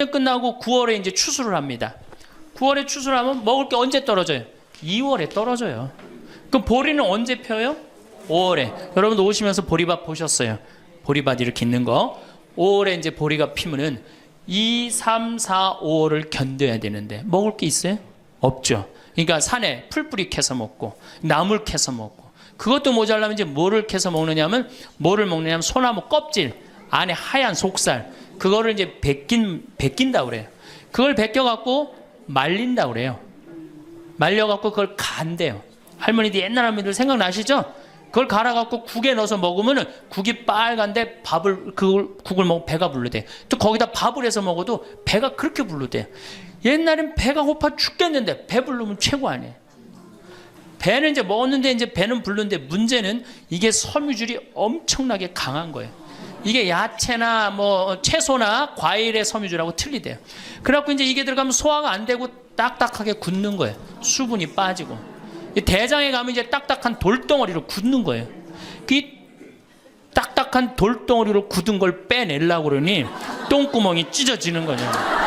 끝나고 9월에 이제 추수를 합니다. 9월에 추수를 하면 먹을 게 언제 떨어져요? 2월에 떨어져요. 그럼 보리는 언제 펴요? 5월에. 여러분도 오시면서 보리밭 보셨어요. 보리밭 이렇게 있는 거. 5월에 이제 보리가 피면은 2, 3, 4, 5월을 견뎌야 되는데 먹을 게 있어요? 없죠. 그러니까 산에 풀뿌리 캐서 먹고 나물 캐서 먹고, 그것도 모자라면 이제 뭐를 캐서 먹느냐면, 뭐를 먹느냐면 소나무 껍질 안에 하얀 속살, 그거를 이제 벗긴다 그래요. 그걸 벗겨갖고 말린다 그래요. 말려갖고 그걸 간대요. 할머니들, 옛날 할머니들 생각나시죠? 그걸 갈아갖고 국에 넣어서 먹으면 국이 빨간데 국을 먹으면 배가 부르대. 또 거기다 밥을 해서 먹어도 배가 그렇게 부르대. 옛날엔 배가 고파 죽겠는데 배 부르면 최고 아니에요. 배는 이제 먹었는데 이제 배는 부르는데, 문제는 이게 섬유질이 엄청나게 강한 거예요. 이게 야채나 뭐 채소나 과일의 섬유질하고 틀리대요. 그래갖고 이제 이게 들어가면 소화가 안 되고 딱딱하게 굳는 거예요. 수분이 빠지고. 대장에 가면 이제 딱딱한 돌덩어리로 굳는 거예요. 그 딱딱한 돌덩어리로 굳은 걸 빼내려고 그러니 똥구멍이 찢어지는 거예요.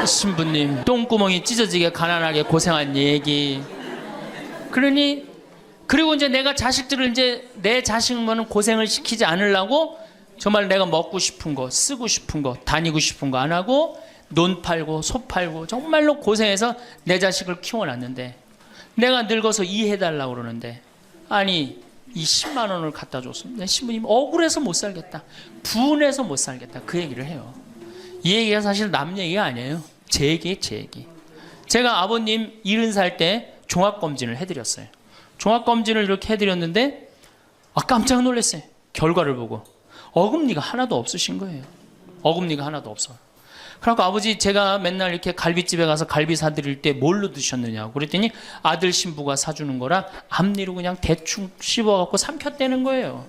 신부님, 똥구멍이 찢어지게 가난하게 고생한 얘기. 그리고 이제 내가 자식들을 이제 내 자식만은 고생을 시키지 않으려고 정말 내가 먹고 싶은 거, 쓰고 싶은 거, 다니고 싶은 거 안 하고 논 팔고 소 팔고 정말로 고생해서 내 자식을 키워놨는데, 내가 늙어서 이해해달라고 그러는데, 아니 이 10만 원을 갖다 줬습니다. 신부님 억울해서 못 살겠다, 분해서 못 살겠다, 그 얘기를 해요. 이 얘기가 사실 남 얘기가 아니에요. 제 얘기예요, 제 얘기. 제가 아버님 70살 때 종합검진을 해드렸어요. 종합검진을 이렇게 해드렸는데 깜짝 놀랐어요. 결과를 보고 어금니가 하나도 없으신 거예요. 어금니가 하나도 없어. 그래서 아버지, 제가 맨날 이렇게 갈비집에 가서 갈비 사드릴 때 뭘로 드셨느냐고 그랬더니 아들 신부가 사주는 거라 앞니로 그냥 대충 씹어갖고 삼켰다는 거예요.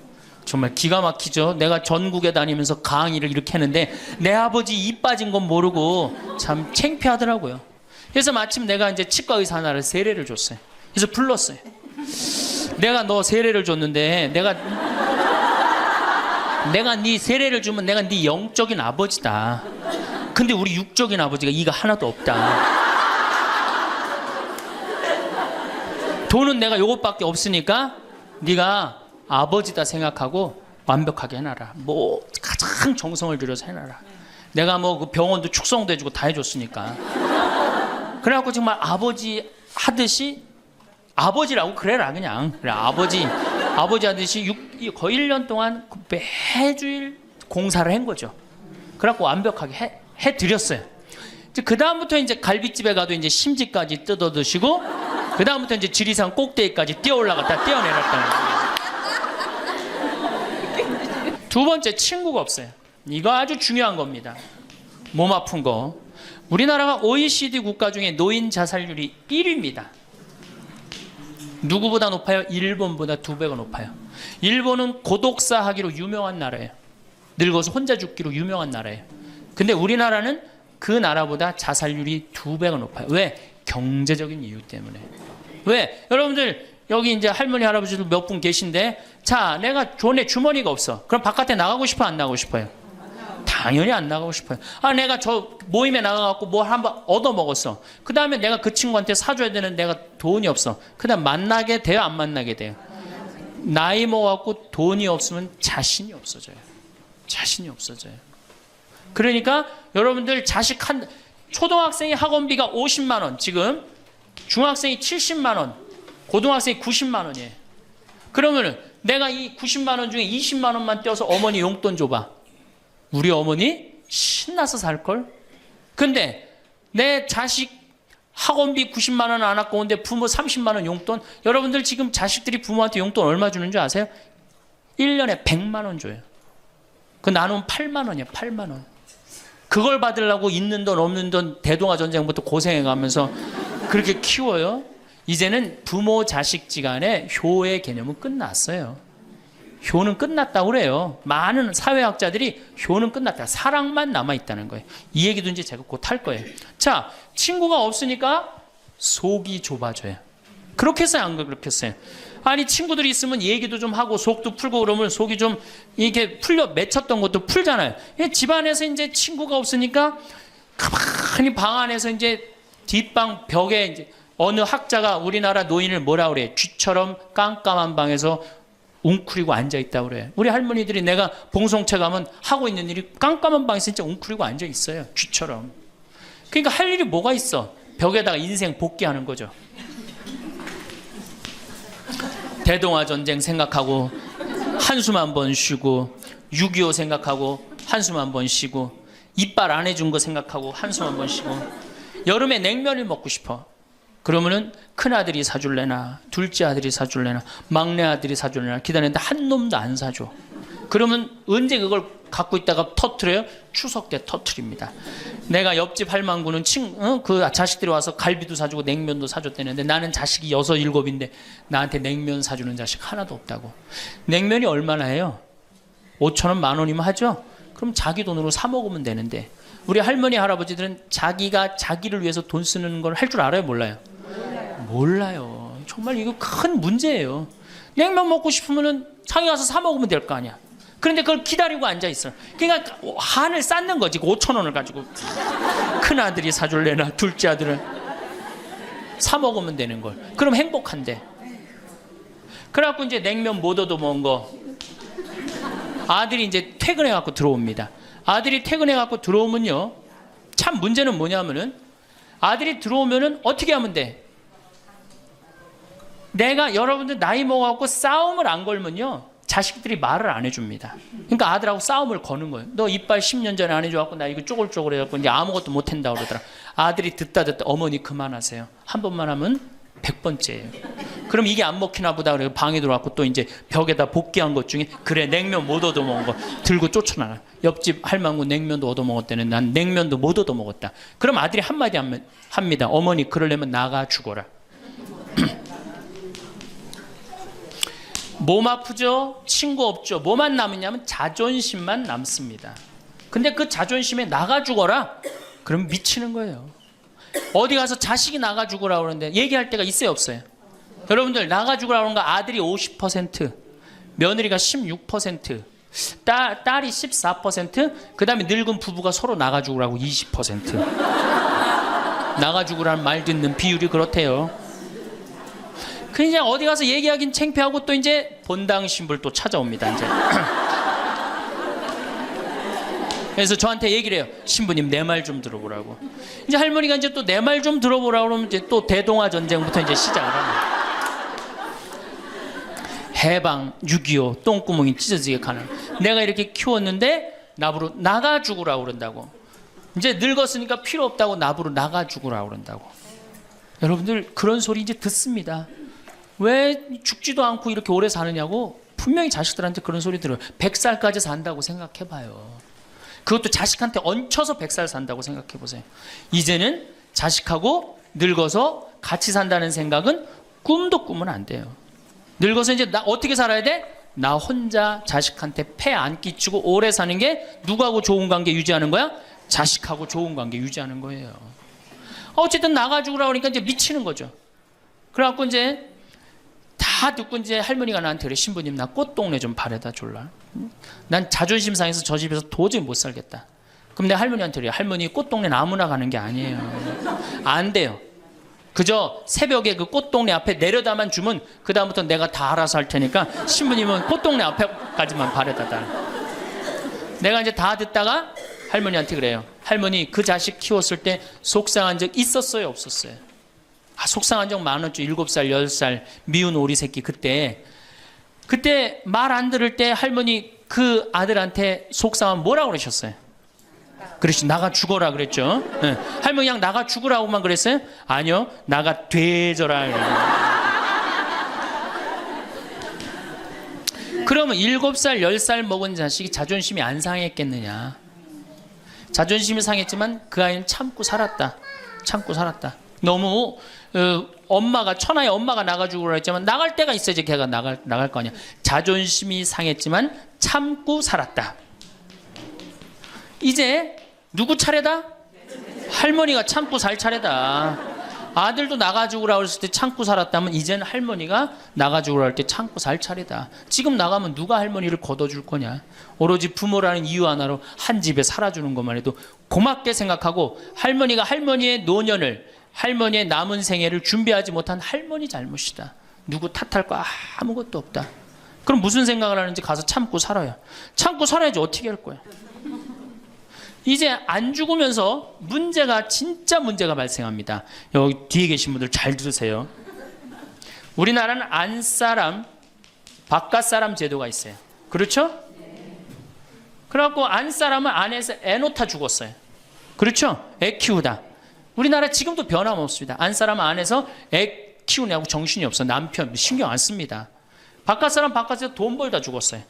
정말 기가 막히죠. 내가 전국에 다니면서 강의를 이렇게 했는데 내 아버지 입 빠진 건 모르고 참 창피하더라고요. 그래서 마침 내가 이제 치과 의사 하나를 세례를 줬어요. 그래서 불렀어요. 내가 너 세례를 줬는데 내가 네 세례를 주면 내가 네 영적인 아버지다. 근데 우리 육적인 아버지가 이가 하나도 없다. 돈은 내가 요것밖에 없으니까 네가 아버지다 생각하고 완벽하게 해놔라. 뭐 가장 정성을 들여서 해놔라. 내가 뭐 그 병원도 축성도 해주고 다 해줬으니까. 그래갖고 정말 아버지 하듯이, 아버지라고 그래라 그냥. 그래, 아버지 하듯이 거의 1년 동안 매주일 공사를 한 거죠. 그래갖고 완벽하게 해드렸어요. 그 다음부터 이제 갈비집에 가도 이제 심지까지 뜯어 드시고, 그 다음부터 이제 지리산 꼭대기까지 뛰어 올라갔다 뛰어내렸다는 거예요. 두 번째, 친구가 없어요. 이거 아주 중요한 겁니다. 몸 아픈 거. 우리나라가 OECD 국가 중에 노인 자살률이 1위입니다. 누구보다 높아요? 일본보다 2배가 높아요. 일본은 고독사 하기로 유명한 나라예요. 늙어서 혼자 죽기로 유명한 나라예요. 근데 우리나라는 그 나라보다 자살률이 2배가 높아요. 왜? 경제적인 이유 때문에. 왜? 여러분들 여기 이제 할머니 할아버지들 몇 분 계신데, 자, 내가 돈에 주머니가 없어. 그럼 바깥에 나가고 싶어, 안 나가고 싶어요? 당연히 안 나가고 싶어요. 내가 저 모임에 나가갖고 뭘 한번 얻어 먹었어. 그 다음에 내가 그 친구한테 사줘야 되는 내가 돈이 없어. 그 다음 만나게 돼요, 안 만나게 돼요? 나이 먹어갖고 돈이 없으면 자신이 없어져요. 자신이 없어져요. 그러니까 여러분들 초등학생이 학원비가 50만 원, 지금 중학생이 70만 원, 고등학생이 90만 원이에요. 그러면은 내가 이 90만 원 중에 20만 원만 떼어서 어머니 용돈 줘봐. 우리 어머니 신나서 살걸? 근데 내 자식 학원비 90만 원 안 갖고 오는데 부모 30만 원 용돈? 여러분들 지금 자식들이 부모한테 용돈 얼마 주는 줄 아세요? 1년에 100만 원 줘요. 그 나누면 8만 원이에요. 8만 원. 그걸 받으려고 있는 돈 없는 돈 대동아 전쟁부터 고생해가면서 그렇게 키워요. 이제는 부모 자식지간의 효의 개념은 끝났어요. 효는 끝났다고 그래요. 많은 사회학자들이 효는 끝났다, 사랑만 남아있다는 거예요. 이 얘기도 이제 제가 곧 할 거예요. 자, 친구가 없으니까 속이 좁아져요. 그렇겠어요, 안 그렇겠어요? 아니 친구들이 있으면 얘기도 좀 하고 속도 풀고 그러면 속이 좀 이렇게 풀려 맺혔던 것도 풀잖아요. 집안에서 이제 친구가 없으니까 가만히 방 안에서 이제 뒷방 벽에 이제 어느 학자가 우리나라 노인을 뭐라 그래? 쥐처럼 깜깜한 방에서 웅크리고 앉아있다고 그래. 우리 할머니들이 내가 봉송체 가면 하고 있는 일이 깜깜한 방에서 진짜 웅크리고 앉아있어요. 쥐처럼. 그러니까 할 일이 뭐가 있어? 벽에다가 인생 복귀하는 거죠. 대동아 전쟁 생각하고 한숨 한 번 쉬고 6.25 생각하고 한숨 한 번 쉬고 이빨 안 해준 거 생각하고 한숨 한 번 쉬고 여름에 냉면을 먹고 싶어. 그러면은 큰아들이 사줄래나 둘째 아들이 사줄래나 막내 아들이 사줄래나 기다리는데 한 놈도 안 사줘. 그러면 언제 그걸 갖고 있다가 터트려요? 추석 때 터트립니다. 내가 옆집 할망구는 그 자식들이 와서 갈비도 사주고 냉면도 사줬다는데 나는 자식이 6, 7인데 나한테 냉면 사주는 자식 하나도 없다고. 냉면이 얼마나 해요? 5,000원, 10,000원이면 하죠? 그럼 자기 돈으로 사 먹으면 되는데 우리 할머니 할아버지들은 자기가 자기를 위해서 돈 쓰는 걸 할 줄 알아요? 몰라요? 몰라요. 정말 이거 큰 문제예요. 냉면 먹고 싶으면 상에 가서 사 먹으면 될 거 아니야. 그런데 그걸 기다리고 앉아있어요. 그러니까 한을 쌓는 거지. 5,000원을 가지고 큰아들이 사줄래나 둘째 아들은 사 먹으면 되는 걸. 그럼 행복한데. 그래갖고 이제 냉면 못 얻어먹은 거 아들이 이제 퇴근해갖고 들어옵니다. 아들이 퇴근해갖고 들어오면요, 참 문제는 뭐냐면은 아들이 들어오면은 어떻게 하면 돼? 내가 여러분들 나이 먹어갖고 싸움을 안 걸면요 자식들이 말을 안 해줍니다. 그러니까 아들하고 싸움을 거는 거예요. 너 이빨 10년 전에 안 해줘갖고 나 이거 쪼글쪼글 해갖고 이제 아무것도 못한다고 그러더라. 아들이 듣다 어머니 그만하세요. 한 번만 하면 100번째예요. 그럼 이게 안 먹히나 보다 그래서 방에 들어왔고 또 이제 벽에다 복귀한 것 중에 그래 냉면 못 얻어먹은 거 들고 쫓아나가. 옆집 할망구 냉면도 얻어먹었다는 난 냉면도 못 얻어먹었다. 그럼 아들이 한마디 합니다. 어머니 그러려면 나가 죽어라. 몸 아프죠? 친구 없죠? 뭐만 남으냐면 자존심만 남습니다. 근데 그 자존심에 나가 죽어라? 그럼 미치는 거예요. 어디 가서 자식이 나가 죽으라 그러는데 얘기할 때가 있어요 없어요? 여러분들 나가 죽으라 그러는 거 아들이 50%, 며느리가 16%, 딸이 14%, 그 다음에 늙은 부부가 서로 나가 죽으라고 20%. 나가 죽으라는 말 듣는 비율이 그렇대요. 그냥 어디 가서 얘기하긴 창피하고 또 이제 본당 신불 또 찾아옵니다. 이제. 그래서 저한테 얘기를 해요. 신부님 내 말 좀 들어보라고. 이제 할머니가 이제 또 내 말 좀 들어보라고 그러면 이제 또 대동아 전쟁부터 이제 시작을 합니다. 해방 6.25 똥구멍이 찢어지게 가는. 내가 이렇게 키웠는데 나부로 나가 죽으라고 그런다고. 이제 늙었으니까 필요 없다고 나부로 나가 죽으라고 그런다고. 여러분들 그런 소리 이제 듣습니다. 왜 죽지도 않고 이렇게 오래 사느냐고 분명히 자식들한테 그런 소리 들어요. 100살까지 산다고 생각해봐요. 그것도 자식한테 얹혀서 100살 산다고 생각해보세요. 이제는 자식하고 늙어서 같이 산다는 생각은 꿈도 꾸면 안 돼요. 늙어서 이제 나 어떻게 살아야 돼? 나 혼자 자식한테 폐 안 끼치고 오래 사는 게 누구하고 좋은 관계 유지하는 거야? 자식하고 좋은 관계 유지하는 거예요. 어쨌든 나가지고 그러니까 이제 미치는 거죠. 그래갖고 이제 다 듣고 이제 할머니가 나한테 그래. 신부님 나 꽃동네 좀 바래다 줄라. 난 자존심 상해서 저 집에서 도저히 못 살겠다. 그럼 내가 할머니한테 그래. 할머니 꽃동네는 아무나 가는 게 아니에요. 안 돼요. 그저 새벽에 그 꽃동네 앞에 내려다만 주면 그 다음부터 내가 다 알아서 할 테니까 신부님은 꽃동네 앞에까지만 바래다 달. 내가 이제 다 듣다가 할머니한테 그래요. 할머니 그 자식 키웠을 때 속상한 적 있었어요 없었어요? 속상한 적 많았죠. 7살 10살 미운 오리 새끼 그때 말 안 들을 때 할머니 그 아들한테 속상하면 뭐라고 그러셨어요? 그렇지 나가 죽어라 그랬죠. 네. 할머니 그냥 나가 죽으라고만 그랬어요? 아니요 나가 되져라. 그러면 7살 10살 먹은 자식이 자존심이 안 상했겠느냐. 자존심이 상했지만 그 아이는 참고 살았다. 너무 엄마가 천하의 엄마가 나가주고 했지만 나갈 때가 있어야지 걔가 나갈 거 아니야. 자존심이 상했지만 참고 살았다. 이제 누구 차례다? 할머니가 참고 살 차례다. 아들도 나가 죽으라 그랬을 때 참고 살았다면 이제는 할머니가 나가 죽으라 할 때 참고 살 차례다. 지금 나가면 누가 할머니를 걷어줄 거냐. 오로지 부모라는 이유 하나로 한 집에 살아주는 것만 해도 고맙게 생각하고 할머니가 할머니의 노년을, 할머니의 남은 생애를 준비하지 못한 할머니 잘못이다. 누구 탓할 거 아무것도 없다. 그럼 무슨 생각을 하는지 가서 참고 살아요. 참고 살아야지 어떻게 할 거야. 이제 안 죽으면서 진짜 문제가 발생합니다. 여기 뒤에 계신 분들 잘 들으세요. 우리나라는 안사람, 바깥사람 제도가 있어요. 그렇죠? 그래갖고 안사람은 안에서 애 놓다 죽었어요. 그렇죠? 애 키우다. 우리나라 지금도 변함없습니다. 안사람은 안에서 애 키우냐고 정신이 없어. 남편 신경 안 씁니다. 바깥사람 바깥에서 돈 벌다 죽었어요.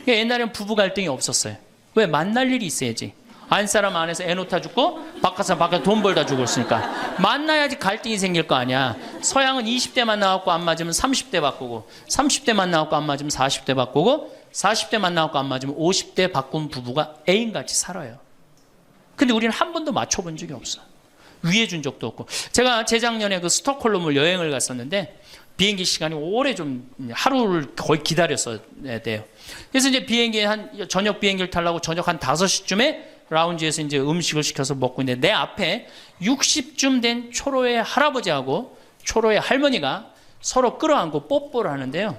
옛날에는 부부 갈등이 없었어요. 왜? 만날 일이 있어야지. 안사람 안에서 애 놓다 죽고 바깥사람 바깥에 돈 벌다 죽었으니까 만나야지 갈등이 생길 거 아니야. 서양은 20대만 나왔고 안 맞으면 30대 바꾸고, 30대만 나왔고 안 맞으면 40대 바꾸고, 40대만 나왔고 안 맞으면 50대 바꾼 부부가 애인같이 살아요. 근데 우리는 한 번도 맞춰본 적이 없어. 위해준 적도 없고. 제가 재작년에 그 스톡홀름을 여행을 갔었는데 비행기 시간이 오래 좀 하루를 거의 기다렸어야 돼요. 그래서 이제 저녁 비행기를 타려고 저녁 한 5시쯤에 라운지에서 이제 음식을 시켜서 먹고 있는데 내 앞에 60쯤 된 초로의 할아버지하고 초로의 할머니가 서로 끌어안고 뽀뽀를 하는데요.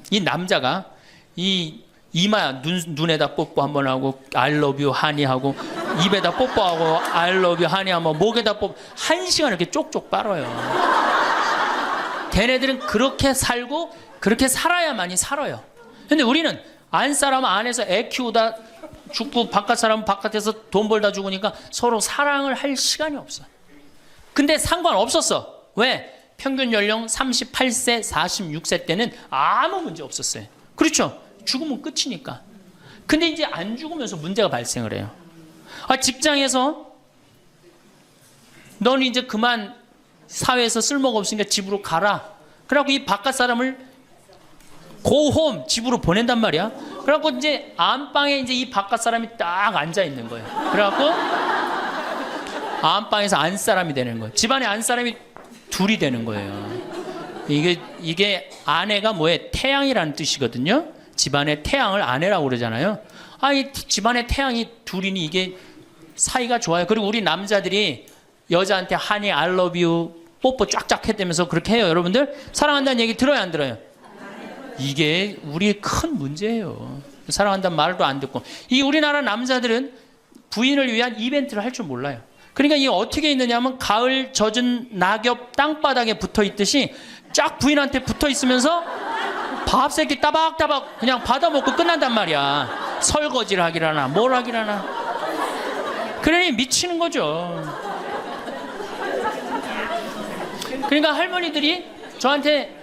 이 남자가 이 이마 눈에다 뽀뽀 한번 하고 I love you 하니 하고 입에다 뽀뽀하고 I love you 하니 하고 목에다 뽀뽀 1시간 이렇게 쪽쪽 빨아요. 걔네들은 그렇게 살고 그렇게 살아야만이 살아요. 근데 우리는 안 사람은 안에서 애 키우다 죽고 바깥 사람은 바깥에서 돈 벌다 죽으니까 서로 사랑을 할 시간이 없어. 근데 상관없었어. 왜? 평균 연령 38세, 46세 때는 아무 문제 없었어요. 그렇죠? 죽으면 끝이니까. 근데 이제 안 죽으면서 문제가 발생을 해요. 직장에서 넌 이제 그만 사회에서 쓸모가 없으니까 집으로 가라. 그래갖고 이 바깥 사람을 고홈 집으로 보낸단 말이야. 그래갖고 이제 안방에 이제 이 바깥 사람이 딱 앉아 있는 거예요. 그래갖고 안방에서 안 사람이 되는 거예요. 집안에 안 사람이 둘이 되는 거예요. 이게 아내가 뭐에 태양이라는 뜻이거든요. 집안의 태양을 아내라고 그러잖아요. 이 집안의 태양이 둘이니 이게 사이가 좋아요. 그리고 우리 남자들이 여자한테 하니 I love you 뽀뽀 쫙쫙 했다면서 그렇게 해요. 여러분들 사랑한다는 얘기 들어요 안 들어요? 이게 우리의 큰 문제예요. 사랑한다는 말도 안 듣고. 이 우리나라 남자들은 부인을 위한 이벤트를 할 줄 몰라요. 그러니까 이게 어떻게 있느냐 하면 가을 젖은 낙엽 땅바닥에 붙어 있듯이 쫙 부인한테 붙어 있으면서 밥 새끼 따박따박 그냥 받아먹고 끝난단 말이야. 설거지를 하기라나 뭘 하기라나. 그러니 미치는 거죠. 그러니까 할머니들이 저한테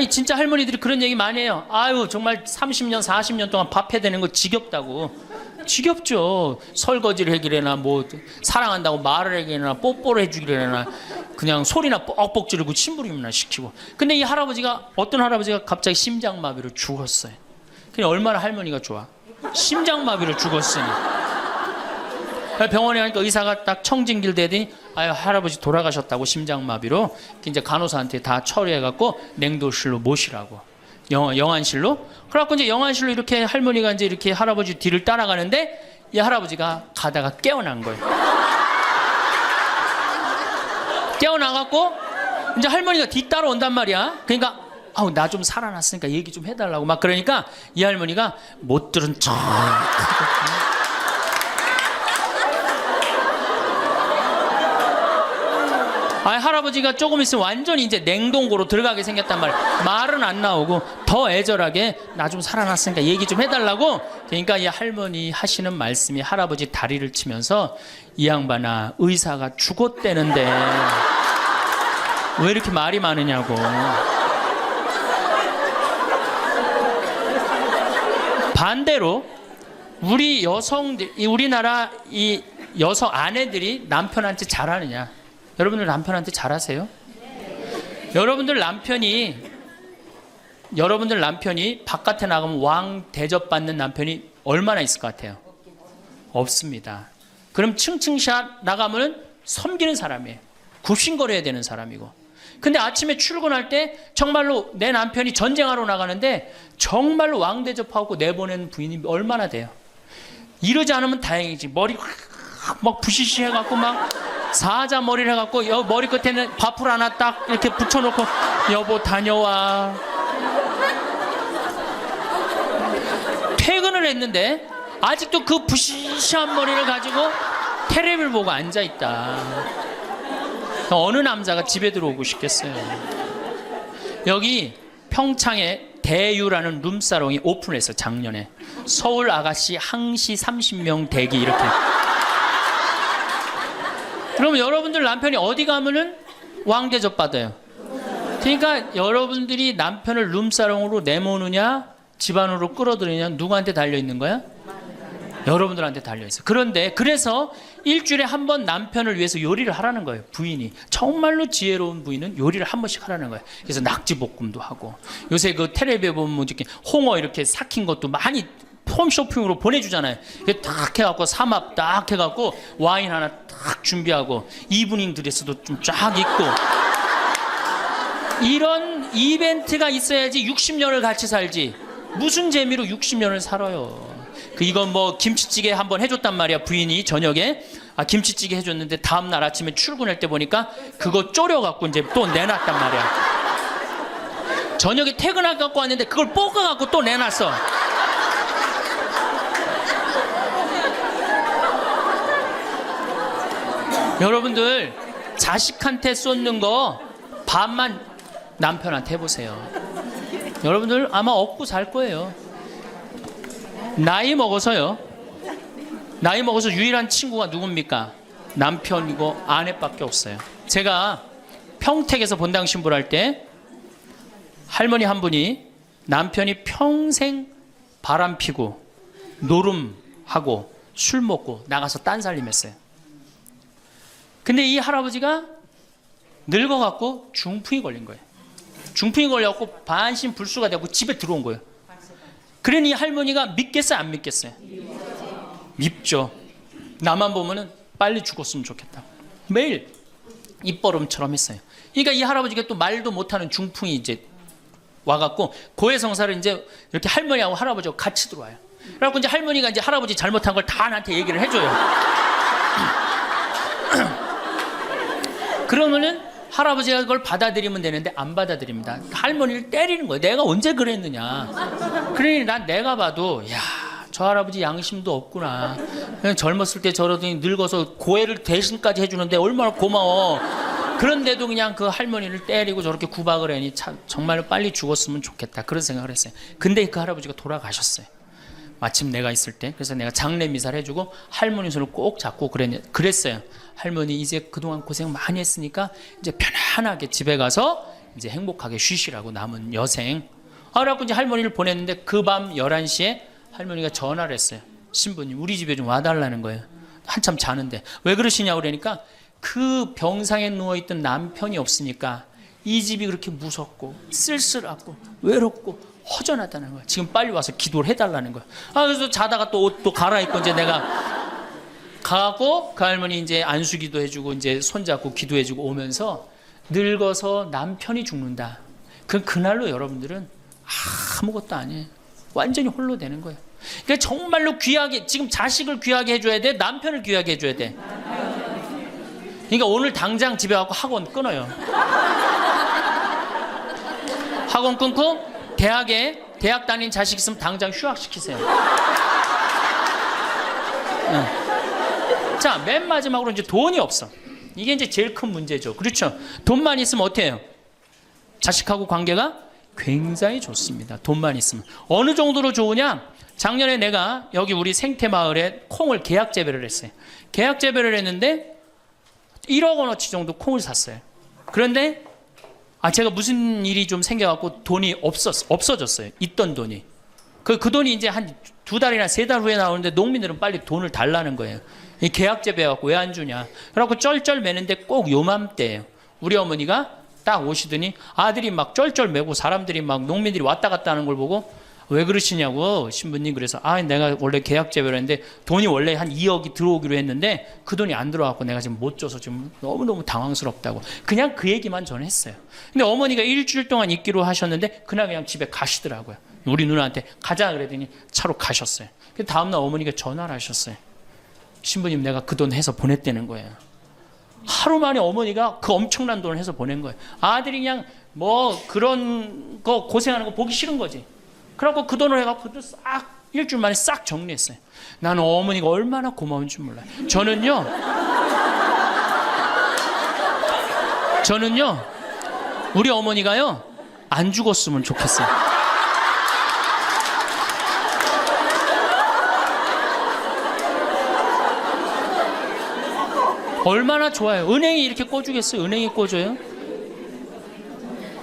진짜 할머니들이 그런 얘기 많이 해요. 아유 정말 30년 40년 동안 밥 해대는 거 지겹다고. 지겹죠. 설거지를 해기래나 뭐 사랑한다고 말을 해기래나 뽀뽀를 해주기래나 그냥 소리나 뻑뻑 지르고 침부림이나 시키고. 근데 이 할아버지가 어떤 할아버지가 갑자기 심장마비로 죽었어요. 그냥 얼마나 할머니가 좋아. 심장마비로 죽었으니. 병원에 가니까 의사가 딱 청진길 대더니 할아버지 돌아가셨다고 심장마비로. 이제 간호사한테 다 처리해갖고 냉도실로 모시라고. 영안실로. 그래갖고 이제 영안실로 이렇게 할머니가 이제 이렇게 할아버지 뒤를 따라가는데 이 할아버지가 가다가 깨어난 거예요. 깨어나갖고 이제 할머니가 뒤 따라온단 말이야. 그러니까 나 좀 살아났으니까 얘기 좀 해달라고 막 그러니까 이 할머니가 못 들은 척. 할아버지가 조금 있으면 완전히 이제 냉동고로 들어가게 생겼단 말이야. 말은 안 나오고 더 애절하게 나 좀 살아났으니까 얘기 좀 해달라고. 그러니까 이 할머니 하시는 말씀이 할아버지 다리를 치면서 이 양반아 의사가 죽었대는데 왜 이렇게 말이 많으냐고. 반대로 우리 여성들, 우리나라 이 여성 아내들이 남편한테 잘하느냐? 여러분들 남편한테 잘하세요? 네. 여러분들 남편이 바깥에 나가면 왕 대접받는 남편이 얼마나 있을 것 같아요? 없습니다. 그럼 층층샷 나가면 섬기는 사람이에요. 굽신거려야 되는 사람이고. 근데 아침에 출근할 때 정말로 내 남편이 전쟁하러 나가는데 정말로 왕대접하고 내보낸 부인이 얼마나 돼요. 이러지 않으면 다행이지. 머리 막 부시시 해갖고 막 사자 머리를 해갖고 머리 끝에는 밥풀 하나 딱 이렇게 붙여놓고 여보 다녀와. 퇴근을 했는데 아직도 그 부시시한 머리를 가지고 테레비를 보고 앉아있다. 어느 남자가 집에 들어오고 싶겠어요. 여기 평창에 대유라는 룸사롱이 오픈했어. 작년에. 서울 아가씨 항시 30명 대기 이렇게. 그러면 여러분들 남편이 어디 가면은 왕대접 받아요. 그러니까 여러분들이 남편을 룸사롱으로 내모느냐 집안으로 끌어들이냐 누구한테 달려있는 거야? 여러분들한테 달려있어. 그런데 그래서 일주일에 한 번 남편을 위해서 요리를 하라는 거예요. 부인이. 정말로 지혜로운 부인은 요리를 한 번씩 하라는 거예요. 그래서 낙지볶음도 하고 요새 그 텔레비에 보면 이렇게 홍어 이렇게 삭힌 것도 많이 홈쇼핑으로 보내주잖아요. 딱 해갖고 삼합 딱 해갖고 와인 하나 딱 준비하고 이브닝 드레스도 좀 쫙 입고 이런 이벤트가 있어야지 60년을 같이 살지. 무슨 재미로 60년을 살아요. 이건 뭐 김치찌개 한번 해줬단 말이야. 부인이 저녁에 김치찌개 해줬는데 다음날 아침에 출근할 때 보니까 그거 졸여갖고 이제 또 내놨단 말이야. 저녁에 퇴근할 갖고 왔는데 그걸 볶아갖고 또 내놨어. 여러분들 자식한테 쏟는 거 반만 남편한테 해보세요. 여러분들 아마 얻고 살 거예요. 나이 먹어서 유일한 친구가 누굽니까? 남편이고 아내밖에 없어요. 제가 평택에서 본당 신부를 할 때 할머니 한 분이 남편이 평생 바람 피고 노름하고 술 먹고 나가서 딴살림 했어요. 근데 이 할아버지가 늙어갖고 중풍이 걸린 거예요. 중풍이 걸려갖고 반신불수가 되고 집에 들어온 거예요. 그러니 할머니가 믿겠어요? 안 믿겠어요? 밉죠. 나만 보면은 빨리 죽었으면 좋겠다. 매일 입버름처럼 했어요. 그러니까 이 할아버지가 또 말도 못하는 중풍이 이제 와갖고 고해성사를 이제 이렇게 할머니하고 할아버지하고 같이 들어와요. 그래갖고 이제 할머니가 이제 할아버지 잘못한 걸 다 나한테 얘기를 해줘요. 그러면은 할아버지가 그걸 받아들이면 되는데 안 받아들입니다. 할머니를 때리는 거예요. 내가 언제 그랬느냐. 그러니 난 내가 봐도 야, 저 할아버지 양심도 없구나. 그냥 젊었을 때 저러더니 늙어서 고해를 대신까지 해주는데 얼마나 고마워. 그런데도 그냥 그 할머니를 때리고 저렇게 구박을 하니 참 정말 빨리 죽었으면 좋겠다. 그런 생각을 했어요. 근데 그 할아버지가 돌아가셨어요. 마침 내가 있을 때. 그래서 내가 장례 미사를 해주고 할머니 손을 꼭 잡고 그랬어요. 할머니 이제 그동안 고생 많이 했으니까 이제 편안하게 집에 가서 이제 행복하게 쉬시라고 남은 여생. 그래갖고 이제 할머니를 보냈는데 그 밤 11시에 할머니가 전화를 했어요. 신부님 우리 집에 좀 와달라는 거예요. 한참 자는데 왜 그러시냐고 그러니까 그 병상에 누워있던 남편이 없으니까 이 집이 그렇게 무섭고 쓸쓸하고 외롭고 허전하다는 거야. 지금 빨리 와서 기도를 해달라는 거야. 그래서 자다가 또 옷도 갈아입고 이제 내가 가고 그 할머니 이제 안수기도 해주고 이제 손잡고 기도해주고 오면서 늙어서 남편이 죽는다. 그날로 여러분들은 아무것도 아니에요. 완전히 홀로 되는 거예요. 그러니까 정말로 귀하게 지금 자식을 귀하게 해줘야 돼. 남편을 귀하게 해줘야 돼. 그러니까 오늘 당장 집에 가고 학원 끊어요. 학원 끊고 대학 다닌 자식 있으면 당장 휴학시키세요. 자, 맨 마지막으로 이제 돈이 없어. 이게 이제 제일 큰 문제죠. 그렇죠? 돈만 있으면 어때요? 자식하고 관계가 굉장히 좋습니다. 돈만 있으면. 어느 정도로 좋으냐? 작년에 내가 여기 우리 생태마을에 콩을 계약 재배를 했어요. 계약 재배를 했는데 1억 원어치 정도 콩을 샀어요. 그런데 제가 무슨 일이 좀 생겨갖고 돈이 없어졌어요. 있던 돈이. 그 돈이 이제 한 2달이나 3달 후에 나오는데 농민들은 빨리 돈을 달라는 거예요. 이 계약 재배해갖고 왜 안 주냐. 그래갖고 쩔쩔 매는데 꼭 요맘때예요. 우리 어머니가 딱 오시더니 아들이 막 쩔쩔 매고 사람들이 막 농민들이 왔다 갔다 하는 걸 보고 왜 그러시냐고 신부님. 그래서 내가 원래 계약 재배를 했는데 돈이 원래 한 2억이 들어오기로 했는데 그 돈이 안 들어왔고 내가 지금 못 줘서 지금 너무너무 당황스럽다고. 그냥 그 얘기만 저는 했어요. 근데 어머니가 일주일 동안 있기로 하셨는데 그날 그냥 집에 가시더라고요. 우리 누나한테 가자 그랬더니 차로 가셨어요. 그 다음날 어머니가 전화를 하셨어요. 신부님 내가 그 돈 해서 보냈다는 거예요. 하루 만에 어머니가 그 엄청난 돈을 해서 보낸 거예요. 아들이 그냥 뭐 그런 거 고생하는 거 보기 싫은 거지. 그래갖고 그 돈을 해갖고 싹 일주일 만에 싹 정리했어요. 나는 어머니가 얼마나 고마운 줄 몰라요. 저는요 우리 어머니가요 안 죽었으면 좋겠어요. 얼마나 좋아요. 은행이 이렇게 꿔주겠어요? 은행이 꿔줘요?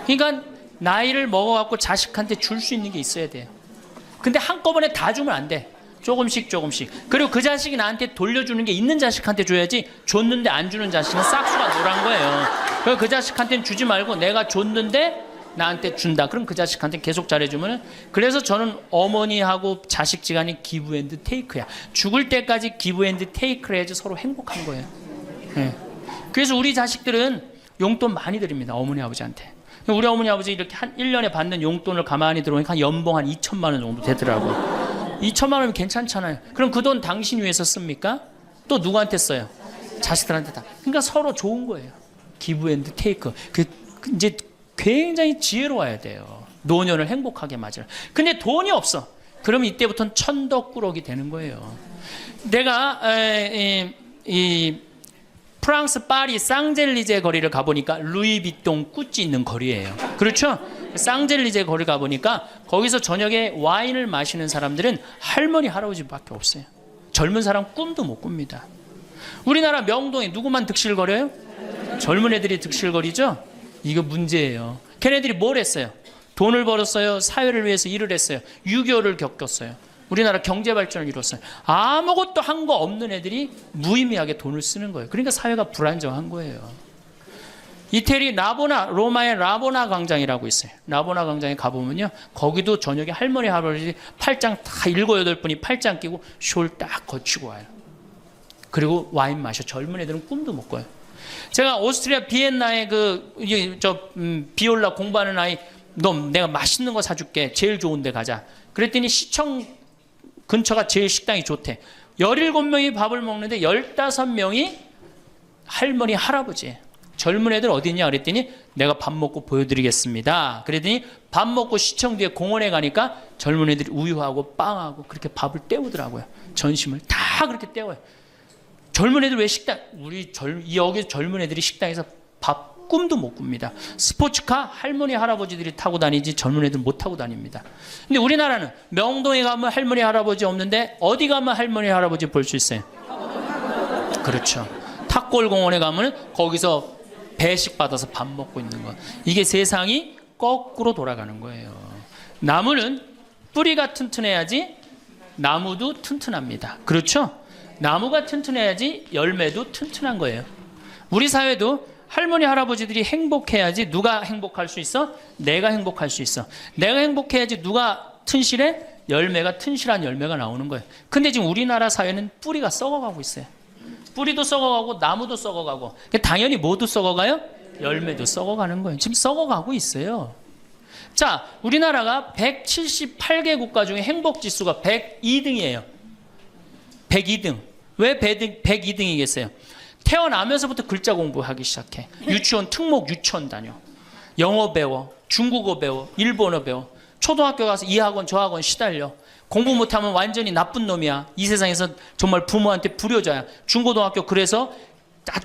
그러니까 나이를 먹어갖고 자식한테 줄 수 있는 게 있어야 돼요. 근데 한꺼번에 다 주면 안 돼. 조금씩 조금씩. 그리고 그 자식이 나한테 돌려주는 게 있는 자식한테 줘야지, 줬는데 안 주는 자식은 싹수가 노란 거예요. 그래서 그 자식한테는 주지 말고 내가 줬는데 나한테 준다. 그럼 그 자식한테 계속 잘해주면. 그래서 저는 어머니하고 자식 지간이 기브 앤드 테이크야. 죽을 때까지 기브 앤드 테이크를 해야지 서로 행복한 거예요. 네. 그래서 우리 자식들은 용돈 많이 드립니다. 어머니 아버지한테. 우리 어머니 아버지 이렇게 한 1년에 받는 용돈을 가만히 들어보니까 한 연봉 한 2천만 원 정도 되더라고요. 2천만 원이면 괜찮잖아요. 그럼 그 돈 당신 위해서 씁니까? 또 누구한테 써요? 자식들한테 다. 그러니까 서로 좋은 거예요. 기브 앤드 테이크. 이제 굉장히 지혜로워야 돼요. 노년을 행복하게 맞으라. 근데 돈이 없어. 그러면 이때부터는 천덕꾸러기 되는 거예요. 내가 프랑스 파리 쌍젤리제 거리를 가보니까 루이비통 구찌 있는 거리예요. 그렇죠? 쌍젤리제 거리 가보니까 거기서 저녁에 와인을 마시는 사람들은 할머니 할아버지밖에 없어요. 젊은 사람 꿈도 못 꿉니다. 우리나라 명동에 누구만 득실거려요? 젊은 애들이 득실거리죠? 이거 문제예요. 걔네들이 뭘 했어요? 돈을 벌었어요. 사회를 위해서 일을 했어요. 6.25를 겪었어요. 우리나라 경제 발전을 이뤘어요. 아무것도 한 거 없는 애들이 무의미하게 돈을 쓰는 거예요. 그러니까 사회가 불안정한 거예요. 이태리 로마의 라보나 광장이라고 있어요. 라보나 광장에 가보면요, 거기도 저녁에 할머니 할아버지 팔짱 다 7, 8분이 팔짱 끼고 숄 딱 거치고 와요. 그리고 와인 마셔. 젊은 애들은 꿈도 못 꿔요. 제가 오스트리아 비엔나에 비올라 공부하는 아이, 너 내가 맛있는 거 사줄게. 제일 좋은 데 가자. 그랬더니 시청 근처가 제일 식당이 좋대. 17명이 밥을 먹는데 15명이 할머니 할아버지예요. 젊은 애들 어디 있냐 그랬더니 내가 밥 먹고 보여드리겠습니다. 그랬더니 밥 먹고 시청 뒤에 공원에 가니까 젊은 애들이 우유하고 빵하고 그렇게 밥을 때우더라고요. 전심을 다 그렇게 때워요. 젊은 애들 왜 식당, 여기 젊은 애들이 식당에서 밥 꿈도 못 꿉니다. 스포츠카 할머니 할아버지들이 타고 다니지 젊은 애들 못 타고 다닙니다. 근데 우리나라는 명동에 가면 할머니 할아버지 없는데 어디 가면 할머니 할아버지 볼 수 있어요? 그렇죠. 탑골공원에 가면 거기서 배식 받아서 밥 먹고 있는 거. 이게 세상이 거꾸로 돌아가는 거예요. 나무는 뿌리가 튼튼해야지 나무도 튼튼합니다. 그렇죠? 나무가 튼튼해야지 열매도 튼튼한 거예요. 우리 사회도 할머니 할아버지들이 행복해야지 누가 행복할 수 있어? 내가 행복할 수 있어. 내가 행복해야지 누가 튼실해? 열매가 튼실한 열매가 나오는 거예요. 근데 지금 우리나라 사회는 뿌리가 썩어가고 있어요. 뿌리도 썩어가고 나무도 썩어가고. 당연히 모두 썩어가요? 열매도 썩어가는 거예요. 지금 썩어가고 있어요. 자, 우리나라가 178개 국가 중에 행복지수가 102등이에요. 102등. 왜 102등이겠어요? 태어나면서부터 글자 공부하기 시작해. 유치원 특목 유치원 다녀. 영어 배워. 중국어 배워. 일본어 배워. 초등학교 가서 이 학원 저 학원 시달려. 공부 못하면 완전히 나쁜 놈이야. 이 세상에서 정말 부모한테 불효자야. 중고등학교 그래서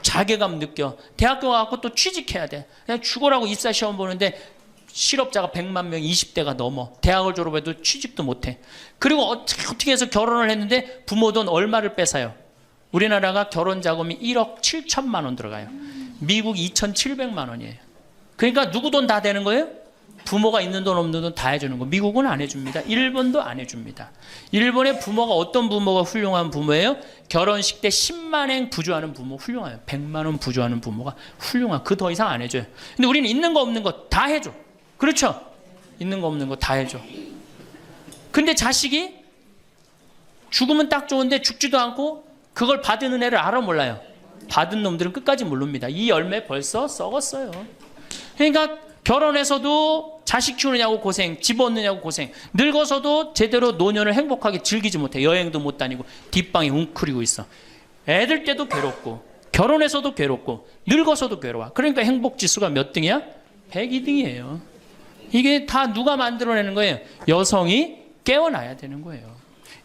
자괴감 느껴. 대학교 가서 또 취직해야 돼. 그냥 죽어라고 입사시험 보는데 실업자가 100만 명 20대가 넘어. 대학을 졸업해도 취직도 못해. 그리고 어떻게 해서 결혼을 했는데 부모 돈 얼마를 뺏어요? 우리나라가 결혼 자금이 1억 7천만 원 들어가요. 미국이 2,700만 원이에요. 그러니까 누구 돈 다 되는 거예요? 부모가 있는 돈 없는 돈 다 해주는 거. 미국은 안 해줍니다. 일본도 안 해줍니다. 일본의 부모가 어떤 부모가 훌륭한 부모예요? 결혼식 때 10만엔 부조하는 부모 훌륭해요. 100만 원 부조하는 부모가 훌륭한. 그 더 이상 안 해줘요. 근데 우리는 있는 거 없는 거 다 해줘. 그렇죠? 있는 거 없는 거 다 해줘. 근데 자식이 죽으면 딱 좋은데 죽지도 않고 그걸 받은 은혜를 알아 몰라요. 받은 놈들은 끝까지 모릅니다. 이 열매 벌써 썩었어요. 그러니까 결혼해서도 자식 키우느냐고 고생, 집 얻느냐고 고생, 늙어서도 제대로 노년을 행복하게 즐기지 못해. 여행도 못 다니고 뒷방에 웅크리고 있어. 애들 때도 괴롭고 결혼해서도 괴롭고 늙어서도 괴로워. 그러니까 행복지수가 몇 등이야? 102등이에요. 이게 다 누가 만들어내는 거예요? 여성이 깨어나야 되는 거예요.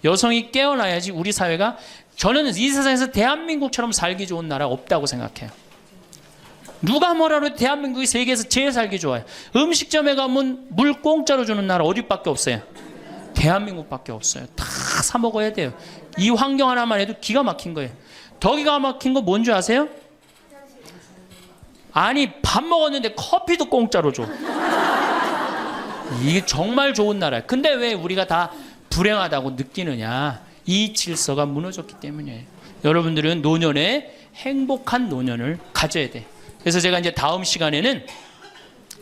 여성이 깨어나야지 우리 사회가, 저는 이 세상에서 대한민국처럼 살기 좋은 나라 없다고 생각해요. 누가 뭐라 해도 대한민국이 세계에서 제일 살기 좋아요. 음식점에 가면 물 공짜로 주는 나라 어디밖에 없어요? 대한민국밖에 없어요. 다 사 먹어야 돼요. 이 환경 하나만 해도 기가 막힌 거예요. 더 기가 막힌 거 뭔지 아세요? 아니, 밥 먹었는데 커피도 공짜로 줘. 이게 정말 좋은 나라예요. 근데 왜 우리가 다 불행하다고 느끼느냐? 이 질서가 무너졌기 때문이에요. 여러분들은 노년에 행복한 노년을 가져야 돼. 그래서 제가 이제 다음 시간에는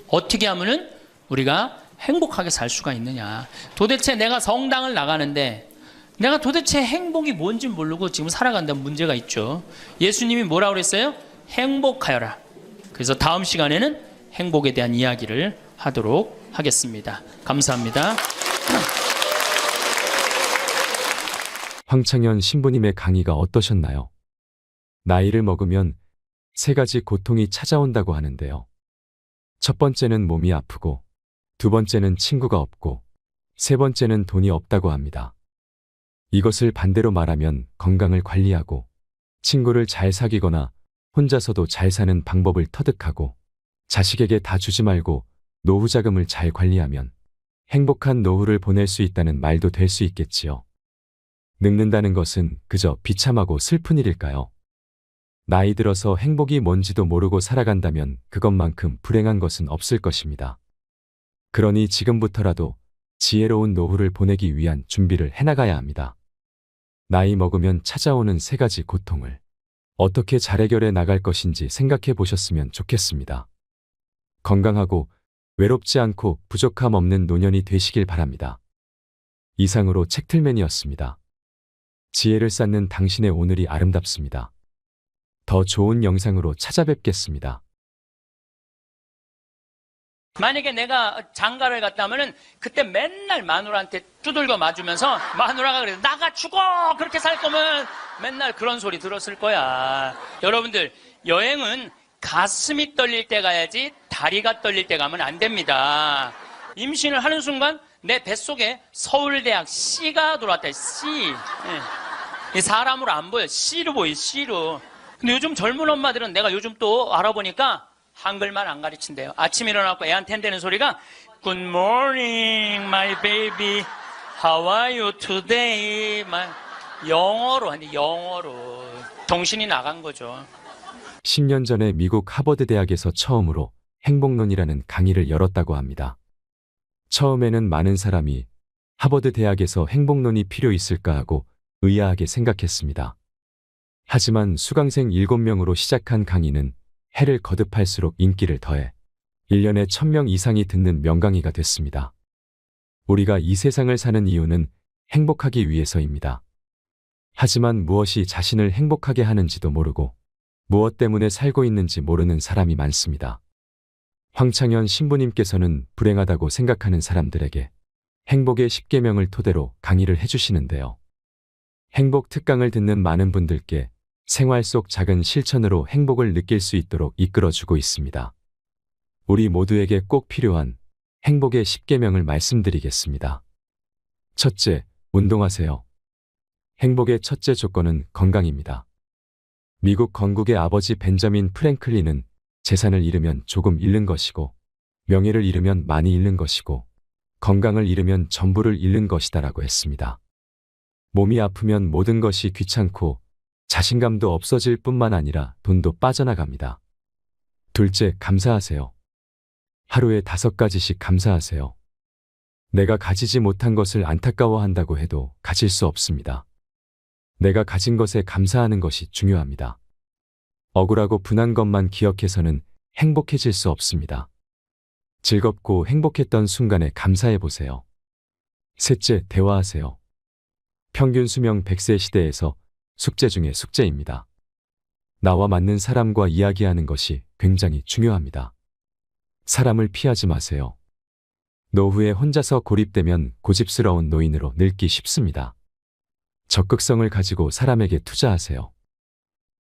어떻게 하면은 우리가 행복하게 살 수가 있느냐. 도대체 내가 성당을 나가는데 내가 도대체 행복이 뭔지 모르고 지금 살아간다는 문제가 있죠. 예수님이 뭐라고 그랬어요? 행복하여라. 그래서 다음 시간에는 행복에 대한 이야기를 하도록 하겠습니다. 감사합니다. 황창현 신부님의 강의가 어떠셨나요? 나이를 먹으면 3가지 고통이 찾아온다고 하는데요. 첫 번째는 몸이 아프고, 두 번째는 친구가 없고, 세 번째는 돈이 없다고 합니다. 이것을 반대로 말하면 건강을 관리하고, 친구를 잘 사귀거나 혼자서도 잘 사는 방법을 터득하고, 자식에게 다 주지 말고 노후 자금을 잘 관리하면 행복한 노후를 보낼 수 있다는 말도 될 수 있겠지요. 늙는다는 것은 그저 비참하고 슬픈 일일까요? 나이 들어서 행복이 뭔지도 모르고 살아간다면 그것만큼 불행한 것은 없을 것입니다. 그러니 지금부터라도 지혜로운 노후를 보내기 위한 준비를 해나가야 합니다. 나이 먹으면 찾아오는 3가지 고통을 어떻게 잘 해결해 나갈 것인지 생각해 보셨으면 좋겠습니다. 건강하고 외롭지 않고 부족함 없는 노년이 되시길 바랍니다. 이상으로 책틀맨이었습니다. 지혜를 쌓는 당신의 오늘이 아름답습니다. 더 좋은 영상으로 찾아뵙겠습니다. 만약에 내가 장가를 갔다면은 그때 맨날 마누라한테 두들겨 맞으면서 마누라가 그래서 나가 죽어! 그렇게 살 거면 맨날 그런 소리 들었을 거야. 여러분들, 여행은 가슴이 떨릴 때 가야지 다리가 떨릴 때 가면 안 됩니다. 임신을 하는 순간 내 뱃속에 서울대학 C가 들어왔다. C. 이 사람으로 안 보여. C로 보여. C로. 근데 요즘 젊은 엄마들은 내가 요즘 또 알아보니까 한글만 안 가르친대요. 아침에 일어나고 애한테 한다는 소리가 Good morning, my baby. How are you today? 영어로 하는데 영어로. 정신이 나간 거죠. 10년 전에 미국 하버드 대학에서 처음으로 행복론이라는 강의를 열었다고 합니다. 처음에는 많은 사람이 하버드 대학에서 행복론이 필요 있을까 하고 의아하게 생각했습니다. 하지만 수강생 7명으로 시작한 강의는 해를 거듭할수록 인기를 더해 1년에 1000명 이상이 듣는 명강의가 됐습니다. 우리가 이 세상을 사는 이유는 행복하기 위해서입니다. 하지만 무엇이 자신을 행복하게 하는지도 모르고 무엇 때문에 살고 있는지 모르는 사람이 많습니다. 황창현 신부님께서는 불행하다고 생각하는 사람들에게 행복의 10계명을 토대로 강의를 해주시는데요. 행복 특강을 듣는 많은 분들께 생활 속 작은 실천으로 행복을 느낄 수 있도록 이끌어주고 있습니다. 우리 모두에게 꼭 필요한 행복의 10계명을 말씀드리겠습니다. 첫째, 운동하세요. 행복의 첫째 조건은 건강입니다. 미국 건국의 아버지 벤저민 프랭클린은 재산을 잃으면 조금 잃는 것이고, 명예를 잃으면 많이 잃는 것이고, 건강을 잃으면 전부를 잃는 것이다라고 했습니다. 몸이 아프면 모든 것이 귀찮고 자신감도 없어질 뿐만 아니라 돈도 빠져나갑니다. 둘째, 감사하세요. 하루에 5가지씩 감사하세요. 내가 가지지 못한 것을 안타까워한다고 해도 가질 수 없습니다. 내가 가진 것에 감사하는 것이 중요합니다. 억울하고 분한 것만 기억해서는 행복해질 수 없습니다. 즐겁고 행복했던 순간에 감사해 보세요. 셋째, 대화하세요. 평균 수명 100세 시대에서 숙제 중에 숙제입니다. 나와 맞는 사람과 이야기하는 것이 굉장히 중요합니다. 사람을 피하지 마세요. 노후에 혼자서 고립되면 고집스러운 노인으로 늙기 쉽습니다. 적극성을 가지고 사람에게 투자하세요.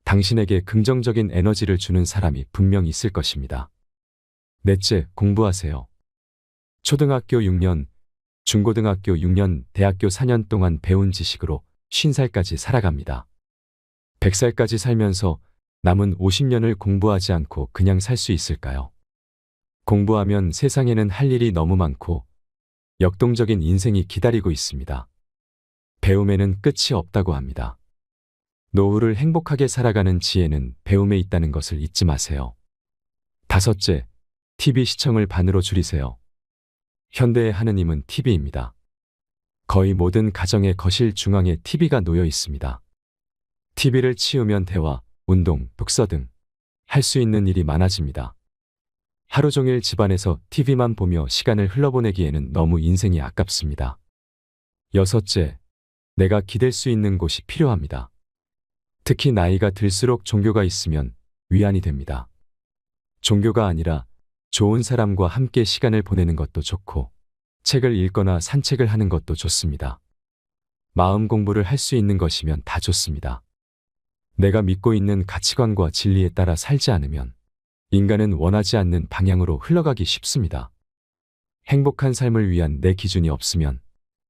당신에게 긍정적인 에너지를 주는 사람이 분명 있을 것입니다. 넷째, 공부하세요. 초등학교 6년, 중고등학교 6년, 대학교 4년 동안 배운 지식으로 50살까지 살아갑니다. 100살까지 살면서 남은 50년을 공부하지 않고 그냥 살 수 있을까요? 공부하면 세상에는 할 일이 너무 많고 역동적인 인생이 기다리고 있습니다. 배움에는 끝이 없다고 합니다. 노후를 행복하게 살아가는 지혜는 배움에 있다는 것을 잊지 마세요. 다섯째, TV 시청을 반으로 줄이세요. 현대의 하느님은 TV입니다. 거의 모든 가정의 거실 중앙에 TV가 놓여 있습니다. TV를 치우면 대화, 운동, 독서 등 할 수 있는 일이 많아집니다. 하루 종일 집안에서 TV만 보며 시간을 흘러보내기에는 너무 인생이 아깝습니다. 여섯째, 내가 기댈 수 있는 곳이 필요합니다. 특히 나이가 들수록 종교가 있으면 위안이 됩니다. 종교가 아니라 좋은 사람과 함께 시간을 보내는 것도 좋고 책을 읽거나 산책을 하는 것도 좋습니다. 마음 공부를 할 수 있는 것이면 다 좋습니다. 내가 믿고 있는 가치관과 진리에 따라 살지 않으면 인간은 원하지 않는 방향으로 흘러가기 쉽습니다. 행복한 삶을 위한 내 기준이 없으면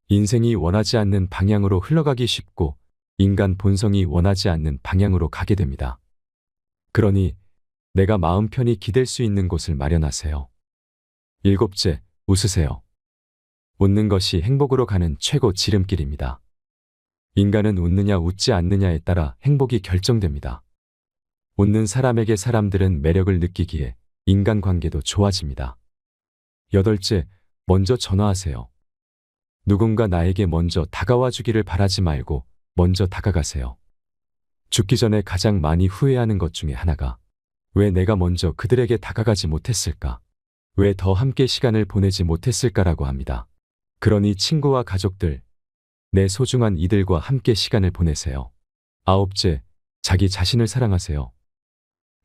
인생이 원하지 않는 방향으로 흘러가기 쉽고 인간 본성이 원하지 않는 방향으로 가게 됩니다. 그러니 내가 마음 편히 기댈 수 있는 곳을 마련하세요. 일곱째, 웃으세요. 웃는 것이 행복으로 가는 최고 지름길입니다. 인간은 웃느냐 웃지 않느냐에 따라 행복이 결정됩니다. 웃는 사람에게 사람들은 매력을 느끼기에 인간관계도 좋아집니다. 여덟째, 먼저 전화하세요. 누군가 나에게 먼저 다가와 주기를 바라지 말고 먼저 다가가세요. 죽기 전에 가장 많이 후회하는 것 중에 하나가 왜 내가 먼저 그들에게 다가가지 못했을까? 왜 더 함께 시간을 보내지 못했을까라고 합니다. 그러니 친구와 가족들, 내 소중한 이들과 함께 시간을 보내세요. 아홉째, 자기 자신을 사랑하세요.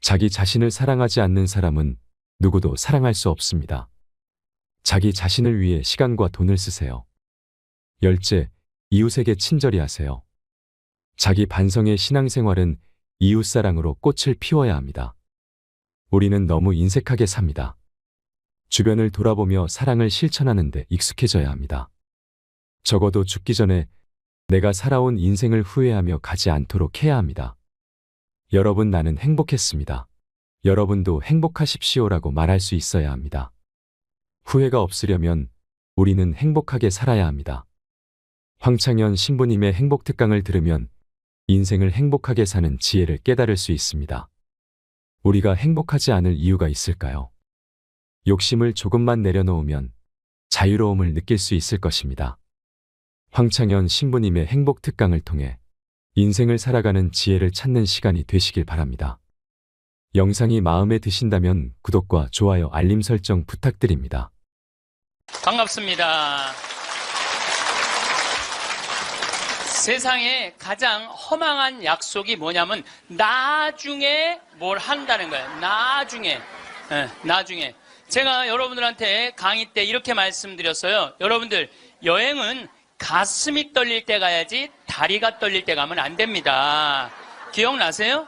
자기 자신을 사랑하지 않는 사람은 누구도 사랑할 수 없습니다. 자기 자신을 위해 시간과 돈을 쓰세요. 열째, 이웃에게 친절히 하세요. 자기 반성의 신앙생활은 이웃사랑으로 꽃을 피워야 합니다. 우리는 너무 인색하게 삽니다. 주변을 돌아보며 사랑을 실천하는 데 익숙해져야 합니다. 적어도 죽기 전에 내가 살아온 인생을 후회하며 가지 않도록 해야 합니다. 여러분, 나는 행복했습니다. 여러분도 행복하십시오라고 말할 수 있어야 합니다. 후회가 없으려면 우리는 행복하게 살아야 합니다. 황창현 신부님의 행복특강을 들으면 인생을 행복하게 사는 지혜를 깨달을 수 있습니다. 우리가 행복하지 않을 이유가 있을까요? 욕심을 조금만 내려놓으면 자유로움을 느낄 수 있을 것입니다. 황창현 신부님의 행복특강을 통해 인생을 살아가는 지혜를 찾는 시간이 되시길 바랍니다. 영상이 마음에 드신다면 구독과 좋아요, 알림 설정 부탁드립니다. 반갑습니다. 세상에 가장 허망한 약속이 뭐냐면 나중에 뭘 한다는 거예요. 나중에. 나중에. 제가 여러분들한테 강의 때 이렇게 말씀드렸어요. 여러분들, 여행은 가슴이 떨릴 때 가야지 다리가 떨릴 때 가면 안 됩니다. 기억나세요?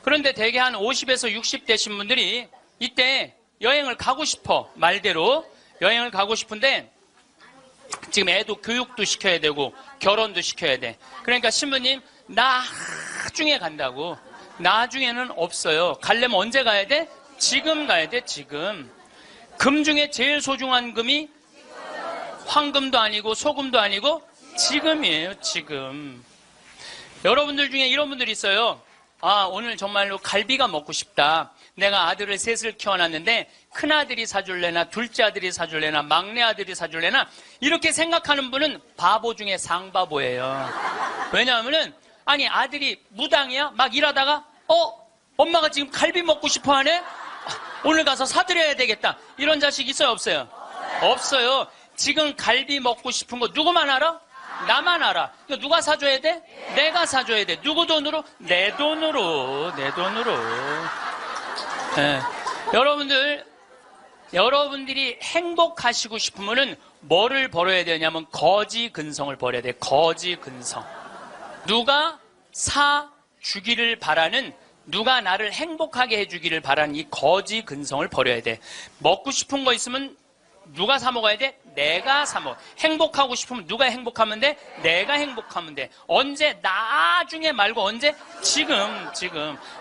그런데 대개 한 50에서 60 되신 분들이 이때 여행을 가고 싶어. 말대로 여행을 가고 싶은데 지금 애도 교육도 시켜야 되고 결혼도 시켜야 돼. 그러니까 신부님, 나중에 간다고. 나중에는 없어요. 가려면 언제 가야 돼? 지금 가야 돼, 지금. 금 중에 제일 소중한 금이 황금도 아니고 소금도 아니고 지금이에요, 지금. 여러분들 중에 이런 분들이 있어요. 아, 오늘 정말로 갈비가 먹고 싶다. 내가 아들을 셋을 키워놨는데 큰아들이 사줄래나 둘째 아들이 사줄래나 막내 아들이 사줄래나 이렇게 생각하는 분은 바보 중에 상바보예요. 왜냐하면은 아니 아들이 무당이야? 막 일하다가 엄마가 지금 갈비 먹고 싶어 하네? 오늘 가서 사드려야 되겠다. 이런 자식 있어요, 없어요? 없어요. 지금 갈비 먹고 싶은 거 누구만 알아? 나만 알아. 이거 누가 사줘야 돼? 내가 사줘야 돼. 누구 돈으로? 내 돈으로. 예. 여러분들이 행복하시고 싶으면은 뭐를 버려야 되냐면 거지 근성을 버려야 돼. 거지 근성. 누가 사 주기를 바라는, 누가 나를 행복하게 해주기를 바라는 이 거지 근성을 버려야 돼. 먹고 싶은 거 있으면 누가 사 먹어야 돼? 내가 사 먹어. 행복하고 싶으면 누가 행복하면 돼? 내가 행복하면 돼. 언제? 나중에 말고 언제? 지금.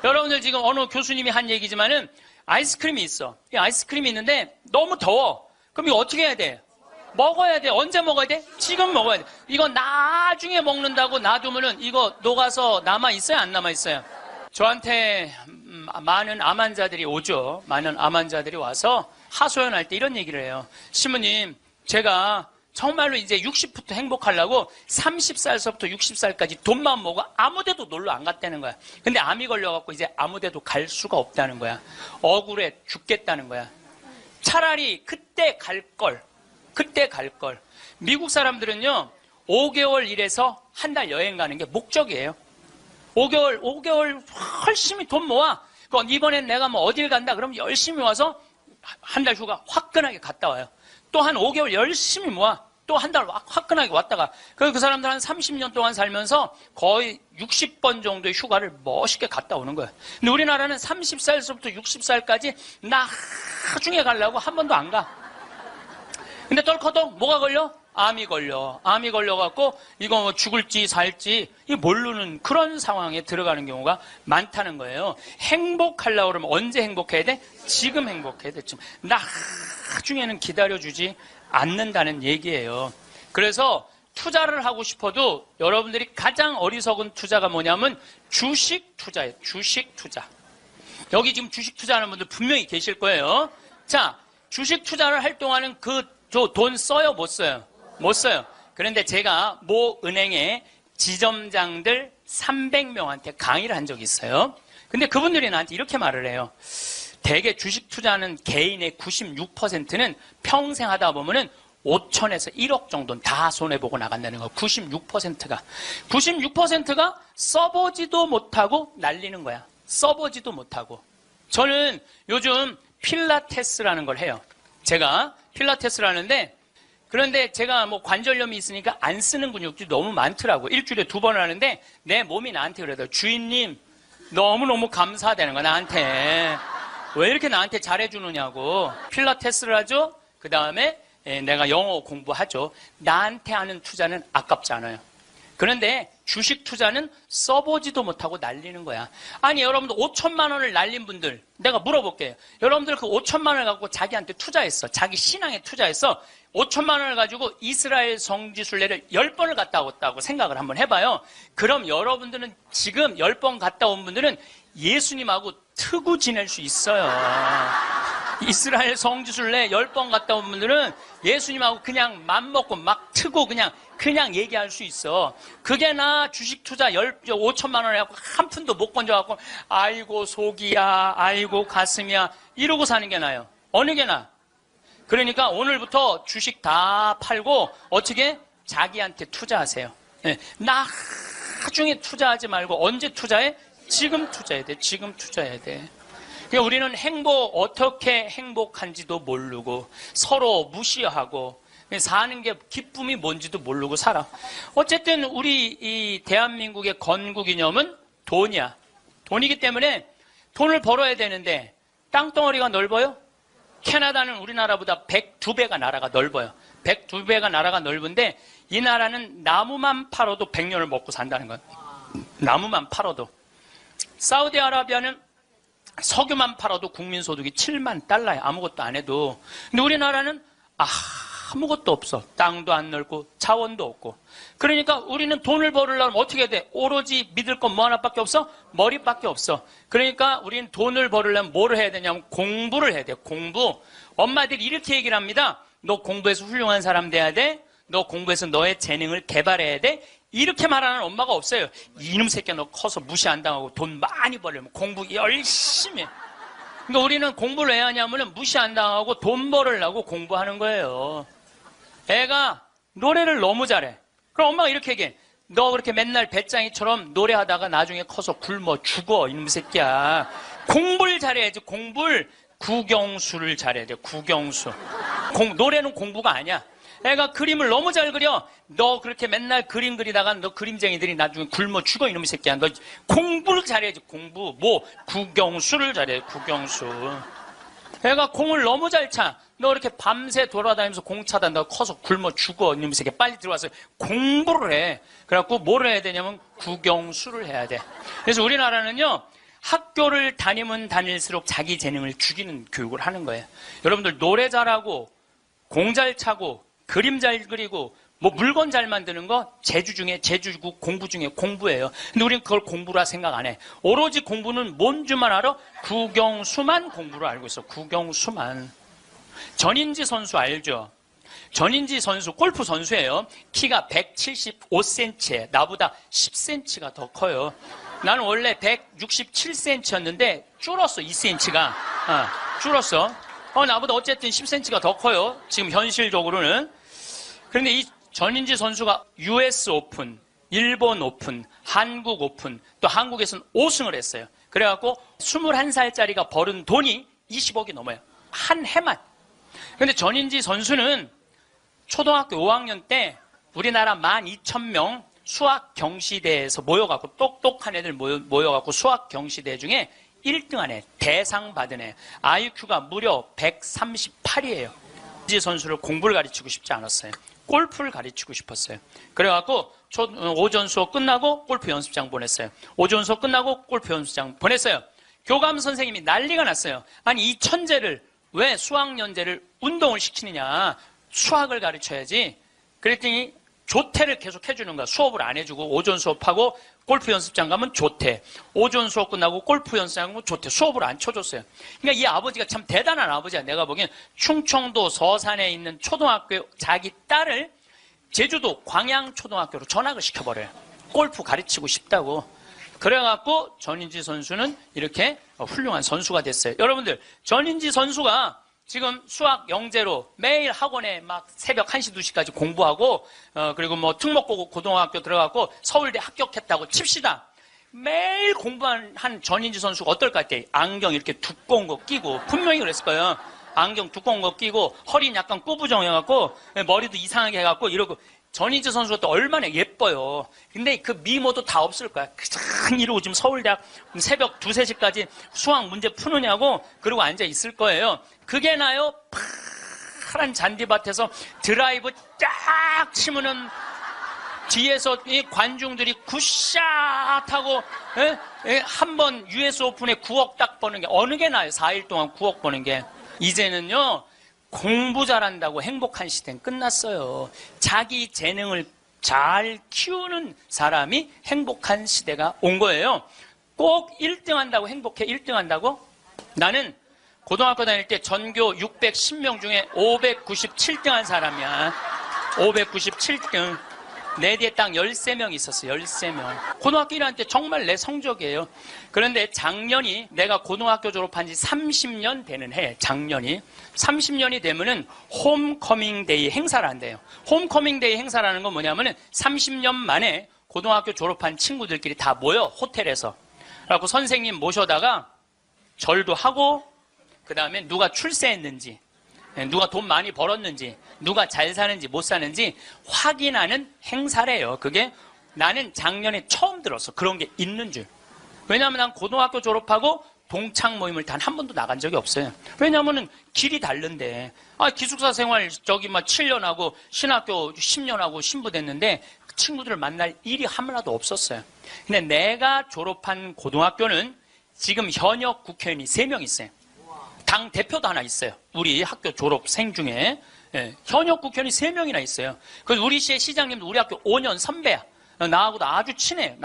여러분들 지금 어느 교수님이 한 얘기지만은 아이스크림이 있어. 이 아이스크림이 있는데 너무 더워. 그럼 이거 어떻게 해야 돼? 먹어야 돼. 언제 먹어야 돼? 지금 먹어야 돼. 이거 나중에 먹는다고 놔두면은 이거 녹아서 남아있어요? 안 남아있어요? 저한테 많은 암 환자들이 오죠. 많은 암 환자들이 와서 하소연할 때 이런 얘기를 해요. 신부님, 제가 정말로 이제 60부터 행복하려고 30살서부터 60살까지 돈만 모으고 아무데도 놀러 안 갔다는 거야. 근데 암이 걸려갖고 이제 아무데도 갈 수가 없다는 거야. 억울해 죽겠다는 거야. 차라리 그때 갈 걸. 미국 사람들은요, 5개월 일해서 한 달 여행 가는 게 목적이에요. 5개월 열심히 돈 모아. 그럼 이번엔 내가 뭐 어딜 간다 그럼 열심히 와서 한 달 휴가 화끈하게 갔다 와요. 또 한 5개월 열심히 모아. 또 한 달 화끈하게 왔다가. 그 사람들 한 30년 동안 살면서 거의 60번 정도의 휴가를 멋있게 갔다 오는 거예요. 근데 우리나라는 30살부터 60살까지 나중에 가려고 한 번도 안 가. 근데 덜커덕 뭐가 걸려? 암이 걸려갖고 이거 뭐 죽을지 살지 이 모르는 그런 상황에 들어가는 경우가 많다는 거예요. 행복하려고 그러면 언제 행복해야 돼? 지금 행복해야 돼. 지금. 나중에는 기다려주지 않는다는 얘기예요. 그래서 투자를 하고 싶어도 여러분들이 가장 어리석은 투자가 뭐냐면 주식 투자예요. 주식 투자. 여기 지금 주식 투자하는 분들 분명히 계실 거예요. 자, 주식 투자를 할 동안은 저 돈 써요? 못 써요? 못 써요. 그런데 제가 모 은행의 지점장들 300명한테 강의를 한 적이 있어요. 근데 그분들이 나한테 이렇게 말을 해요. 대개 주식 투자하는 개인의 96%는 평생 하다 보면은 5천에서 1억 정도는 다 손해보고 나간다는 거. 96%가 써보지도 못하고 날리는 거야. 써보지도 못하고. 저는 요즘 필라테스라는 걸 해요. 제가 필라테스를 하는데, 그런데 제가 뭐 관절염이 있으니까 안 쓰는 근육들이 너무 많더라고. 일주일에 2번 하는데 내 몸이 나한테 그러더라고. 주인님 너무너무 감사하다는 거야. 나한테 왜 이렇게 나한테 잘해주느냐고. 필라테스를 하죠. 그 다음에 내가 영어 공부하죠. 나한테 하는 투자는 아깝지 않아요. 그런데 주식 투자는 써보지도 못하고 날리는 거야. 아니, 여러분들 5천만 원을 날린 분들, 내가 물어볼게요. 여러분들 그 5천만 원을 갖고 자기한테 투자했어. 자기 신앙에 투자했어. 5천만 원을 가지고 이스라엘 성지순례를 10번을 갔다 왔다고 생각을 한번 해봐요. 그럼 여러분들은 지금 10번 갔다 온 분들은 예수님하고 트고 지낼 수 있어요. 이스라엘 성지순례 10번 갔다 온 분들은 예수님하고 그냥 맘먹고 막 트고 그냥 얘기할 수 있어. 그게 나 주식 투자 5천만 원에 갖고 한 푼도 못 건져갖고 아이고 속이야, 아이고 가슴이야 이러고 사는 게 나아요. 어느 게 나아? 그러니까 오늘부터 주식 다 팔고 어떻게? 자기한테 투자하세요. 네. 나중에 투자하지 말고 언제 투자해? 지금 투자해야 돼. 지금 투자해야 돼. 그러니까 우리는 어떻게 행복한지도 모르고 서로 무시하고 사는 게 기쁨이 뭔지도 모르고 살아. 어쨌든 우리 이 대한민국의 건국이념은 돈이야. 돈이기 때문에 돈을 벌어야 되는데 땅덩어리가 넓어요? 캐나다는 우리나라보다 102배가 나라가 넓어요. 102배가 나라가 넓은데 이 나라는 나무만 팔아도 100년을 먹고 산다는 거예요. 나무만 팔아도. 사우디아라비아는 석유만 팔아도 국민소득이 7만 달러야. 아무것도 안 해도. 근데 우리나라는 아무것도 없어. 땅도 안 넓고 자원도 없고. 그러니까 우리는 돈을 벌으려면 어떻게 돼? 오로지 믿을 건 뭐 하나밖에 없어? 머리밖에 없어. 그러니까 우리는 돈을 벌으려면 뭐를 해야 되냐면 공부를 해야 돼. 공부. 엄마들이 이렇게 얘기를 합니다. 너 공부해서 훌륭한 사람 돼야 돼. 너 공부해서 너의 재능을 개발해야 돼. 이렇게 말하는 엄마가 없어요. 이놈 새끼야 너 커서 무시 안 당하고 돈 많이 벌려면 공부 열심히 해. 그러니까 우리는 공부를 왜 하냐면 무시 안 당하고 돈 벌으려고 공부하는 거예요. 애가 노래를 너무 잘해. 그럼 엄마가 이렇게 얘기해. 너 그렇게 맨날 배짱이처럼 노래하다가 나중에 커서 굶어 죽어, 이놈 새끼야. 공부를 잘해야지, 공부를. 국영수를 잘해야 돼, 국영수. 노래는 공부가 아니야. 애가 그림을 너무 잘 그려. 너 그렇게 맨날 그림 그리다가 너 그림쟁이들이 나중에 굶어 죽어, 이놈 새끼야. 너 공부를 잘해야지, 공부. 국영수를 잘해, 국영수. 애가 공을 너무 잘 차. 너 이렇게 밤새 돌아다니면서 공 차다. 너 커서 굶어 죽어, 이놈 새끼야. 빨리 들어와서 공부를 해. 그래갖고 뭘 해야 되냐면 국영수를 해야 돼. 그래서 우리나라는요, 학교를 다니면 다닐수록 자기 재능을 죽이는 교육을 하는 거예요. 여러분들 노래 잘하고 공 잘 차고 그림 잘 그리고 물건 잘 만드는 거 제주고 공부 중에 공부예요. 근데 우리는 그걸 공부라 생각 안 해. 오로지 공부는 뭔 줄만 알아? 국영수만 공부를 알고 있어. 국영수만. 전인지 선수 알죠? 전인지 선수 골프 선수예요. 키가 175cm에 나보다 10cm가 더 커요. 나는 원래 167cm였는데 줄었어, 2cm가. 줄었어. 나보다 어쨌든 10cm가 더 커요. 지금 현실적으로는. 그런데 이 전인지 선수가 US 오픈, 일본 오픈, 한국 오픈, 또 한국에서는 5승을 했어요. 그래갖고 21살짜리가 벌은 돈이 20억이 넘어요. 한 해만. 근데 전인지 선수는 초등학교 5학년 때 우리나라 12,000명 수학 경시대에서 모여갖고 똑똑한 애들 모여갖고 수학 경시대 중에 1등한 애, 대상 받은 애, IQ가 무려 138이에요. 이지 선수를 공부를 가르치고 싶지 않았어요. 골프를 가르치고 싶었어요. 그래갖고 오전 수업 끝나고 골프 연습장 보냈어요. 오전 수업 끝나고 골프 연습장 보냈어요. 교감 선생님이 난리가 났어요. 아니 이 천재를 왜 수학연재를 운동을 시키느냐, 수학을 가르쳐야지. 그랬더니 조퇴를 계속 해주는 거야. 수업을 안 해주고 오전 수업하고 골프 연습장 가면 조퇴, 오전 수업 끝나고 골프 연습장 가면 조퇴, 수업을 안 쳐줬어요. 그러니까 이 아버지가 참 대단한 아버지야. 내가 보기엔 충청도 서산에 있는 초등학교 자기 딸을 제주도 광양초등학교로 전학을 시켜버려요. 골프 가르치고 싶다고. 그래갖고 전인지 선수는 이렇게 훌륭한 선수가 됐어요. 여러분들, 전인지 선수가 지금 수학 영재로 매일 학원에 막 새벽 1시, 2시까지 공부하고, 그리고 특목고 고등학교 들어가고 서울대 합격했다고 칩시다. 매일 공부한 전인지 선수가 어떨까 했대. 안경 이렇게 두꺼운 거 끼고, 분명히 그랬을 거예요. 안경 두꺼운 거 끼고, 허리는 약간 꾸부정해갖고, 머리도 이상하게 해갖고, 이러고. 전인지 선수가 또 얼마나 예뻐요. 근데 그 미모도 다 없을 거야. 그냥 이러고 지금 서울대학 새벽 2, 3시까지 수학 문제 푸느냐고 그러고 앉아 있을 거예요. 그게 나요? 파란 잔디밭에서 드라이브 쫙 치면은 뒤에서 이 관중들이 굿샷 하고 한번 US 오픈에 9억 딱 버는 게 어느 게 나요? 4일 동안 9억 버는 게. 이제는요. 공부 잘한다고 행복한 시대는 끝났어요. 자기 재능을 잘 키우는 사람이 행복한 시대가 온 거예요. 꼭 1등 한다고 행복해? 1등 한다고? 나는 고등학교 다닐 때 전교 610명 중에 597등 한 사람이야. 597등. 내 뒤에 딱 13명 있었어. 13명. 고등학교 1학년 때 정말 내 성적이에요. 그런데 작년이 내가 고등학교 졸업한 지 30년 되는 해. 작년이. 30년이 되면은 홈커밍 데이 행사를 한대요. 홈커밍 데이 행사라는 건 뭐냐면은 30년 만에 고등학교 졸업한 친구들끼리 다 모여, 호텔에서. 그래갖고 선생님 모셔다가 절도 하고, 그 다음에 누가 출세했는지, 누가 돈 많이 벌었는지, 누가 잘 사는지 못 사는지 확인하는 행사래요. 그게 나는 작년에 처음 들었어. 그런 게 있는 줄. 왜냐하면 난 고등학교 졸업하고 동창 모임을 단 한 번도 나간 적이 없어요. 왜냐하면 길이 다른데. 기숙사 생활 7년 하고 신학교 10년 하고 신부됐는데 그 친구들을 만날 일이 하나도 없었어요. 근데 내가 졸업한 고등학교는 지금 현역 국회의원이 3명 있어요. 당 대표도 하나 있어요. 우리 학교 졸업생 중에. 현역 국회의원이 3명이나 있어요. 그래서 우리 시의 시장님도 우리 학교 5년 선배야. 나하고도 아주 친해.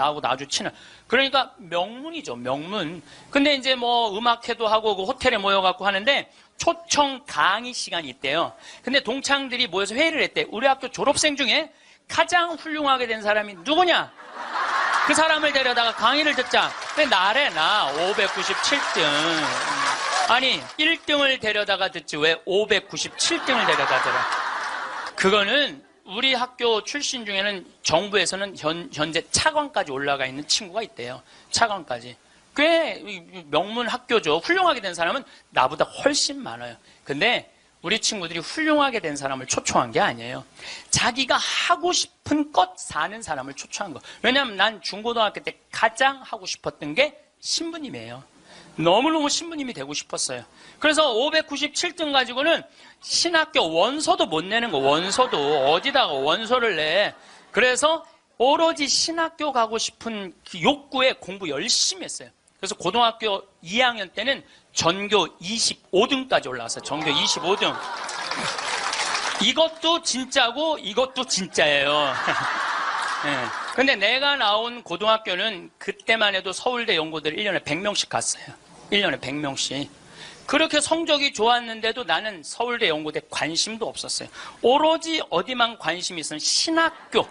그러니까 명문이죠, 명문. 근데 이제 음악회도 하고 그 호텔에 모여갖고 하는데 초청 강의 시간이 있대요. 근데 동창들이 모여서 회의를 했대. 우리 학교 졸업생 중에 가장 훌륭하게 된 사람이 누구냐? 그 사람을 데려다가 강의를 듣자. 근데 나래, 나 597등. 아니 1등을 데려다가 듣지 왜 597등을 데려다 들어. 그거는 우리 학교 출신 중에는 정부에서는 현재 차관까지 올라가 있는 친구가 있대요. 차관까지. 꽤 명문 학교죠. 훌륭하게 된 사람은 나보다 훨씬 많아요. 근데 우리 친구들이 훌륭하게 된 사람을 초청한 게 아니에요. 자기가 하고 싶은 것 사는 사람을 초청한 거. 왜냐하면 난 중고등학교 때 가장 하고 싶었던 게 신부님이에요. 너무너무 신부님이 되고 싶었어요. 그래서 597등 가지고는 신학교 원서도 못 내는 거. 원서도 어디다가 원서를 내. 그래서 오로지 신학교 가고 싶은 그 욕구에 공부 열심히 했어요. 그래서 고등학교 2학년 때는 전교 25등까지 올라왔어요. 전교 25등. 이것도 진짜고 이것도 진짜예요. 네. 근데 내가 나온 고등학교는 그때만 해도 서울대 연고들 1년에 100명씩 갔어요. 1년에 100명씩. 그렇게 성적이 좋았는데도 나는 서울대 연고대 관심도 없었어요. 오로지 어디만 관심이 있으면 신학교.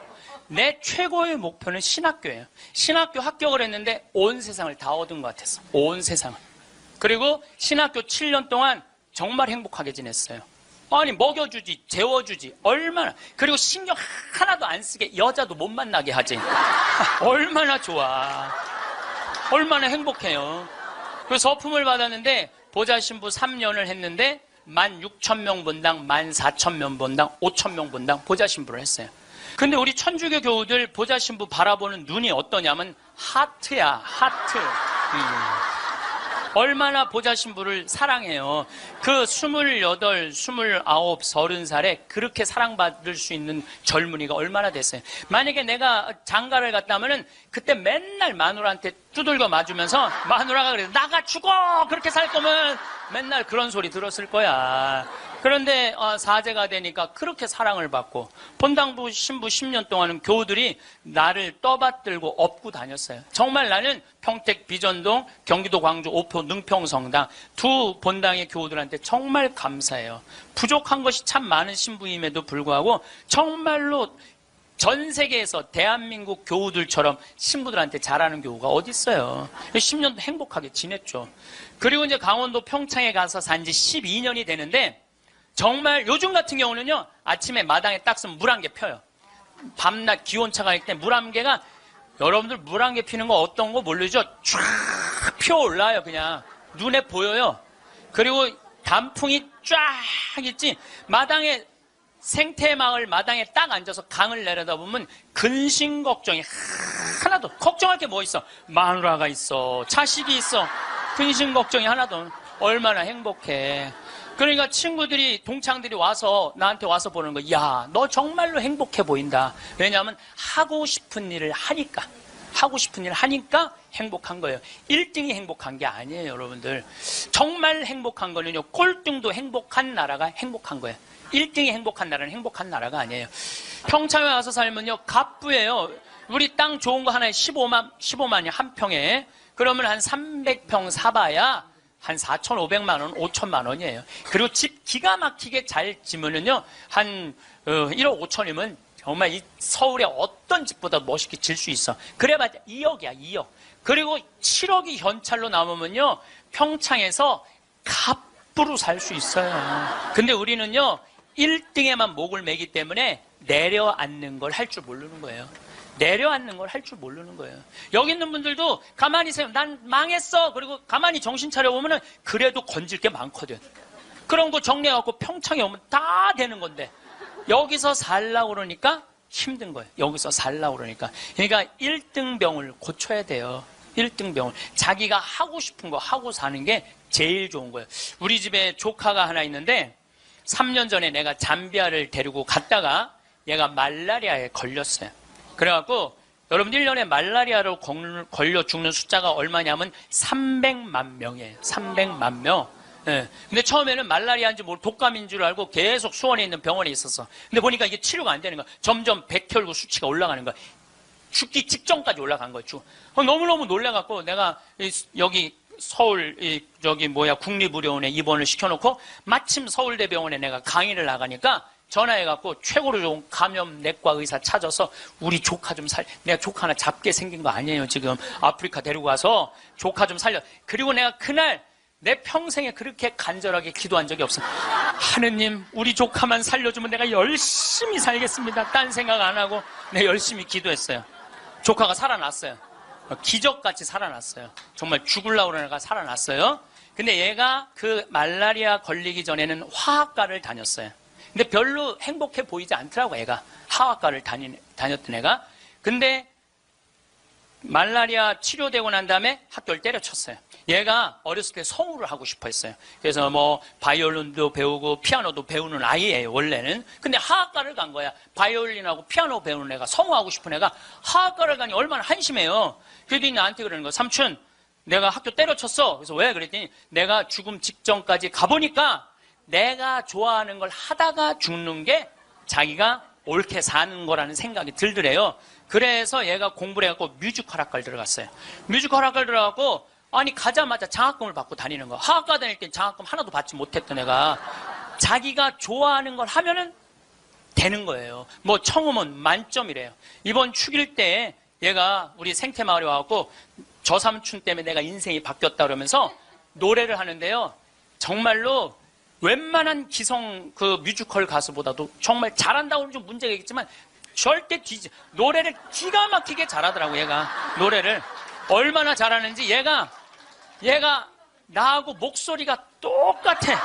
내 최고의 목표는 신학교예요. 신학교 합격을 했는데 온 세상을 다 얻은 것 같았어. 온 세상을. 그리고 신학교 7년 동안 정말 행복하게 지냈어요. 아니 먹여주지, 재워주지, 얼마나. 그리고 신경 하나도 안 쓰게 여자도 못 만나게 하지. 얼마나 좋아. 얼마나 행복해요. 그 서품을 받았는데 보좌신부 3년을 했는데 16,000명 본당, 14,000명 본당, 5,000명 본당 보좌신부를 했어요. 근데 우리 천주교 교우들 보좌신부 바라보는 눈이 어떠냐면 하트야, 하트. 얼마나 보좌신부를 사랑해요. 그 28, 29, 30살에 그렇게 사랑받을 수 있는 젊은이가 얼마나 됐어요. 만약에 내가 장가를 갔다 하면은 그때 맨날 마누라한테 두들겨 맞으면서 마누라가 그래서 나가 죽어! 그렇게 살 거면 맨날 그런 소리 들었을 거야. 그런데 사제가 되니까 그렇게 사랑을 받고 본당부 신부 10년 동안은 교우들이 나를 떠받들고 업고 다녔어요. 정말 나는 평택 비전동, 경기도 광주 오표 능평성당 두 본당의 교우들한테 정말 감사해요. 부족한 것이 참 많은 신부임에도 불구하고 정말로 전 세계에서 대한민국 교우들처럼 신부들한테 잘하는 교우가 어디 있어요. 10년도 행복하게 지냈죠. 그리고 이제 강원도 평창에 가서 산 지 12년이 되는데 정말 요즘 같은 경우는요, 아침에 마당에 딱 쓰면 물 한 개 펴요. 밤낮 기온차가 있을 때 물 한 개가, 여러분들 물 한 개 피는 거 어떤 거 모르죠? 쫙 피어올라요, 그냥. 눈에 보여요. 그리고 단풍이 쫙 있지, 마당에, 생태마을 마당에 딱 앉아서 강을 내려다보면 근심 걱정이 하나도, 걱정할 게 뭐 있어? 마누라가 있어, 자식이 있어, 근심 걱정이 하나도. 얼마나 행복해. 그러니까 친구들이, 동창들이 와서, 나한테 와서 보는 거, 야, 너 정말로 행복해 보인다. 왜냐하면 하고 싶은 일을 하니까. 하고 싶은 일을 하니까 행복한 거예요. 1등이 행복한 게 아니에요, 여러분들. 정말 행복한 거는요, 꼴등도 행복한 나라가 행복한 거예요. 1등이 행복한 나라는 행복한 나라가 아니에요. 평창에 와서 살면요, 갑부예요. 우리 땅 좋은 거 하나에 15만이 한 평에. 그러면 한 300평 사봐야 한 4,500만 원, 5천만 원이에요. 그리고 집 기가 막히게 잘 지면은요, 한 1억 5천이면 정말 이 서울의 어떤 집보다 멋있게 질 수 있어. 그래봤자 2억이야, 2억. 그리고 7억이 현찰로 남으면요, 평창에서 갑부로 살 수 있어요. 근데 우리는요, 1등에만 목을 매기 때문에 내려앉는 걸 할 줄 모르는 거예요. 내려앉는 걸 할 줄 모르는 거예요. 여기 있는 분들도 가만히 있어요. 난 망했어. 그리고 가만히 정신 차려보면 그래도 건질 게 많거든. 그런 거 정리해갖고 평창에 오면 다 되는 건데 여기서 살라고 그러니까 힘든 거예요. 여기서 살라고 그러니까. 그러니까 1등병을 고쳐야 돼요. 1등병을. 자기가 하고 싶은 거 하고 사는 게 제일 좋은 거예요. 우리 집에 조카가 하나 있는데 3년 전에 내가 잠비아를 데리고 갔다가 얘가 말라리아에 걸렸어요. 그래갖고 여러분 1년에 말라리아로 걸려 죽는 숫자가 얼마냐면 300만 명이에요. 300만 명. 예. 근데 처음에는 말라리아인지 모르고 독감인 줄 알고 계속 수원에 있는 병원에 있었어. 근데 보니까 이게 치료가 안 되는 거야. 점점 백혈구 수치가 올라가는 거야. 죽기 직전까지 올라간 거야. 너무너무 놀래갖고 내가 여기 서울 국립의료원에 입원을 시켜놓고 마침 서울대병원에 내가 강의를 나가니까 전화해갖고 최고로 좋은 감염내과 의사 찾아서 우리 조카 좀 내가 조카 하나 잡게 생긴 거 아니에요. 지금 아프리카 데리고 가서 조카 좀 살려. 그리고 내가 그날 내 평생에 그렇게 간절하게 기도한 적이 없어. 하느님, 우리 조카만 살려주면 내가 열심히 살겠습니다. 딴 생각 안 하고 내가 열심히 기도했어요. 조카가 살아났어요. 기적같이 살아났어요. 정말 죽으려고 그러는 애가 살아났어요. 근데 얘가 그 말라리아 걸리기 전에는 화학과를 다녔어요. 근데 별로 행복해 보이지 않더라고, 애가. 화학과를 다녔던 애가. 근데 말라리아 치료되고 난 다음에 학교를 때려쳤어요. 얘가 어렸을 때 성우를 하고 싶어 했어요. 그래서 뭐 바이올린도 배우고 피아노도 배우는 아이예요, 원래는. 근데 화학과를 간 거야. 바이올린하고 피아노 배우는 애가, 성우하고 싶은 애가 화학과를 가니 얼마나 한심해요. 그랬더니 나한테 그러는 거야. 삼촌, 내가 학교 때려쳤어. 그래서 왜? 그랬더니 내가 죽음 직전까지 가보니까 내가 좋아하는 걸 하다가 죽는 게 자기가 옳게 사는 거라는 생각이 들더래요. 그래서 얘가 공부를 해갖고 뮤지컬 학과를 들어갔어요. 뮤지컬 학과를 들어가고 아니 가자마자 장학금을 받고 다니는 거야. 화학과 다닐 땐 장학금 하나도 받지 못했던 애가 자기가 좋아하는 걸 하면은 되는 거예요. 뭐 청음은 만점이래요. 이번 축일 때 얘가 우리 생태마을에 와갖고 저 삼촌 때문에 내가 인생이 바뀌었다 그러면서 노래를 하는데요. 정말로 웬만한 기성 그 뮤지컬 가수보다도 정말 잘한다고 하면 좀 문제가 있겠지만 절대 노래를 기가 막히게 잘하더라고. 얘가 노래를 얼마나 잘하는지 얘가 나하고 목소리가 똑같아.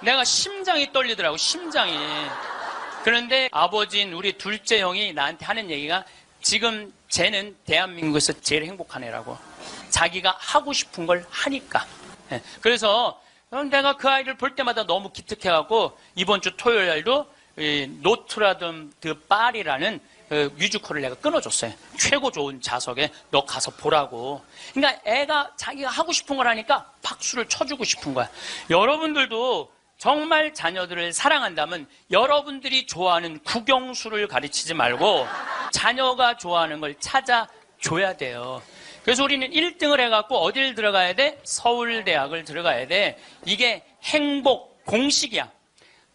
내가 심장이 떨리더라고, 심장이. 그런데 아버지인 우리 둘째 형이 나한테 하는 얘기가 지금 쟤는 대한민국에서 제일 행복한 애라고. 자기가 하고 싶은 걸 하니까. 그래서 내가 그 아이를 볼 때마다 너무 기특해갖고 이번 주 토요일 날도 노트라담 드 파리라는 뮤지컬을 내가 끊어줬어요. 최고 좋은 좌석에 너 가서 보라고. 그러니까 애가 자기가 하고 싶은 걸 하니까 박수를 쳐주고 싶은 거야. 여러분들도 정말 자녀들을 사랑한다면 여러분들이 좋아하는 국영수를 가르치지 말고 자녀가 좋아하는 걸 찾아줘야 돼요. 그래서 우리는 1등을 해갖고 어딜 들어가야 돼? 서울대학을 들어가야 돼. 이게 행복 공식이야.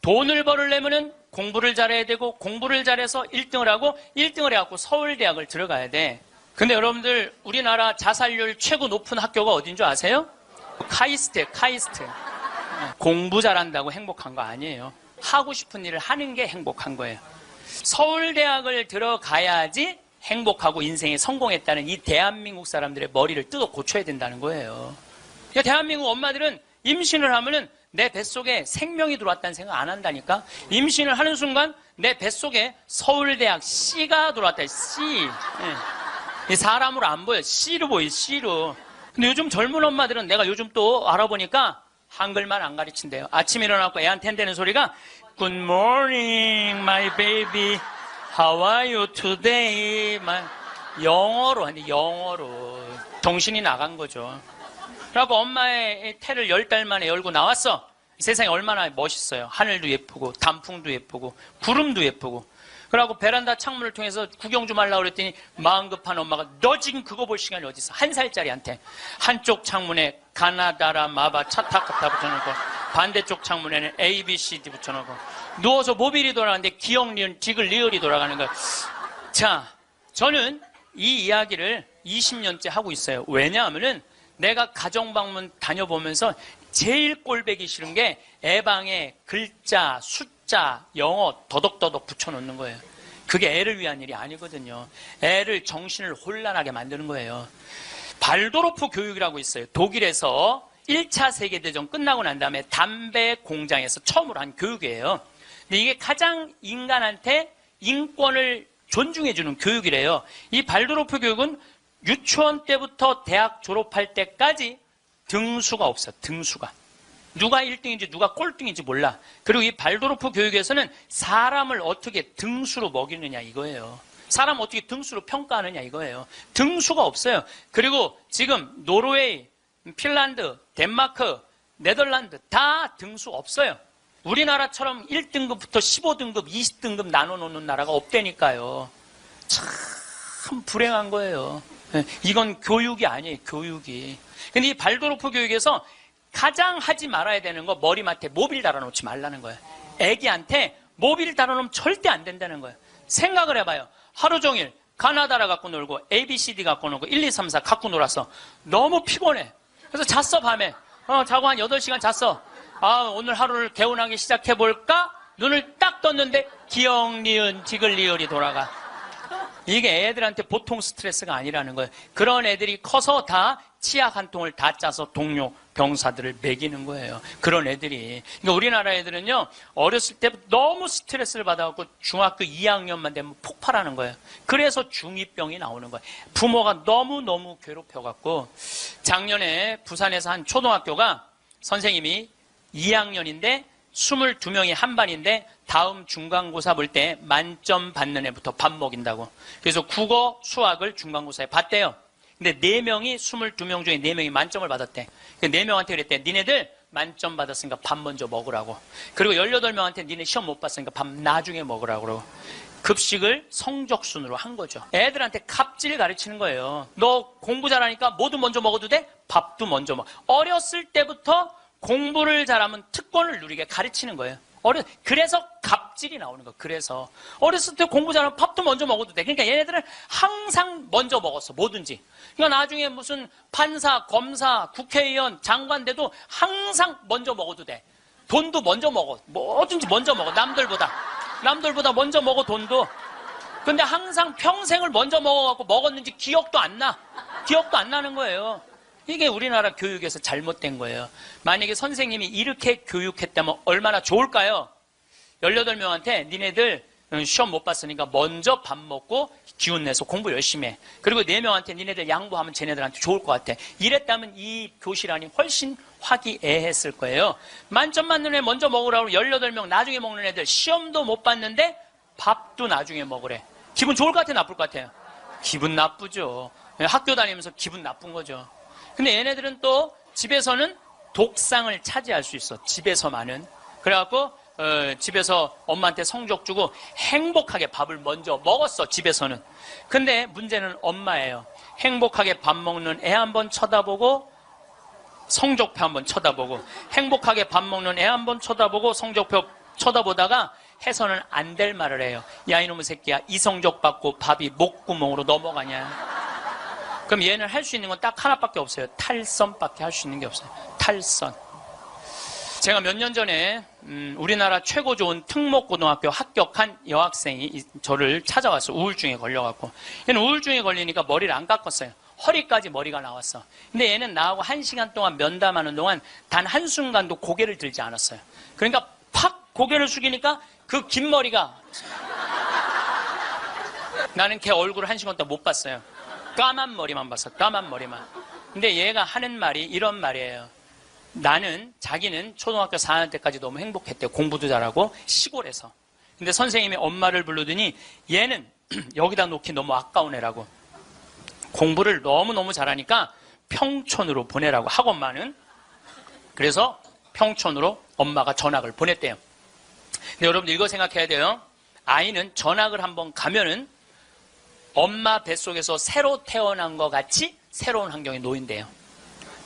돈을 벌으려면은 공부를 잘해야 되고 공부를 잘해서 1등을 하고 1등을 해갖고 서울대학을 들어가야 돼. 근데 여러분들 우리나라 자살률 최고 높은 학교가 어딘 줄 아세요? 카이스트예요. 카이스트. 공부 잘한다고 행복한 거 아니에요. 하고 싶은 일을 하는 게 행복한 거예요. 서울대학을 들어가야지 행복하고 인생에 성공했다는 이 대한민국 사람들의 머리를 뜯어 고쳐야 된다는 거예요. 그러니까 대한민국 엄마들은 임신을 하면은 내 뱃속에 생명이 들어왔다는 생각 안 한다니까. 임신을 하는 순간 내 뱃속에 서울대학 C가 들어왔다. C. 이 사람으로 안 보여. C로 보여. C로. 근데 요즘 젊은 엄마들은 내가 요즘 또 알아보니까 한글만 안 가르친대요. 아침에 일어나고 애한테 한다는 소리가 Good morning, my baby. How are you today? 영어로 하는데 영어로. 정신이 나간 거죠. 그래갖고 엄마의 태를 10달 만에 열고 나왔어. 세상이 얼마나 멋있어요. 하늘도 예쁘고 단풍도 예쁘고 구름도 예쁘고. 그래갖고 베란다 창문을 통해서 구경 좀 하려고 그랬더니 마음 급한 엄마가 너 지금 그거 볼 시간이 어디 있어. 1살짜리한테 한쪽 창문에 가나다라 마바 차타카타 붙여놓고 반대쪽 창문에는 A, B, C, D 붙여놓고 누워서 모빌이 돌아가는데 기억, 리을, 디귿, 리을이 돌아가는 거야. 자, 저는 이 이야기를 20년째 하고 있어요. 왜냐하면은 내가 가정방문 다녀보면서 제일 꼴배기 싫은 게 애방에 글자, 숫자, 영어 더덕더덕 붙여놓는 거예요. 그게 애를 위한 일이 아니거든요. 애를 정신을 혼란하게 만드는 거예요. 발도르프 교육이라고 있어요. 독일에서 1차 세계대전 끝나고 난 다음에 담배 공장에서 처음으로 한 교육이에요. 근데 이게 가장 인간한테 인권을 존중해주는 교육이래요. 이 발도르프 교육은 유치원 때부터 대학 졸업할 때까지 등수가 없어. 등수가. 누가 1등인지 누가 꼴등인지 몰라. 그리고 이 발도르프 교육에서는 사람을 어떻게 등수로 먹이느냐 이거예요. 사람 어떻게 등수로 평가하느냐 이거예요. 등수가 없어요. 그리고 지금 노르웨이, 핀란드, 덴마크, 네덜란드 다 등수 없어요. 우리나라처럼 1등급부터 15등급, 20등급 나눠놓는 나라가 없다니까요. 참 불행한 거예요. 이건 교육이 아니에요. 교육이. 근데 이 발도르프 교육에서 가장 하지 말아야 되는 거 머리맡에 모빌 달아놓지 말라는 거예요. 애기한테 모빌 달아놓으면 절대 안 된다는 거예요. 생각을 해봐요. 하루 종일 가나다라 갖고 놀고 ABCD 갖고 놀고 1, 2, 3, 4 갖고 놀아서 너무 피곤해. 그래서 잤어 밤에. 자고 한 8시간 잤어. 오늘 하루를 개운하게 시작해볼까? 눈을 딱 떴는데 기역, 니은, 디귿, 리을이 돌아가. 이게 애들한테 보통 스트레스가 아니라는 거예요. 그런 애들이 커서 다 치약 한 통을 다 짜서 동료 병사들을 먹이는 거예요. 그런 애들이. 그러니까 우리나라 애들은요, 어렸을 때부터 너무 스트레스를 받아갖고 중학교 2학년만 되면 폭발하는 거예요. 그래서 중2병이 나오는 거예요. 부모가 너무너무 괴롭혀갖고, 작년에 부산에서 한 초등학교가 선생님이 2학년인데 22명이 한 반인데 다음 중간고사 볼 때 만점 받는 애부터 밥 먹인다고. 그래서 국어, 수학을 중간고사에 봤대요. 근데 4명이 22명 중에 4명이 만점을 받았대. 4명한테 그랬대. 니네들 만점 받았으니까 밥 먼저 먹으라고. 그리고 18명한테 니네 시험 못 봤으니까 밥 나중에 먹으라고. 그러고 급식을 성적순으로 한 거죠. 애들한테 갑질 가르치는 거예요. 너 공부 잘하니까 뭐도 먼저 먹어도 돼? 밥도 먼저 먹어. 어렸을 때부터 공부를 잘하면 특권을 누리게 가르치는 거예요. 그래서 갑질이 나오는 거예요. 그래서 어렸을 때 공부 잘하면 밥도 먼저 먹어도 돼. 그러니까 얘네들은 항상 먼저 먹었어. 뭐든지. 그러니까 나중에 무슨 판사, 검사, 국회의원, 장관 돼도 항상 먼저 먹어도 돼. 돈도 먼저 먹어. 뭐든지 먼저 먹어. 남들보다 먼저 먹어, 돈도. 근데 항상 평생을 먼저 먹어갖고 먹었는지 기억도 안 나는 거예요. 이게 우리나라 교육에서 잘못된 거예요. 만약에 선생님이 이렇게 교육했다면 얼마나 좋을까요? 18명한테 니네들 시험 못 봤으니까 먼저 밥 먹고 기운 내서 공부 열심히 해. 그리고 4명한테 니네들 양보하면 쟤네들한테 좋을 것 같아. 이랬다면 이 교실 안이 훨씬 화기애애했을 거예요. 만점 맞는 애 먼저 먹으라고 18명 나중에 먹는 애들 시험도 못 봤는데 밥도 나중에 먹으래. 기분 좋을 것 같아요? 나쁠 것 같아요? 기분 나쁘죠. 학교 다니면서 기분 나쁜 거죠. 근데 얘네들은 또 집에서는 독상을 차지할 수 있어. 집에서만은. 그래갖고 집에서 엄마한테 성적 주고 행복하게 밥을 먼저 먹었어. 집에서는. 근데 문제는 엄마예요. 행복하게 밥 먹는 애 한번 쳐다보고 성적표 한번 쳐다보고 행복하게 밥 먹는 애 한번 쳐다보고 성적표 쳐다보다가 해서는 안 될 말을 해요. 야 이놈의 새끼야, 이 성적 받고 밥이 목구멍으로 넘어가냐. 그럼 얘는 할 수 있는 건 딱 하나밖에 없어요. 탈선밖에 할 수 있는 게 없어요. 탈선. 제가 몇 년 전에 우리나라 최고 좋은 특목고등학교 합격한 여학생이 저를 찾아왔어요. 우울증에 걸려갖고. 얘는 우울증에 걸리니까 머리를 안 깎았어요. 허리까지 머리가 나왔어. 근데 얘는 나하고 1시간 동안 면담하는 동안 단 한순간도 고개를 들지 않았어요. 그러니까 팍 고개를 숙이니까 그 긴 머리가 나는 걔 얼굴을 1시간 동안 못 봤어요. 까만 머리만 봤어. 까만 머리만. 근데 얘가 하는 말이 이런 말이에요. 자기는 초등학교 4학년 때까지 너무 행복했대요. 공부도 잘하고 시골에서. 근데 선생님이 엄마를 부르더니 얘는 여기다 놓기 너무 아까운 애라고. 공부를 너무너무 잘하니까 평촌으로 보내라고, 학원만은. 그래서 평촌으로 엄마가 전학을 보냈대요. 근데 여러분들 이거 생각해야 돼요. 아이는 전학을 한번 가면은 엄마 뱃속에서 새로 태어난 것 같이 새로운 환경에 놓인대요.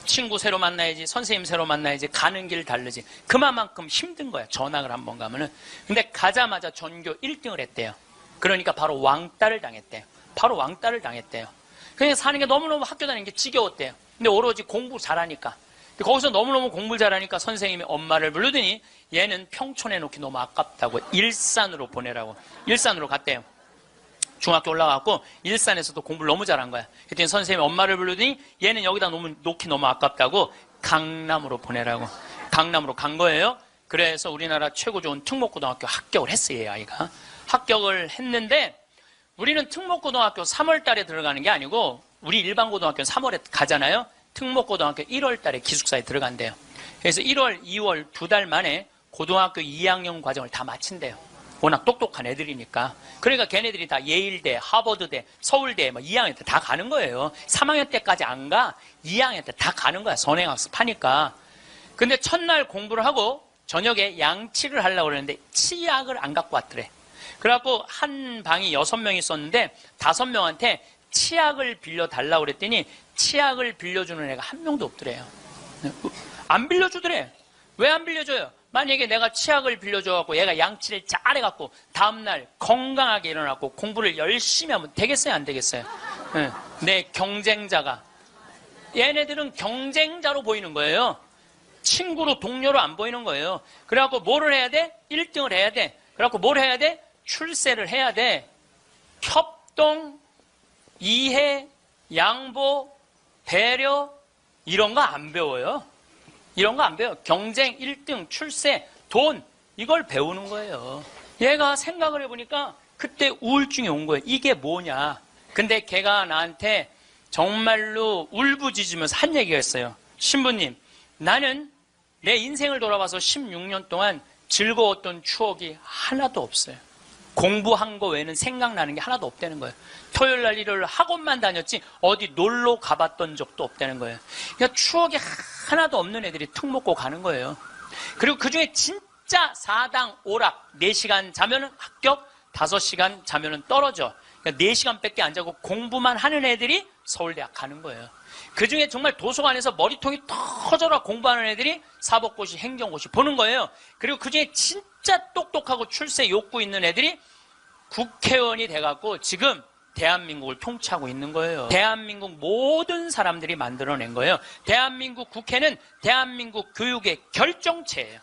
친구 새로 만나야지, 선생님 새로 만나야지, 가는 길 다르지. 그만큼 힘든 거야, 전학을 한번 가면은. 근데 가자마자 전교 1등을 했대요. 그러니까 바로 왕따를 당했대요. 그냥 사는 게 너무너무 학교 다니는 게 지겨웠대요. 근데 오로지 공부 잘하니까. 근데 거기서 너무너무 공부를 잘하니까 선생님이 엄마를 부르더니 얘는 평촌에 놓기 너무 아깝다고 일산으로 보내라고. 일산으로 갔대요. 중학교 올라가고 일산에서도 공부를 너무 잘한 거야. 그랬더니 선생님이 엄마를 부르더니 얘는 여기다 놓기 너무 아깝다고 강남으로 보내라고. 강남으로 간 거예요. 그래서 우리나라 최고 좋은 특목고등학교 합격을 했어요, 이 아이가. 합격을 했는데 우리는 특목고등학교 3월 달에 들어가는 게 아니고 우리 일반 고등학교는 3월에 가잖아요. 특목고등학교 1월 달에 기숙사에 들어간대요. 그래서 1월, 2월 2달 만에 고등학교 2학년 과정을 다 마친대요. 워낙 똑똑한 애들이니까. 그러니까 걔네들이 다 예일대, 하버드대, 서울대 2학년 때 다 가는 거예요. 3학년 때까지 안 가. 2학년 때 다 가는 거야. 선행학습 하니까. 근데 첫날 공부를 하고 저녁에 양치를 하려고 그러는데 치약을 안 갖고 왔더래. 그래갖고 한 방이 6명이 있었는데 5명한테 치약을 빌려달라고 그랬더니 치약을 빌려주는 애가 한 명도 없더래요. 안 빌려주더래. 왜 안 빌려줘요? 만약에 내가 치약을 빌려줘갖고 얘가 양치를 잘해갖고 다음날 건강하게 일어나고 공부를 열심히 하면 되겠어요? 안 되겠어요? 내 경쟁자가. 얘네들은 경쟁자로 보이는 거예요. 친구로 동료로 안 보이는 거예요. 그래갖고 뭐를 해야 돼? 1등을 해야 돼. 그래갖고 뭘 해야 돼? 출세를 해야 돼. 협동, 이해, 양보, 배려 이런 거 안 배워요. 이런 거 안 배워요. 경쟁, 1등, 출세, 돈 이걸 배우는 거예요. 얘가 생각을 해보니까 그때 우울증이 온 거예요. 이게 뭐냐. 근데 걔가 나한테 정말로 울부짖으면서 한 얘기가 있어요. 신부님, 나는 내 인생을 돌아봐서 16년 동안 즐거웠던 추억이 하나도 없어요. 공부한 거 외에는 생각나는 게 하나도 없다는 거예요. 토요일 날 일요일 학원만 다녔지 어디 놀러 가봤던 적도 없다는 거예요. 그러니까 추억이 하나도 없는 애들이 특 먹고 가는 거예요. 그리고 그중에 진짜 4당 오락 4시간 자면은 합격, 5시간 자면은 떨어져. 그러니까 4시간밖에 안 자고 공부만 하는 애들이 서울대학 가는 거예요. 그중에 정말 도서관에서 머리통이 터져라 공부하는 애들이 사법고시, 행정고시 보는 거예요. 그리고 그중에 진짜 똑똑하고 출세 욕구 있는 애들이 국회의원이 돼갖고 지금 대한민국을 통치하고 있는 거예요. 대한민국 모든 사람들이 만들어낸 거예요. 대한민국 국회는 대한민국 교육의 결정체예요.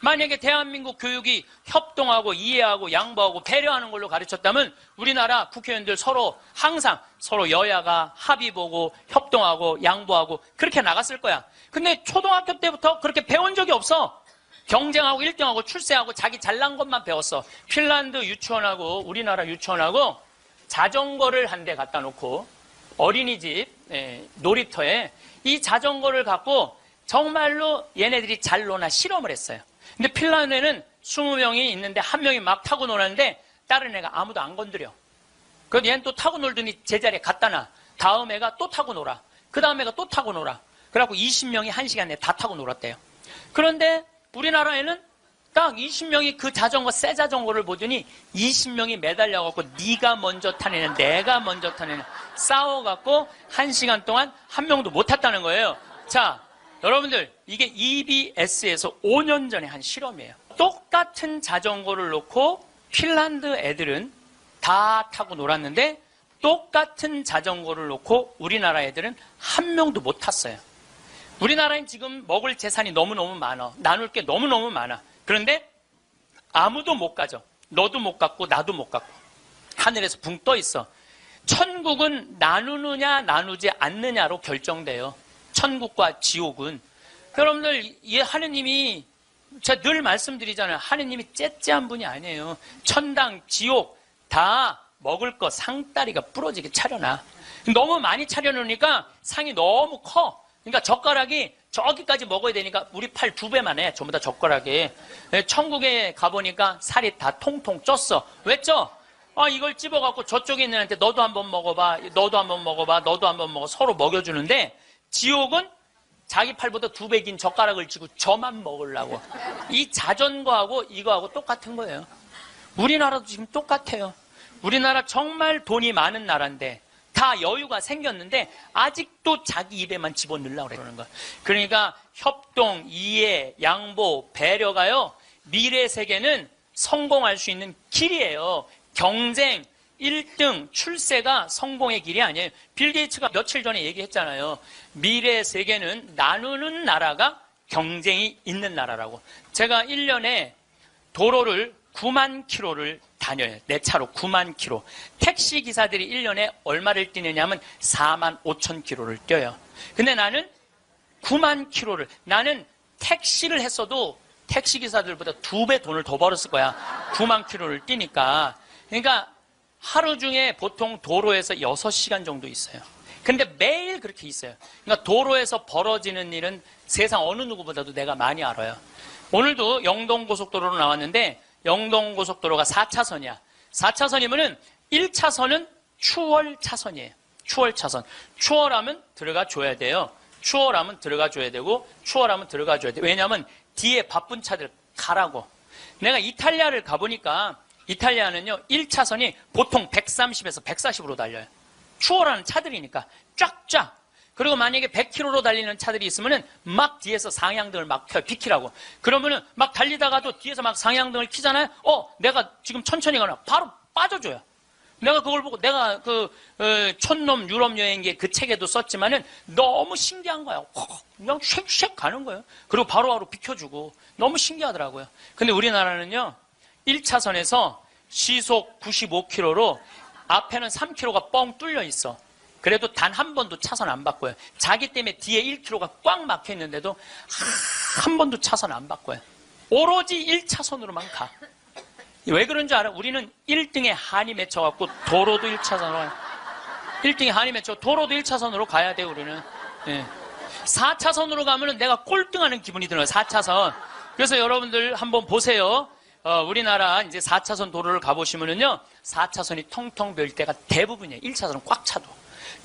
만약에 대한민국 교육이 협동하고 이해하고 양보하고 배려하는 걸로 가르쳤다면 우리나라 국회의원들 서로 항상 서로 여야가 합의 보고 협동하고 양보하고 그렇게 나갔을 거야. 근데 초등학교 때부터 그렇게 배운 적이 없어. 경쟁하고 1등하고 출세하고 자기 잘난 것만 배웠어. 핀란드 유치원하고 우리나라 유치원하고 자전거를 한 대 갖다 놓고 어린이집 놀이터에 이 자전거를 갖고 정말로 얘네들이 잘 노나 실험을 했어요. 근데 핀란드에는 20명이 있는데 한 명이 막 타고 노는데 다른 애가 아무도 안 건드려. 그래서 얘는 또 타고 놀더니 제자리에 갖다 놔. 다음 애가 또 타고 놀아. 그 다음 애가 또 타고 놀아. 그래갖고 20명이 1시간 내에 다 타고 놀았대요. 그런데 우리나라에는 딱 20명이 그 자전거, 새 자전거를 보더니 20명이 매달려갖고 네가 먼저 타내냐 내가 먼저 타내냐 싸워갖고 1시간 동안 한 명도 못 탔다는 거예요. 자, 여러분들 이게 EBS에서 5년 전에 한 실험이에요. 똑같은 자전거를 놓고 핀란드 애들은 다 타고 놀았는데 똑같은 자전거를 놓고 우리나라 애들은 한 명도 못 탔어요. 우리나라엔 지금 먹을 재산이 너무너무 많아. 나눌 게 너무너무 많아. 그런데 아무도 못 가져. 너도 못 갖고 나도 못 갖고. 하늘에서 붕 떠 있어. 천국은 나누느냐 나누지 않느냐로 결정돼요. 천국과 지옥은. 여러분들 이 하느님이 제가 늘 말씀드리잖아요. 하느님이 째째한 분이 아니에요. 천당, 지옥 다 먹을 거 상다리가 부러지게 차려놔. 너무 많이 차려놓으니까 상이 너무 커. 그러니까 젓가락이 저기까지 먹어야 되니까 우리 팔 2배만 해. 전부 다 젓가락에. 천국에 가보니까 살이 다 통통 쪘어. 왜 쪄? 이걸 찝어갖고 저쪽에 있는 애한테 너도 한번 먹어봐. 너도 한번 먹어봐. 너도 한번 먹어. 서로 먹여주는데 지옥은 자기 팔보다 2배 긴 젓가락을 쥐고 저만 먹으려고. 이 자전거하고 이거하고 똑같은 거예요. 우리나라도 지금 똑같아요. 우리나라 정말 돈이 많은 나라인데 다 여유가 생겼는데 아직도 자기 입에만 집어넣으려고 그러는 거예요. 그러니까 협동, 이해, 양보, 배려가요. 미래 세계는 성공할 수 있는 길이에요. 경쟁, 1등, 출세가 성공의 길이 아니에요. 빌 게이츠가 며칠 전에 얘기했잖아요. 미래 세계는 나누는 나라가 경쟁이 있는 나라라고. 제가 1년에 도로를 9만 킬로를 다녀요. 내 차로 9만 킬로. 택시 기사들이 1년에 얼마를 뛰느냐면 4만 5천 킬로를 뛰어요. 근데 나는 9만 킬로를, 나는 택시를 했어도 택시 기사들보다 2배 돈을 더 벌었을 거야. 9만 킬로를 뛰니까. 그러니까 하루 중에 보통 도로에서 6시간 정도 있어요. 근데 매일 그렇게 있어요. 그러니까 도로에서 벌어지는 일은 세상 어느 누구보다도 내가 많이 알아요. 오늘도 영동고속도로로 나왔는데 영동고속도로가 4차선이야. 4차선이면은 1차선은 추월 차선이에요. 추월 차선. 추월하면 들어가 줘야 돼요. 추월하면 들어가 줘야 되고 추월하면 들어가 줘야 돼. 왜냐하면 뒤에 바쁜 차들 가라고. 내가 이탈리아를 가보니까 이탈리아는요 1차선이 보통 130에서 140으로 달려요. 추월하는 차들이니까 쫙쫙. 그리고 만약에 100km로 달리는 차들이 있으면은 막 뒤에서 상향등을 막 켜요. 비키라고. 그러면은 막 달리다가도 뒤에서 막 상향등을 켜잖아요. 내가 지금 천천히 가나 바로 빠져줘요. 내가 그걸 보고 내가 촌놈 유럽 여행기 그 책에도 썼지만은 너무 신기한 거야. 그냥 쉑쉑 가는 거예요. 그리고 바로바로 비켜주고 너무 신기하더라고요. 근데 우리나라는요, 1차선에서 시속 95km로 앞에는 3km가 뻥 뚫려 있어. 그래도 단 한 번도 차선 안 바꿔요. 자기 때문에 뒤에 1km가 꽉 막혀 있는데도 한 번도 차선 안 바꿔요. 오로지 1차선으로만 가. 왜 그런 줄 알아? 우리는 1등에 한이 맺혀갖고 도로도 1차선으로 1등에 한이 맺혀 도로도 1차선으로 가야 돼요. 우리는. 예. 4차선으로 가면은 내가 꼴등하는 기분이 들어요. 4차선. 그래서 여러분들 한번 보세요. 우리나라 이제 4차선 도로를 가보시면은요, 4차선이 텅텅 비일 때가 대부분이에요. 1차선은 꽉 차도.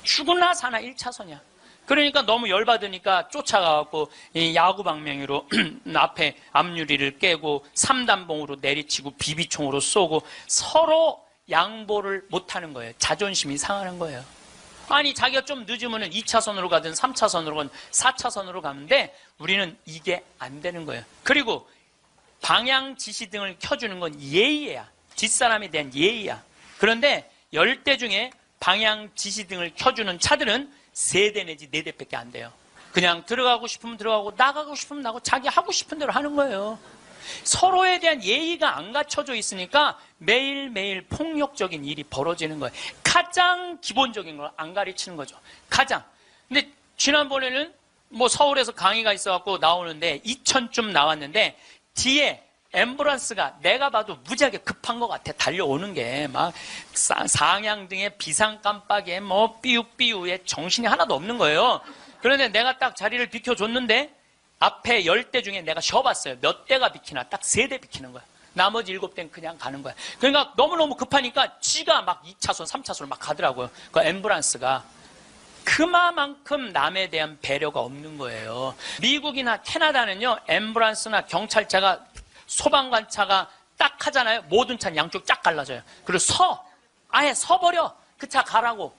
죽으나 사나 1차선이야. 그러니까 너무 열받으니까 쫓아가갖고 이 야구 방망이로 앞에 앞유리를 깨고 3단봉으로 내리치고 비비총으로 쏘고 서로 양보를 못하는 거예요. 자존심이 상하는 거예요. 아니 자기가 좀 늦으면 2차선으로 가든 3차선으로 가든 4차선으로 가는데 우리는 이게 안 되는 거예요. 그리고 방향 지시등을 켜주는 건 예의야. 뒷사람에 대한 예의야. 그런데 10대 중에 방향 지시등을 켜주는 차들은 3대 내지 4대밖에 안 돼요. 그냥 들어가고 싶으면 들어가고 나가고 싶으면 나가고 자기 하고 싶은 대로 하는 거예요. 서로에 대한 예의가 안 갖춰져 있으니까 매일매일 폭력적인 일이 벌어지는 거예요. 가장 기본적인 걸 안 가르치는 거죠. 가장. 근데 지난번에는 뭐 서울에서 강의가 있어갖고 나오는데 2000쯤 나왔는데 뒤에 앰뷸런스가 내가 봐도 무지하게 급한 것 같아. 달려오는 게 막 상향등에 비상 깜빡이에 뭐 삐우삐우에 정신이 하나도 없는 거예요. 그런데 내가 딱 자리를 비켜줬는데 앞에 10대 중에 내가 쉬어봤어요. 몇 대가 비키나? 딱 3대 비키는 거야. 나머지 7대는 그냥 가는 거야. 그러니까 너무너무 급하니까 지가 막 2차선, 3차선을 막 가더라고요. 그 앰뷸런스가. 그만큼 남에 대한 배려가 없는 거예요. 미국이나 캐나다는요, 앰뷸런스나 경찰차가 소방관차가 딱 하잖아요. 모든 차는 양쪽 쫙 갈라져요. 그리고 아예 서버려. 그 차 가라고.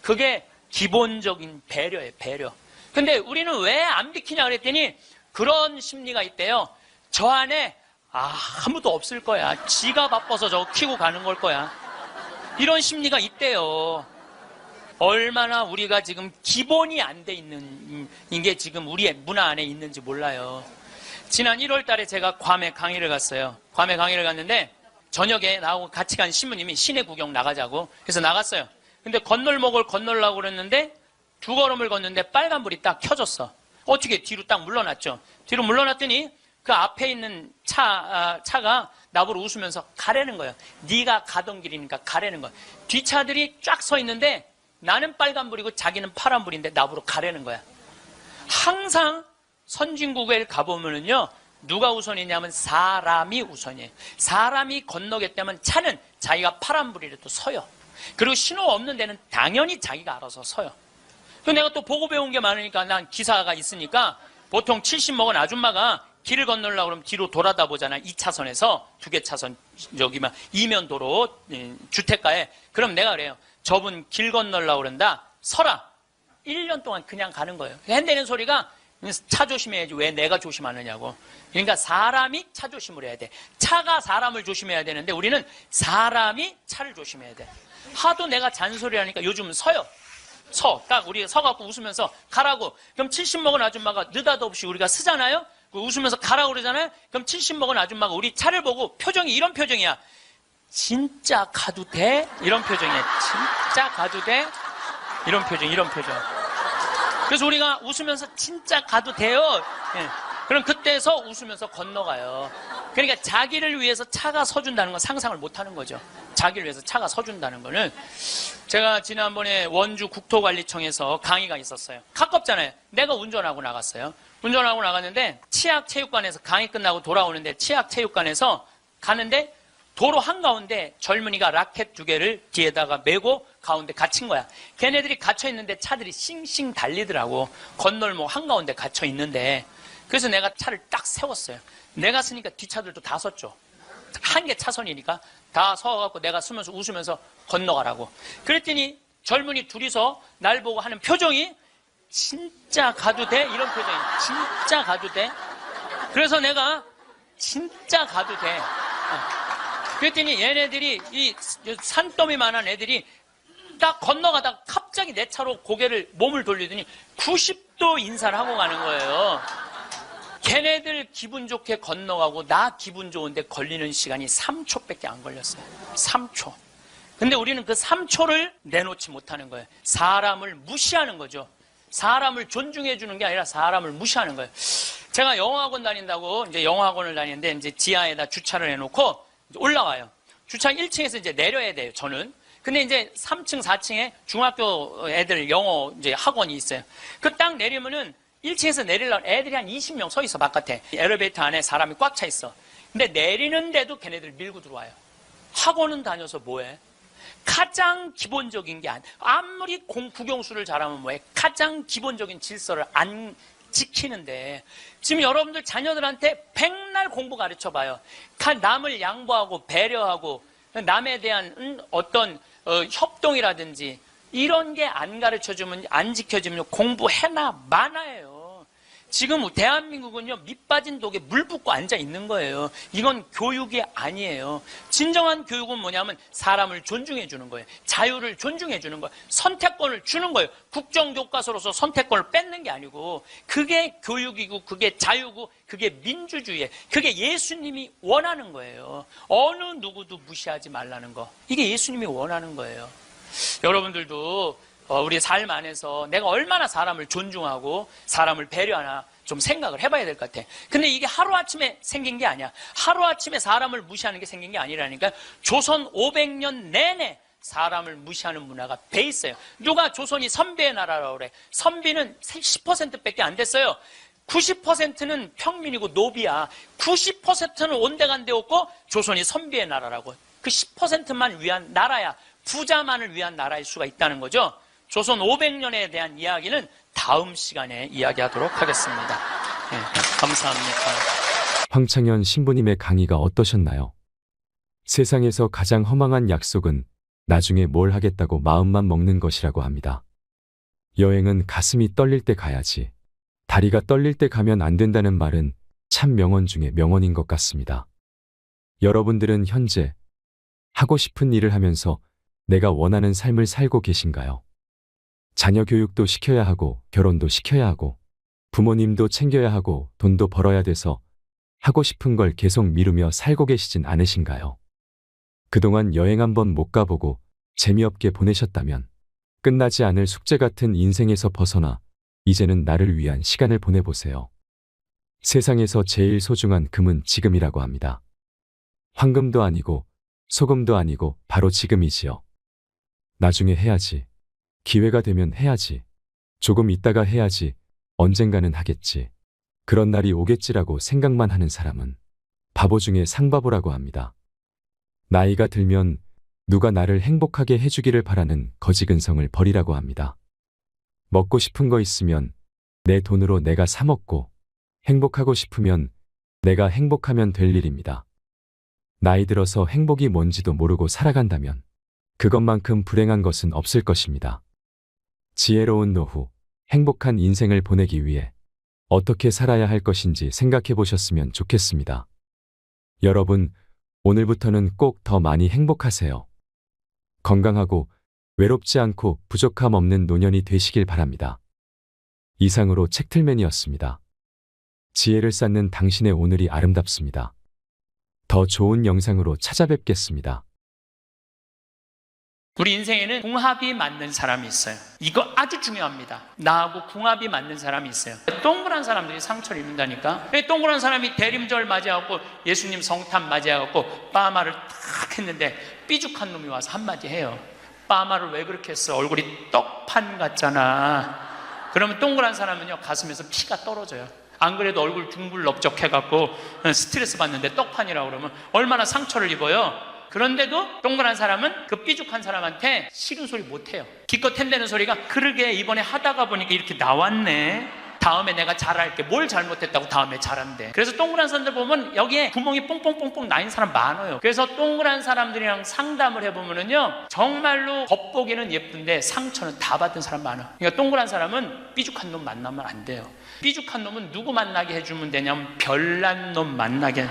그게 기본적인 배려예요, 배려. 근데 우리는 왜 안 비키냐 그랬더니 그런 심리가 있대요. 저 안에 아무도 없을 거야. 지가 바빠서 저거 키고 가는 걸 거야. 이런 심리가 있대요. 얼마나 우리가 지금 기본이 안 돼 있는 게 지금 우리의 문화 안에 있는지 몰라요. 지난 1월 달에 제가 괌에 강의를 갔어요. 괌에 강의를 갔는데 저녁에 나하고 같이 간 신부님이 시내 구경 나가자고 해서 나갔어요. 근데 건널목을 건널라고 그랬는데 2걸음을 걷는데 빨간불이 딱 켜졌어. 어떻게 뒤로 딱 물러났죠. 뒤로 물러났더니 그 앞에 있는 차가 나보고 웃으면서 가라는 거예요. 네가 가던 길이니까 가라는 거야. 뒷차들이 쫙 서 있는데 나는 빨간불이고 자기는 파란불인데 나보고 가라는 거야. 항상 선진국에 가보면은요, 누가 우선이냐면 사람이 우선이에요. 사람이 건너겠다면 차는 자기가 파란불이라도 서요. 그리고 신호 없는 데는 당연히 자기가 알아서 서요. 또 내가 또 보고 배운 게 많으니까 난 기사가 있으니까 보통 70 먹은 아줌마가 길을 건너려고 그러면 뒤로 돌아다 보잖아. 2차선에서 2개 차선 여기만 이면도로 주택가에. 그럼 내가 그래요. 저분 길 건너려고 그런다. 서라. 1년 동안 그냥 가는 거예요. 핸대는 소리가 차 조심해야지 왜 내가 조심하느냐고. 그러니까 사람이 차 조심을 해야 돼. 차가 사람을 조심해야 되는데 우리는 사람이 차를 조심해야 돼. 하도 내가 잔소리하니까 요즘은 서요. 딱 우리 서갖고 웃으면서 가라고. 그럼 70 먹은 아줌마가 느닷없이 우리가 쓰잖아요. 웃으면서 가라고 그러잖아요. 그럼 70 먹은 아줌마가 우리 차를 보고 표정이 이런 표정이야. 진짜 가도 돼? 이런 표정이야. 진짜 가도 돼? 이런 표정. 그래서 우리가 웃으면서 진짜 가도 돼요? 예. 그럼 그때서 웃으면서 건너가요. 그러니까 자기를 위해서 차가 서준다는 건 상상을 못하는 거죠. 자기를 위해서 차가 서준다는 거는. 제가 지난번에 원주 국토관리청에서 강의가 있었어요. 가깝잖아요. 내가 운전하고 나갔어요. 운전하고 나갔는데 치악체육관에서 강의 끝나고 돌아오는데 치악체육관에서 가는데 도로 한가운데 젊은이가 라켓 2개를 뒤에다가 메고 가운데 갇힌 거야. 걔네들이 갇혀있는데 차들이 싱싱 달리더라고. 건널목 한가운데 갇혀있는데. 그래서 내가 차를 딱 세웠어요. 내가 쓰니까 뒷차들도 다 섰죠. 한 개 차선이니까 다 서갖고 내가 쓰면서 웃으면서 건너가라고. 그랬더니 젊은이 둘이서 날 보고 하는 표정이 진짜 가도 돼? 이런 표정이. 진짜 가도 돼? 그래서 내가 진짜 가도 돼. 그랬더니 얘네들이 이 산더미만한 애들이 딱 건너가다가 갑자기 내 차로 몸을 돌리더니 90도 인사를 하고 가는 거예요. 걔네들 기분 좋게 건너가고 나 기분 좋은데 걸리는 시간이 3초밖에 안 걸렸어요. 3초. 근데 우리는 그 3초를 내놓지 못하는 거예요. 사람을 무시하는 거죠. 사람을 존중해 주는 게 아니라 사람을 무시하는 거예요. 제가 영어학원 다닌다고 이제 영어학원을 다니는데 이제 지하에다 주차를 해놓고 이제 올라와요. 주차 1층에서 이제 내려야 돼요, 저는. 근데 이제 3층, 4층에 중학교 애들 영어 이제 학원이 있어요. 그 딱 내리면은 1층에서 내리려면 애들이 한 20명 서 있어, 바깥에. 엘리베이터 안에 사람이 꽉 차 있어. 근데 내리는데도 걔네들 밀고 들어와요. 학원은 다녀서 뭐해? 가장 기본적인 게 아무리 국영수를 잘하면 뭐해? 가장 기본적인 질서를 안 지키는데 지금 여러분들 자녀들한테 백날 공부 가르쳐 봐요. 남을 양보하고 배려하고 남에 대한 어떤 협동이라든지 이런 게 안 가르쳐주면 안 지켜지면 공부해나 마나예요. 지금 대한민국은요 밑빠진 독에 물 붓고 앉아 있는 거예요. 이건 교육이 아니에요. 진정한 교육은 뭐냐면 사람을 존중해 주는 거예요. 자유를 존중해 주는 거예요. 선택권을 주는 거예요. 국정교과서로서 선택권을 뺏는 게 아니고 그게 교육이고 그게 자유고 그게 민주주의예요. 그게 예수님이 원하는 거예요. 어느 누구도 무시하지 말라는 거. 이게 예수님이 원하는 거예요. 여러분들도 우리 삶 안에서 내가 얼마나 사람을 존중하고 사람을 배려하나 좀 생각을 해봐야 될 것 같아. 근데 이게 하루아침에 생긴 게 아니야. 하루아침에 사람을 무시하는 게 생긴 게 아니라니까. 조선 500년 내내 사람을 무시하는 문화가 배 있어요. 누가 조선이 선비의 나라라고 그래. 선비는 10%밖에 안 됐어요. 90%는 평민이고 노비야. 90%는 온데간데 없고 조선이 선비의 나라라고. 그 10%만 위한 나라야. 부자만을 위한 나라일 수가 있다는 거죠. 조선 500년에 대한 이야기는 다음 시간에 이야기하도록 하겠습니다. 네, 감사합니다. 황창현 신부님의 강의가 어떠셨나요? 세상에서 가장 허망한 약속은 나중에 뭘 하겠다고 마음만 먹는 것이라고 합니다. 여행은 가슴이 떨릴 때 가야지. 다리가 떨릴 때 가면 안 된다는 말은 참 명언 중에 명언인 것 같습니다. 여러분들은 현재 하고 싶은 일을 하면서 내가 원하는 삶을 살고 계신가요? 자녀 교육도 시켜야 하고 결혼도 시켜야 하고 부모님도 챙겨야 하고 돈도 벌어야 돼서 하고 싶은 걸 계속 미루며 살고 계시진 않으신가요? 그동안 여행 한번 못 가보고 재미없게 보내셨다면 끝나지 않을 숙제 같은 인생에서 벗어나 이제는 나를 위한 시간을 보내보세요. 세상에서 제일 소중한 금은 지금이라고 합니다. 황금도 아니고 소금도 아니고 바로 지금이지요. 나중에 해야지. 기회가 되면 해야지. 조금 있다가 해야지. 언젠가는 하겠지. 그런 날이 오겠지라고 생각만 하는 사람은 바보 중에 상바보라고 합니다. 나이가 들면 누가 나를 행복하게 해주기를 바라는 거지근성을 버리라고 합니다. 먹고 싶은 거 있으면 내 돈으로 내가 사 먹고 행복하고 싶으면 내가 행복하면 될 일입니다. 나이 들어서 행복이 뭔지도 모르고 살아간다면 그것만큼 불행한 것은 없을 것입니다. 지혜로운 노후, 행복한 인생을 보내기 위해 어떻게 살아야 할 것인지 생각해 보셨으면 좋겠습니다. 여러분, 오늘부터는 꼭 더 많이 행복하세요. 건강하고 외롭지 않고 부족함 없는 노년이 되시길 바랍니다. 이상으로 책틀맨이었습니다. 지혜를 쌓는 당신의 오늘이 아름답습니다. 더 좋은 영상으로 찾아뵙겠습니다. 우리 인생에는 궁합이 맞는 사람이 있어요. 이거 아주 중요합니다. 나하고 궁합이 맞는 사람이 있어요. 동그란 사람들이 상처를 입는다니까. 동그란 사람이 대림절 맞이하고 예수님 성탄 맞이하고 빠마를 탁 했는데 삐죽한 놈이 와서 한마디 해요. 빠마를 왜 그렇게 했어? 얼굴이 떡판 같잖아. 그러면 동그란 사람은요 가슴에서 피가 떨어져요. 안 그래도 얼굴 둥글럽적해갖고 스트레스 받는데 떡판이라고 그러면 얼마나 상처를 입어요. 그런데도 동그란 사람은 그 삐죽한 사람한테 싫은 소리 못해요. 기껏 hen대는 소리가 그러게 이번에 하다가 보니까 이렇게 나왔네. 다음에 내가 잘할게. 뭘 잘못했다고 다음에 잘한대. 그래서 동그란 사람들 보면 여기에 구멍이 뽕뽕뽕뽕 나인 사람 많아요. 그래서 동그란 사람들이랑 상담을 해보면은요 정말로 겉보기는 예쁜데 상처는 다 받은 사람 많아. 그러니까 동그란 사람은 삐죽한 놈 만나면 안 돼요. 삐죽한 놈은 누구 만나게 해주면 되냐면 별난 놈 만나게.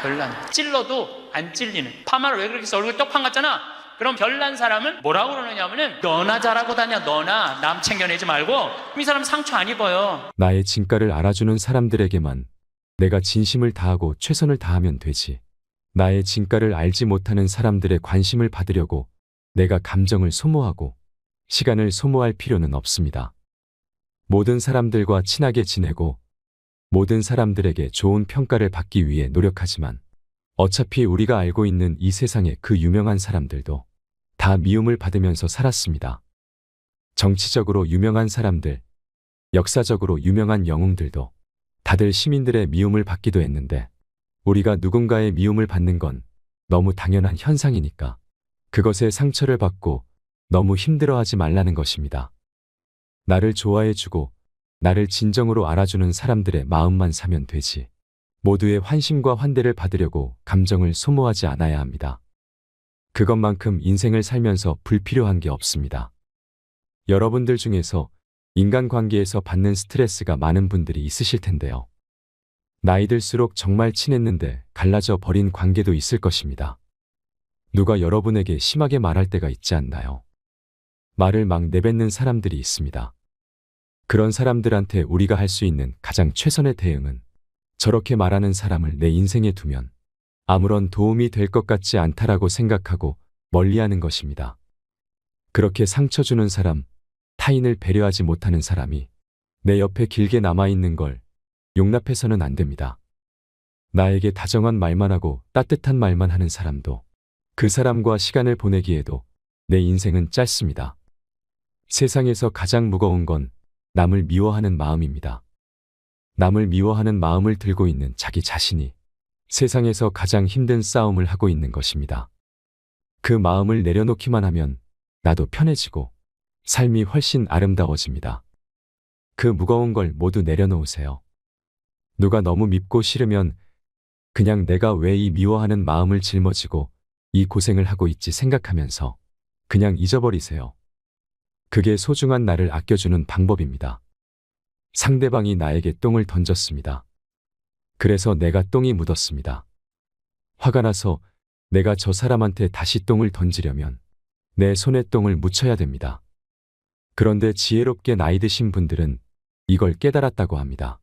별난. 찔러도 안 찔리는. 파마를 왜 그렇게 해서 얼굴 떡판 같잖아. 그럼 별난 사람은 뭐라고 그러느냐면은 너나 잘하고 다녀. 너나 남 챙겨내지 말고. 이 사람 상처 안 입어요. 나의 진가를 알아주는 사람들에게만 내가 진심을 다하고 최선을 다하면 되지. 나의 진가를 알지 못하는 사람들의 관심을 받으려고 내가 감정을 소모하고 시간을 소모할 필요는 없습니다. 모든 사람들과 친하게 지내고 모든 사람들에게 좋은 평가를 받기 위해 노력하지만 어차피 우리가 알고 있는 이 세상의 그 유명한 사람들도 다 미움을 받으면서 살았습니다. 정치적으로 유명한 사람들, 역사적으로 유명한 영웅들도 다들 시민들의 미움을 받기도 했는데 우리가 누군가의 미움을 받는 건 너무 당연한 현상이니까 그것에 상처를 받고 너무 힘들어하지 말라는 것입니다. 나를 좋아해주고 나를 진정으로 알아주는 사람들의 마음만 사면 되지. 모두의 환심과 환대를 받으려고 감정을 소모하지 않아야 합니다. 그것만큼 인생을 살면서 불필요한 게 없습니다. 여러분들 중에서 인간관계에서 받는 스트레스가 많은 분들이 있으실 텐데요. 나이 들수록 정말 친했는데 갈라져 버린 관계도 있을 것입니다. 누가 여러분에게 심하게 말할 때가 있지 않나요? 말을 막 내뱉는 사람들이 있습니다. 그런 사람들한테 우리가 할 수 있는 가장 최선의 대응은 저렇게 말하는 사람을 내 인생에 두면 아무런 도움이 될 것 같지 않다라고 생각하고 멀리하는 것입니다. 그렇게 상처 주는 사람, 타인을 배려하지 못하는 사람이 내 옆에 길게 남아있는 걸 용납해서는 안 됩니다. 나에게 다정한 말만 하고 따뜻한 말만 하는 사람도 그 사람과 시간을 보내기에도 내 인생은 짧습니다. 세상에서 가장 무거운 건 남을 미워하는 마음입니다. 남을 미워하는 마음을 들고 있는 자기 자신이 세상에서 가장 힘든 싸움을 하고 있는 것입니다. 그 마음을 내려놓기만 하면 나도 편해지고 삶이 훨씬 아름다워집니다. 그 무거운 걸 모두 내려놓으세요. 누가 너무 밉고 싫으면 그냥 내가 왜 이 미워하는 마음을 짊어지고 이 고생을 하고 있지 생각하면서 그냥 잊어버리세요. 그게 소중한 나를 아껴주는 방법입니다. 상대방이 나에게 똥을 던졌습니다. 그래서 내가 똥이 묻었습니다. 화가 나서 내가 저 사람한테 다시 똥을 던지려면 내 손에 똥을 묻혀야 됩니다. 그런데 지혜롭게 나이 드신 분들은 이걸 깨달았다고 합니다.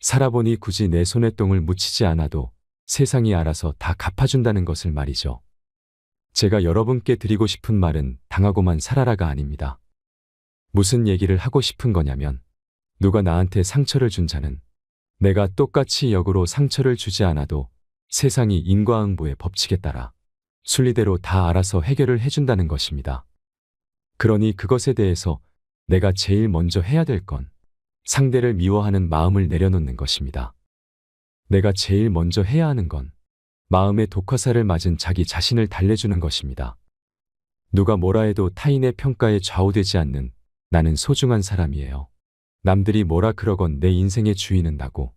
살아보니 굳이 내 손에 똥을 묻히지 않아도 세상이 알아서 다 갚아준다는 것을 말이죠. 제가 여러분께 드리고 싶은 말은 당하고만 살아라가 아닙니다. 무슨 얘기를 하고 싶은 거냐면 누가 나한테 상처를 준 자는 내가 똑같이 역으로 상처를 주지 않아도 세상이 인과응보의 법칙에 따라 순리대로 다 알아서 해결을 해준다는 것입니다. 그러니 그것에 대해서 내가 제일 먼저 해야 될 건 상대를 미워하는 마음을 내려놓는 것입니다. 내가 제일 먼저 해야 하는 건 마음의 독화살을 맞은 자기 자신을 달래주는 것입니다. 누가 뭐라 해도 타인의 평가에 좌우되지 않는 나는 소중한 사람이에요. 남들이 뭐라 그러건 내 인생의 주인은 나고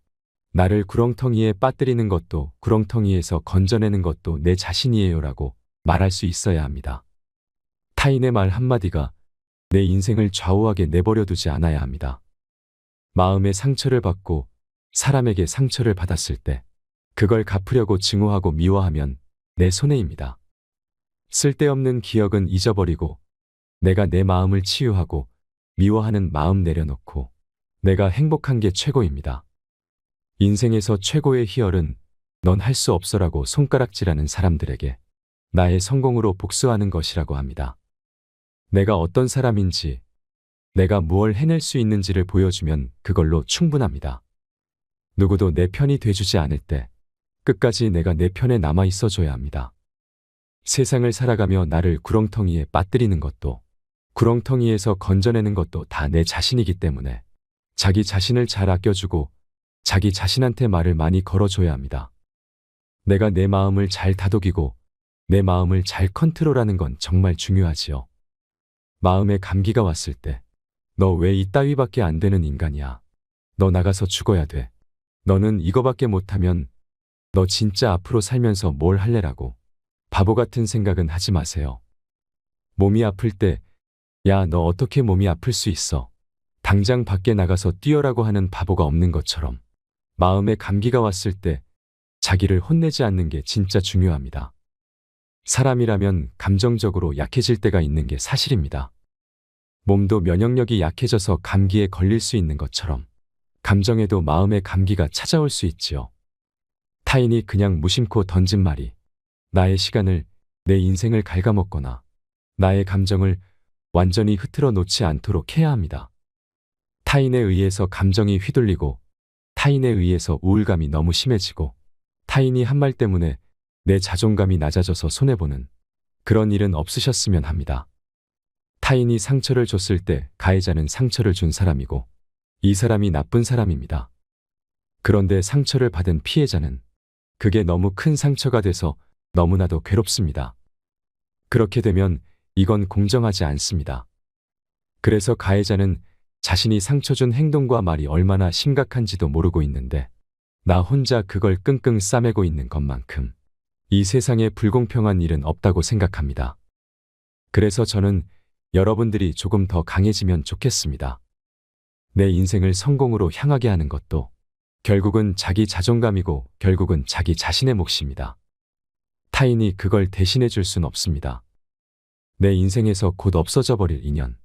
나를 구렁텅이에 빠뜨리는 것도 구렁텅이에서 건져내는 것도 내 자신이에요라고 말할 수 있어야 합니다. 타인의 말 한마디가 내 인생을 좌우하게 내버려 두지 않아야 합니다. 마음의 상처를 받고 사람에게 상처를 받았을 때 그걸 갚으려고 증오하고 미워하면 내 손해입니다. 쓸데없는 기억은 잊어버리고 내가 내 마음을 치유하고 미워하는 마음 내려놓고 내가 행복한 게 최고입니다. 인생에서 최고의 희열은 넌 할 수 없어라고 손가락질하는 사람들에게 나의 성공으로 복수하는 것이라고 합니다. 내가 어떤 사람인지 내가 무엇을 해낼 수 있는지를 보여주면 그걸로 충분합니다. 누구도 내 편이 돼주지 않을 때 끝까지 내가 내 편에 남아 있어줘야 합니다. 세상을 살아가며 나를 구렁텅이에 빠뜨리는 것도 구렁텅이에서 건져내는 것도 다 내 자신이기 때문에 자기 자신을 잘 아껴주고 자기 자신한테 말을 많이 걸어줘야 합니다. 내가 내 마음을 잘 다독이고 내 마음을 잘 컨트롤하는 건 정말 중요하지요. 마음에 감기가 왔을 때 너 왜 이따위밖에 안 되는 인간이야. 너 나가서 죽어야 돼. 너는 이거밖에 못하면 너 진짜 앞으로 살면서 뭘 할래라고 바보 같은 생각은 하지 마세요. 몸이 아플 때 야, 너 어떻게 몸이 아플 수 있어? 당장 밖에 나가서 뛰어라고 하는 바보가 없는 것처럼 마음에 감기가 왔을 때 자기를 혼내지 않는 게 진짜 중요합니다. 사람이라면 감정적으로 약해질 때가 있는 게 사실입니다. 몸도 면역력이 약해져서 감기에 걸릴 수 있는 것처럼 감정에도 마음의 감기가 찾아올 수 있지요. 타인이 그냥 무심코 던진 말이 나의 시간을, 내 인생을 갉아먹거나 나의 감정을 완전히 흐트러 놓지 않도록 해야 합니다. 타인에 의해서 감정이 휘둘리고 타인에 의해서 우울감이 너무 심해지고 타인이 한 말 때문에 내 자존감이 낮아져서 손해보는 그런 일은 없으셨으면 합니다. 타인이 상처를 줬을 때 가해자는 상처를 준 사람이고 이 사람이 나쁜 사람입니다. 그런데 상처를 받은 피해자는 그게 너무 큰 상처가 돼서 너무나도 괴롭습니다. 그렇게 되면 이건 공정하지 않습니다. 그래서 가해자는 자신이 상처 준 행동과 말이 얼마나 심각한지도 모르고 있는데 나 혼자 그걸 끙끙 싸매고 있는 것만큼 이 세상에 불공평한 일은 없다고 생각합니다. 그래서 저는 여러분들이 조금 더 강해지면 좋겠습니다. 내 인생을 성공으로 향하게 하는 것도 결국은 자기 자존감이고 결국은 자기 자신의 몫입니다. 타인이 그걸 대신해 줄 순 없습니다. 내 인생에서 곧 없어져 버릴 인연,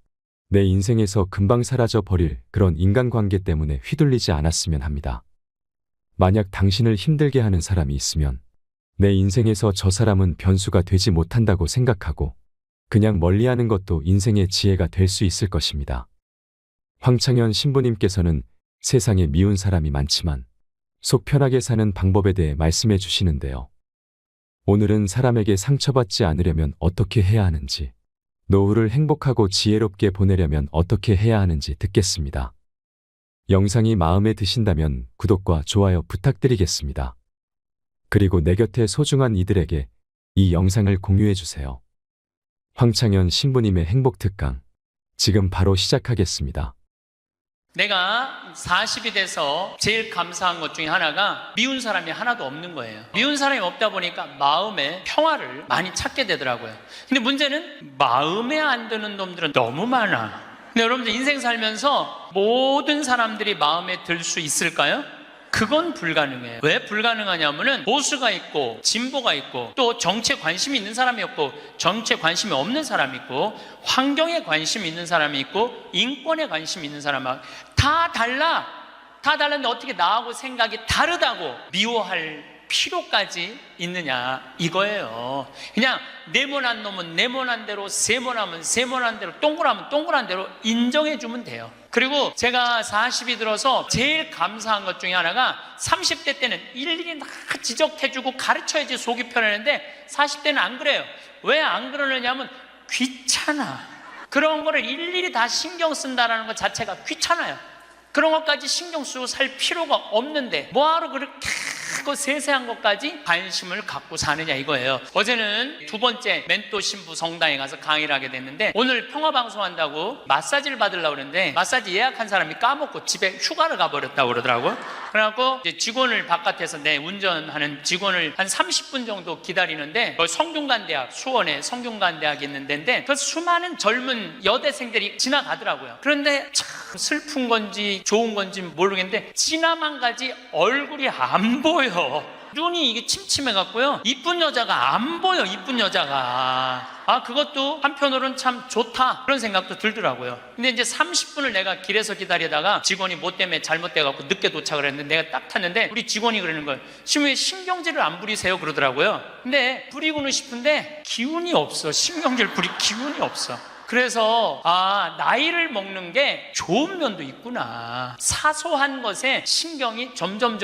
내 인생에서 금방 사라져 버릴 그런 인간관계 때문에 휘둘리지 않았으면 합니다. 만약 당신을 힘들게 하는 사람이 있으면 내 인생에서 저 사람은 변수가 되지 못한다고 생각하고 그냥 멀리하는 것도 인생의 지혜가 될 수 있을 것입니다. 황창현 신부님께서는 세상에 미운 사람이 많지만 속 편하게 사는 방법에 대해 말씀해 주시는데요. 오늘은 사람에게 상처받지 않으려면 어떻게 해야 하는지, 노후를 행복하고 지혜롭게 보내려면 어떻게 해야 하는지 듣겠습니다. 영상이 마음에 드신다면 구독과 좋아요 부탁드리겠습니다. 그리고 내 곁에 소중한 이들에게 이 영상을 공유해 주세요. 황창현 신부님의 행복 특강, 지금 바로 시작하겠습니다. 내가 40이 돼서 제일 감사한 것 중에 하나가 미운 사람이 하나도 없는 거예요. 미운 사람이 없다 보니까 마음의 평화를 많이 찾게 되더라고요. 근데 문제는 마음에 안 드는 놈들은 너무 많아. 근데 여러분들 인생 살면서 모든 사람들이 마음에 들 수 있을까요? 그건 불가능해요. 왜 불가능하냐면은 보수가 있고 진보가 있고 또 정치에 관심이 있는 사람이 있고 정치에 관심이 없는 사람이 있고 환경에 관심이 있는 사람이 있고 인권에 관심이 있는 사람하고 다 달라. 다 다른데 어떻게 나하고 생각이 다르다고 미워할 필요까지 있느냐 이거예요. 그냥 네모난 놈은 네모난 대로, 세모나면 세모난 대로, 동그라면 동그란 대로 인정해 주면 돼요. 그리고 제가 40이 들어서 제일 감사한 것 중에 하나가 30대 때는 일일이 다 지적해주고 가르쳐야지 속이 편했는데 40대는 안 그래요. 왜 안 그러느냐면 귀찮아. 그런 거를 일일이 다 신경 쓴다는 것 자체가 귀찮아요. 그런 것까지 신경 쓰고 살 필요가 없는데 뭐하러 그렇게 그 세세한 것까지 관심을 갖고 사느냐 이거예요. 어제는 두 번째 멘토 신부 성당에 가서 강의를 하게 됐는데 오늘 평화방송 한다고 마사지를 받으려고 그랬는데 마사지 예약한 사람이 까먹고 집에 휴가를 가버렸다고 그러더라고요. 그래갖고 이제 직원을 바깥에서 내 운전하는 직원을 한 30분 정도 기다리는데 성균관대학, 수원에 성균관대학이 있는 데인데 그 수많은 젊은 여대생들이 지나가더라고요. 그런데 참 슬픈 건지 좋은 건지 모르겠는데 지나만 가지 얼굴이 안 보여. 눈이 이게 침침해갖고요. 이쁜 여자가 안 보여. 이쁜 여자가. 그것도 한편으로는 참 좋다 그런 생각도 들더라고요. 근데 이제 30분을 내가 길에서 기다리다가 직원이 뭐 때문에 잘못돼갖고 늦게 도착을 했는데 내가 딱 탔는데 우리 직원이 그러는 거예요. 지금 왜 신경질을 안 부리세요? 그러더라고요. 근데 부리고는 싶은데 기운이 없어. 신경질 부릴 기운이 없어. 그래서 나이를 먹는 게 좋은 면도 있구나. 사소한 것에 신경이 점점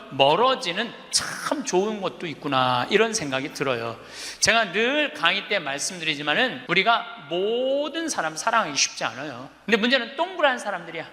멀어지는 참 좋은 것도 있구나 이런 생각이 들어요. 제가 늘 강의 때 말씀드리지만은 우리가 모든 사람 사랑하기 쉽지 않아요. 근데 문제는 동그란 사람들이야.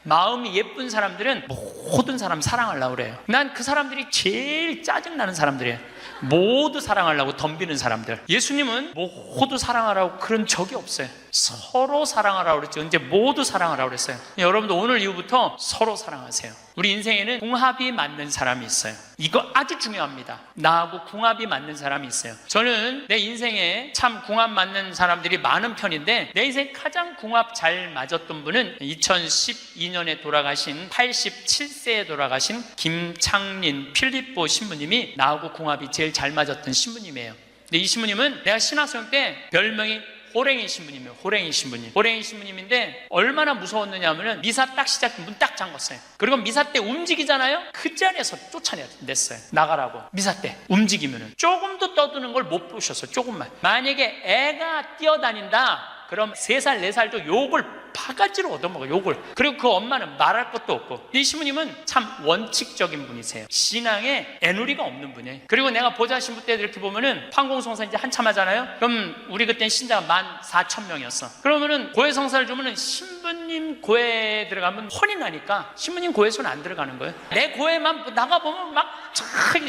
마음이 예쁜 사람들은 모든 사람 사랑하려고 그래요. 난 그 사람들이 제일 짜증나는 사람들이에요. 모두 사랑하려고 덤비는 사람들. 예수님은 모두 사랑하라고 그런 적이 없어요. 서로 사랑하라고 그랬죠. 이제 모두 사랑하라고 그랬어요. 여러분도 오늘 이후부터 서로 사랑하세요. 우리 인생에는 궁합이 맞는 사람이 있어요. 이거 아주 중요합니다. 나하고 궁합이 맞는 사람이 있어요. 저는 내 인생에 참 궁합 맞는 사람들이 많은 편인데 내 인생 가장 궁합 잘 맞았던 분은 2012년에 돌아가신 87세에 돌아가신 김창린 필립보 신부님이 나하고 궁합이 제일 잘 맞았던 신부님이에요. 근데 이 신부님은 내가 신학생 때 별명이 호랭이 신부님이에요. 호랭이 신부님. 호랭이 신부님인데 얼마나 무서웠느냐 하면은 미사 딱 시작 문 딱 잠궜어요. 그리고 미사 때 움직이잖아요. 그 자리에서 쫓아냈어요. 나가라고. 미사 때 움직이면은 조금도 떠드는 걸 못 보셨어요. 조금만. 만약에 애가 뛰어다닌다 그럼 3살 4살도 욕을 바가지로 얻어먹어요. 욕을. 그리고 그 엄마는 말할 것도 없고. 이 신부님은 참 원칙적인 분이세요. 신앙에 애누리가 없는 분이에요. 그리고 내가 보좌 신부 때 이렇게 보면은 판공성사 이제 한참 하잖아요. 그럼 우리 그때는 신자가 14,000명이었어. 그러면은 고해 성사를 주면은 신부님 고해에 들어가면 혼이 나니까 신부님 고해에서는 안 들어가는 거예요. 내 고해만 나가보면 막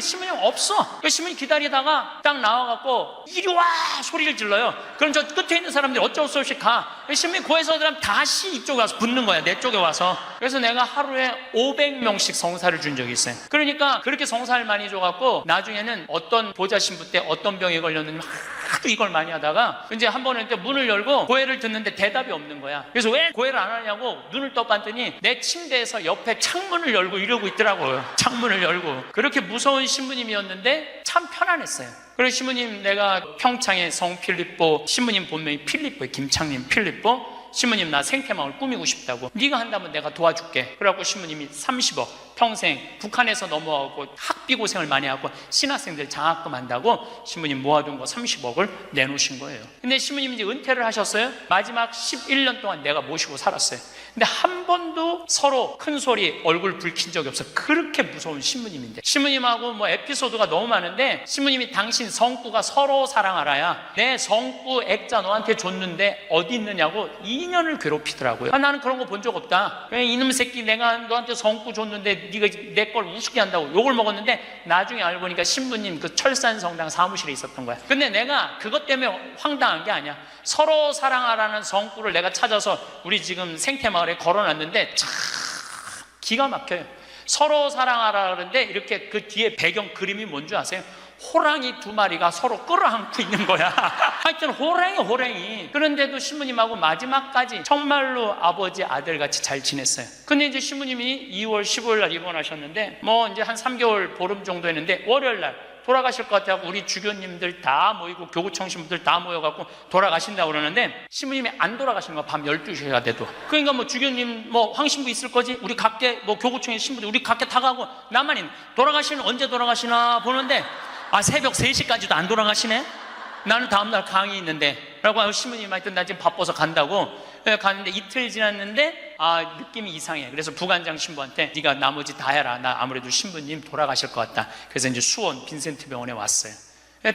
신부님 없어. 그 신부님 기다리다가 딱 나와갖고 이리 와 소리를 질러요. 그럼 저 끝에 있는 사람들이 어쩔 수 없이 가. 신부님 고해에서 들어가면 다시 이쪽에 와서 붙는 거야. 내 쪽에 와서. 그래서 내가 하루에 500명씩 성사를 준 적이 있어요. 그러니까 그렇게 성사를 많이 줘갖고 나중에는 어떤 보좌 신부 때 어떤 병에 걸렸는지 하도 이걸 많이 하다가 이제 한 번은 문을 열고 고해를 듣는데 대답이 없는 거야. 그래서 왜 고해를 안 하냐고 눈을 떠봤더니 내 침대에서 옆에 창문을 열고 이러고 있더라고요. 창문을 열고. 그렇게 무서운 신부님이었는데 참 편안했어요. 그래서 신부님 내가 평창에 성 필립보 신부님 본명이 필립보예요. 김창림 필립보. 신부님 나 생태마을 꾸미고 싶다고. 네가 한다면 내가 도와줄게. 그래갖고 신부님이 30억 평생 북한에서 넘어가고 학비 고생을 많이 하고 신학생들 장학금 한다고 신부님 모아둔 거 30억을 내놓으신 거예요. 근데 신부님이 이제 은퇴를 하셨어요. 마지막 11년 동안 내가 모시고 살았어요. 근데 한 번도 서로 큰 소리 얼굴 붉힌 적이 없어. 그렇게 무서운 신부님인데 신부님하고 뭐 에피소드가 너무 많은데 신부님이 당신 성구가 서로 사랑하라야 내 성구 액자 너한테 줬는데 어디 있느냐고 2년을 괴롭히더라고요. 나는 그런 거 본 적 없다. 이놈 새끼 내가 너한테 성구 줬는데 네가 내 걸 우습게 한다고 욕을 먹었는데 나중에 알고 보니까 신부님 그 철산성당 사무실에 있었던 거야. 근데 내가 그것 때문에 황당한 게 아니야. 서로 사랑하라는 성구를 내가 찾아서 우리 지금 생태마을에 걸어놨는데 참 기가 막혀요. 서로 사랑하라 그러는데 이렇게 그 뒤에 배경 그림이 뭔지 아세요? 호랑이 2마리가 서로 끌어안고 있는 거야. 하여튼 호랑이. 그런데도 신부님하고 마지막까지 정말로 아버지 아들같이 잘 지냈어요. 근데 이제 신부님이 2월 15일 날 입원하셨는데 뭐 이제 한 3개월 보름 정도 했는데 월요일 날 돌아가실 것 같아요. 우리 주교님들 다 모이고 교구청 신부들 다 모여갖고 돌아가신다고 그러는데 신부님이 안 돌아가시는 거야. 밤 12시가 돼도. 그러니까 뭐 주교님 뭐 황신부 있을 거지? 우리 각계 뭐 교구청의 신부들 우리 각계 다 가고 나만 있는. 돌아가시는 언제 돌아가시나 보는데 새벽 3시까지도 안 돌아가시네? 나는 다음날 강의 있는데 라고 하고 신부님한테 나 지금 바빠서 간다고 갔는데 이틀 지났는데 느낌이 이상해. 그래서 부관장 신부한테 네가 나머지 다 해라. 나 아무래도 신부님 돌아가실 것 같다. 그래서 이제 수원 빈센트 병원에 왔어요.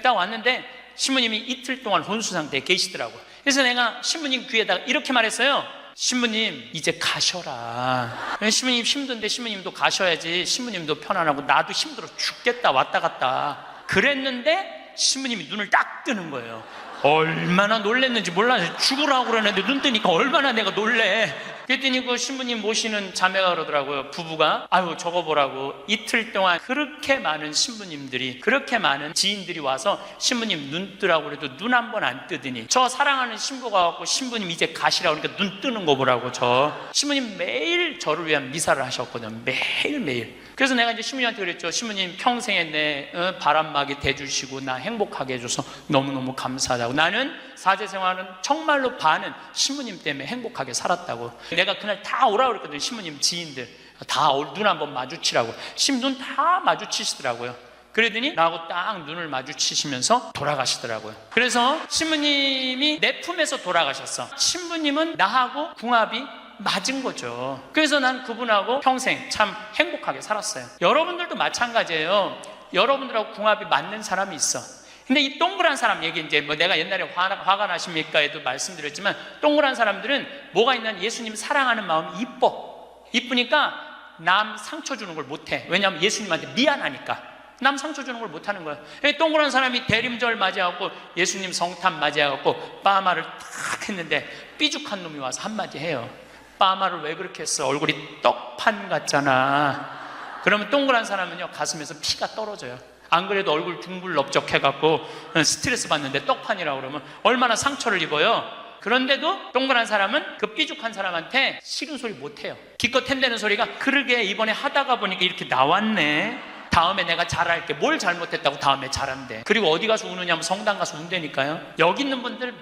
딱 왔는데 신부님이 이틀 동안 혼수 상태에 계시더라고. 그래서 내가 신부님 귀에다가 이렇게 말했어요. 신부님 이제 가셔라. 신부님 힘든데 신부님도 가셔야지. 신부님도 편안하고 나도 힘들어 죽겠다 왔다 갔다 그랬는데 신부님이 눈을 딱 뜨는 거예요. 얼마나 놀랬는지 몰라요. 죽으라고 그러는데 눈 뜨니까 얼마나 내가 놀래. 그랬더니 그 신부님 모시는 자매가 그러더라고요. 부부가 저거 보라고 이틀 동안 그렇게 많은 신부님들이 그렇게 많은 지인들이 와서 신부님 눈 뜨라고 그래도 눈 한 번 안 뜨더니 저 사랑하는 신부가 와서 신부님 이제 가시라고 그러니까 눈 뜨는 거 보라고. 저 신부님 매일 저를 위한 미사를 하셨거든요. 매일매일. 그래서 내가 이제 신부님한테 그랬죠. 신부님 평생에 내 바람막이 대주시고 나 행복하게 해줘서 너무너무 감사하다고. 나는 사제 생활은 정말로 반은 신부님 때문에 행복하게 살았다고. 내가 그날 다 오라고 그랬거든요. 신부님 지인들 다 눈 한번 마주치라고. 신부 눈 다 마주치시더라고요. 그러더니 나하고 딱 눈을 마주치시면서 돌아가시더라고요. 그래서 신부님이 내 품에서 돌아가셨어. 신부님은 나하고 궁합이 맞은 거죠. 그래서 난 그분하고 평생 참 행복하게 살았어요. 여러분들도 마찬가지예요. 여러분들하고 궁합이 맞는 사람이 있어. 근데 이 동그란 사람 얘기 이제 뭐 내가 옛날에 화가 나십니까에도 말씀드렸지만 동그란 사람들은 뭐가 있냐면 예수님 사랑하는 마음이 이쁘니까 남 상처 주는 걸 못해. 왜냐하면 예수님한테 미안하니까. 남 상처 주는 걸 못하는 거예요. 동그란 사람이 대림절 맞이하고 예수님 성탄 맞이하고 빠마를 탁 했는데 삐죽한 놈이 와서 한마디 해요. 빠마를 왜 그렇게 했어? 얼굴이 떡판 같잖아. 그러면 동그란 사람은요, 가슴에서 피가 떨어져요. 안 그래도 얼굴 둥글럽적해갖고 스트레스 받는데 떡판이라고 그러면 얼마나 상처를 입어요. 그런데도 동그란 사람은 그 삐죽한 사람한테 싫은 소리 못해요. 기껏 hen대는 소리가, 그러게 이번에 하다가 보니까 이렇게 나왔네, 다음에 내가 잘할게. 뭘 잘못했다고 다음에 잘한대. 그리고 어디 가서 우느냐면 성당 가서 운다니까요. 여기 있는 분들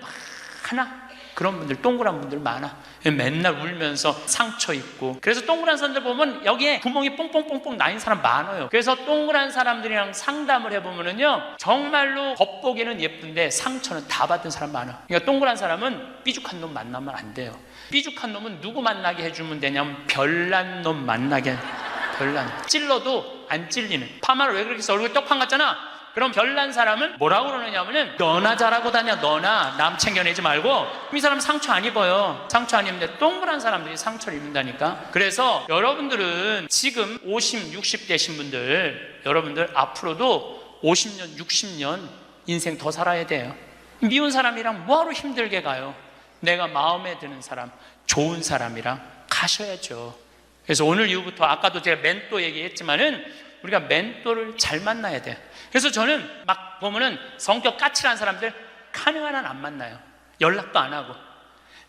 많아. 그런 분들, 동그란 분들 많아. 맨날 울면서 상처 입고. 그래서 동그란 사람들 보면 여기에 구멍이 뽕뽕뽕뽕 나인 사람 많아요. 그래서 동그란 사람들이랑 상담을 해보면요, 정말로 겉보기는 예쁜데 상처는 다 받은 사람 많아. 그러니까 동그란 사람은 삐죽한 놈 만나면 안 돼요. 삐죽한 놈은 누구 만나게 해주면 되냐면 별난 놈 만나게. 별난. 찔러도 안 찔리는. 파마를 왜 그렇게 해서 얼굴이 떡판 같잖아. 그럼 별난 사람은 뭐라고 그러느냐면은, 너나 잘하고 다녀, 너나 남 챙겨내지 말고. 이 사람 상처 안 입어요. 상처 안 입는데 동그란 사람들이 상처를 입는다니까. 그래서 여러분들은 지금 50, 60 되신 분들, 여러분들 앞으로도 50년, 60년 인생 더 살아야 돼요. 미운 사람이랑 뭐하러 힘들게 가요? 내가 마음에 드는 사람, 좋은 사람이랑 가셔야죠. 그래서 오늘 이후부터, 아까도 제가 멘토 얘기했지만은, 우리가 멘토를 잘 만나야 돼요. 그래서 저는 막 보면은 성격 까칠한 사람들 가능한 한 안 만나요. 연락도 안 하고.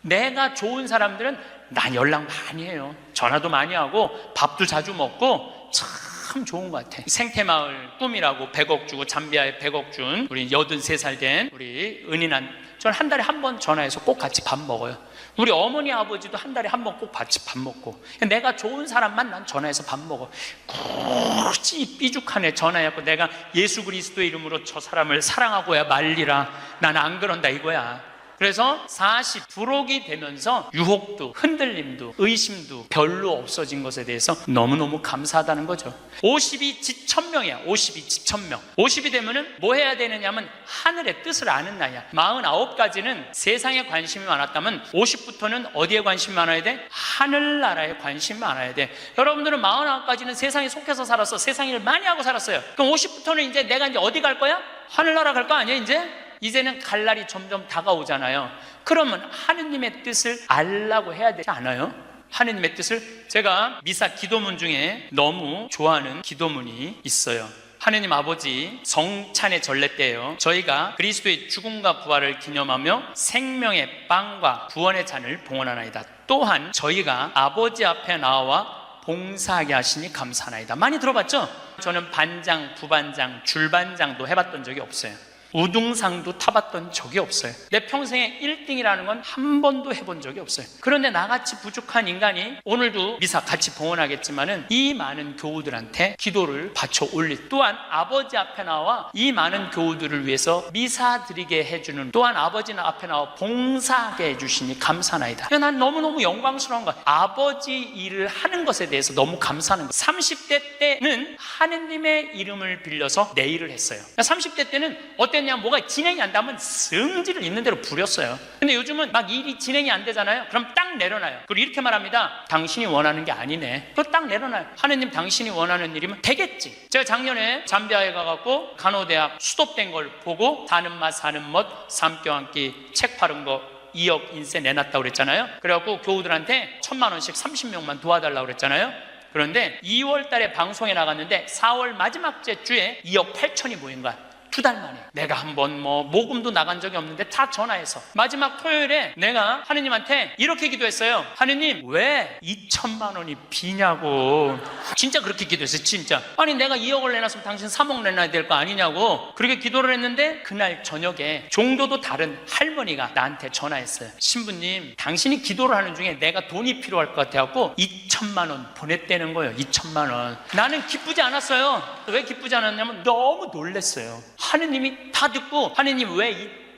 내가 좋은 사람들은 난 연락 많이 해요. 전화도 많이 하고 밥도 자주 먹고 참 좋은 것 같아. 생태마을 꿈이라고 100억 주고 잠비아에 100억 준 우리 83살 된 우리 은인한, 저는 한 달에 한 번 전화해서 꼭 같이 밥 먹어요. 우리 어머니 아버지도 한 달에 한 번 꼭 같이 밥 먹고. 내가 좋은 사람만 난 전화해서 밥 먹어. 굳이 삐죽한 애 전화해갖고 내가 예수 그리스도의 이름으로 저 사람을 사랑하고야 말리라, 난 안 그런다 이거야. 그래서 40 부록이 되면서 유혹도 흔들림도 의심도 별로 없어진 것에 대해서 너무너무 감사하다는 거죠. 50이 지천명이야. 50이 지천명. 50이 되면은 뭐 해야 되느냐면 하늘의 뜻을 아는 나이야. 49까지는 세상에 관심이 많았다면 50부터는 어디에 관심이 많아야 돼? 하늘나라에 관심이 많아야 돼. 여러분들은 49까지는 세상에 속해서 살았어. 세상 일을 많이 하고 살았어요. 그럼 50부터는 이제 내가 이제 어디 갈 거야? 하늘나라 갈 거 아니야 이제? 이제는 갈 날이 점점 다가오잖아요. 그러면 하느님의 뜻을 알라고 해야 되지 않아요? 하느님의 뜻을, 제가 미사 기도문 중에 너무 좋아하는 기도문이 있어요. 하느님 아버지, 성찬의 전례 때예요. 저희가 그리스도의 죽음과 부활을 기념하며 생명의 빵과 구원의 잔을 봉헌하나이다. 또한 저희가 아버지 앞에 나와 봉사하게 하시니 감사하나이다. 많이 들어봤죠? 저는 반장, 부반장, 줄반장도 해봤던 적이 없어요. 우등상도 타봤던 적이 없어요. 내 평생에 1등이라는 건 한 번도 해본 적이 없어요. 그런데 나같이 부족한 인간이 오늘도 미사 같이 봉헌하겠지만은 이 많은 교우들한테 기도를 바쳐 올릴, 또한 아버지 앞에 나와 이 많은 교우들을 위해서 미사 드리게 해주는, 또한 아버지 앞에 나와 봉사하게 해주시니 감사나이다. 난 너무너무 영광스러운 거야. 아버지 일을 하는 것에 대해서 너무 감사하는 거야. 30대 때는 하느님의 이름을 빌려서 내 일을 했어요. 30대 때는 어땠냐, 뭐가 진행이 안 되면 성질을 있는 대로 부렸어요. 근데 요즘은 막 일이 진행이 안 되잖아요. 그럼 딱 내려놔요. 그리고 이렇게 말합니다. 당신이 원하는 게 아니네. 그거 딱 내려놔요. 하느님 당신이 원하는 일이면 되겠지. 제가 작년에 잠비아에 가갖고 간호대학 수도된 걸 보고 사는 맛 사는 멋 삼교 한 끼 책 팔은 거 2억 인쇄 내놨다고 그랬잖아요. 그래갖고 교우들한테 1,000만 원씩 30명만 도와달라고 그랬잖아요. 그런데 2월 달에 방송에 나갔는데 4월 마지막 주에 2억 8천이 모인 거야. 2달 만에. 내가 한번 모금도 나간 적이 없는데 다 전화해서 마지막 토요일에 내가 하느님한테 이렇게 기도했어요. 하느님, 왜 2천만 원이 비냐고. 진짜 그렇게 기도했어요. 진짜. 아니 내가 2억을 내놨으면 당신 3억 내놔야 될 거 아니냐고 그렇게 기도를 했는데, 그날 저녁에 종도도 다른 할머니가 나한테 전화했어요. 신부님, 당신이 기도를 하는 중에 내가 돈이 필요할 것 같아갖고 2천만 원 보냈다는 거예요. 2천만 원. 나는 기쁘지 않았어요. 왜 기쁘지 않았냐면 너무 놀랐어요. 하느님이 다 듣고, 하느님 왜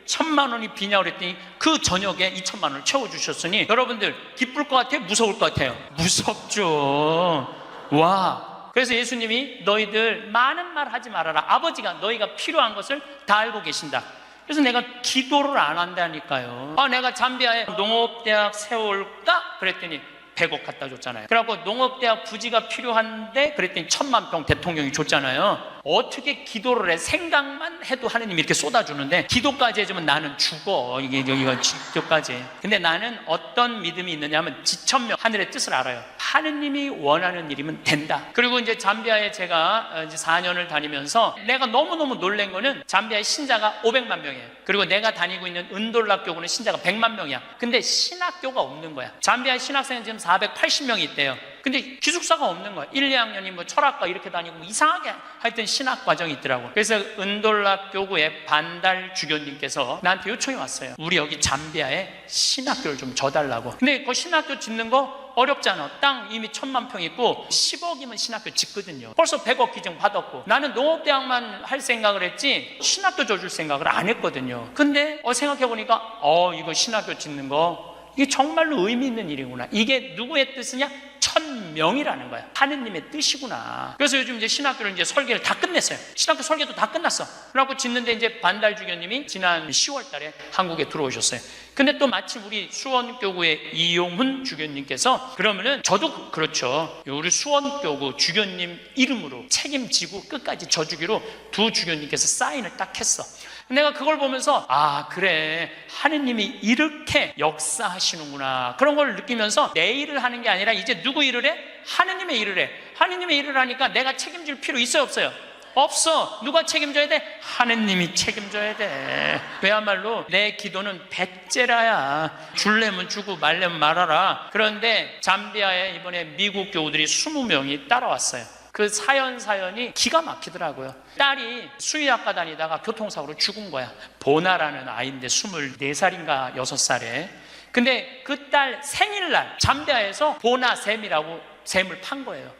2천만 원이 비냐고 그랬더니 그 저녁에 2천만 원을 채워주셨으니, 여러분들 기쁠 것 같아요? 무서울 것 같아요? 무섭죠. 와. 그래서 예수님이 너희들 많은 말 하지 말아라. 아버지가 너희가 필요한 것을 다 알고 계신다. 그래서 내가 기도를 안 한다니까요. 내가 잠비아에 농업대학 세울까? 그랬더니 100억 갖다 줬잖아요. 그래갖고 농업대학 부지가 필요한데 그랬더니 1000만 평 대통령이 줬잖아요. 어떻게 기도를 해? 생각만 해도 하느님이 이렇게 쏟아주는데 기도까지 해주면 나는 죽어. 이게 기도까지. 근데 나는 어떤 믿음이 있느냐면 지천명 하늘의 뜻을 알아요. 하느님이 원하는 일이면 된다. 그리고 이제 잠비아에 제가 이제 4년을 다니면서 내가 너무너무 놀란 거는 잠비아의 신자가 500만 명이에요. 그리고 내가 다니고 있는 은돌락 교구는 신자가 100만 명이야. 근데 신학교가 없는 거야. 잠비아 신학생은 지금 480명이 있대요. 근데 기숙사가 없는 거야. 1, 2학년이 뭐 철학과 이렇게 다니고 뭐 이상하게 하여튼 신학 과정이 있더라고. 그래서 은돌락 교구의 반달 주교님께서 나한테 요청이 왔어요. 우리 여기 잠비아에 신학교를 좀 줘달라고. 근데 그 신학교 짓는 거 어렵잖아. 땅 이미 1000만 평 있고 10억이면 신학교 짓거든요. 벌써 100억 기증 받았고 나는 농업대학만 할 생각을 했지 신학교 줘줄 생각을 안 했거든요. 근데 생각해보니까 이거 신학교 짓는 거 이게 정말로 의미 있는 일이구나. 이게 누구의 뜻이냐? 1000명이라는 거야. 하느님의 뜻이구나. 그래서 요즘 이제 신학교를 이제 설계를 다 끝냈어요. 신학교 설계도 다 끝났어. 그래갖고 짓는데 이제 반달 주교님이 지난 10월 달에 한국에 들어오셨어요. 근데 또 마침 우리 수원교구의 이용훈 주교님께서 그러면은 저도 그렇죠. 우리 수원교구 주교님 이름으로 책임지고 끝까지 져주기로 두 주교님께서 사인을 딱 했어. 내가 그걸 보면서 그래 하느님이 이렇게 역사하시는구나 그런 걸 느끼면서 내 일을 하는 게 아니라 이제 누구 일을 해? 하느님의 일을 해. 하느님의 일을 하니까 내가 책임질 필요 있어요 없어요? 없어. 누가 책임져야 돼? 하느님이 책임져야 돼. 그야말로 내 기도는 배째라야. 줄래면 주고 말래면 말아라. 그런데 잠비아에 이번에 미국 교우들이 20명이 따라왔어요. 그 사연이 기가 막히더라고요. 딸이 수의학과 다니다가 교통사고로 죽은 거야. 보나라는 아이인데 24살인가 6살에. 근데 그 딸 생일날 잠대하에서 보나 샘이라고 샘을 판 거예요.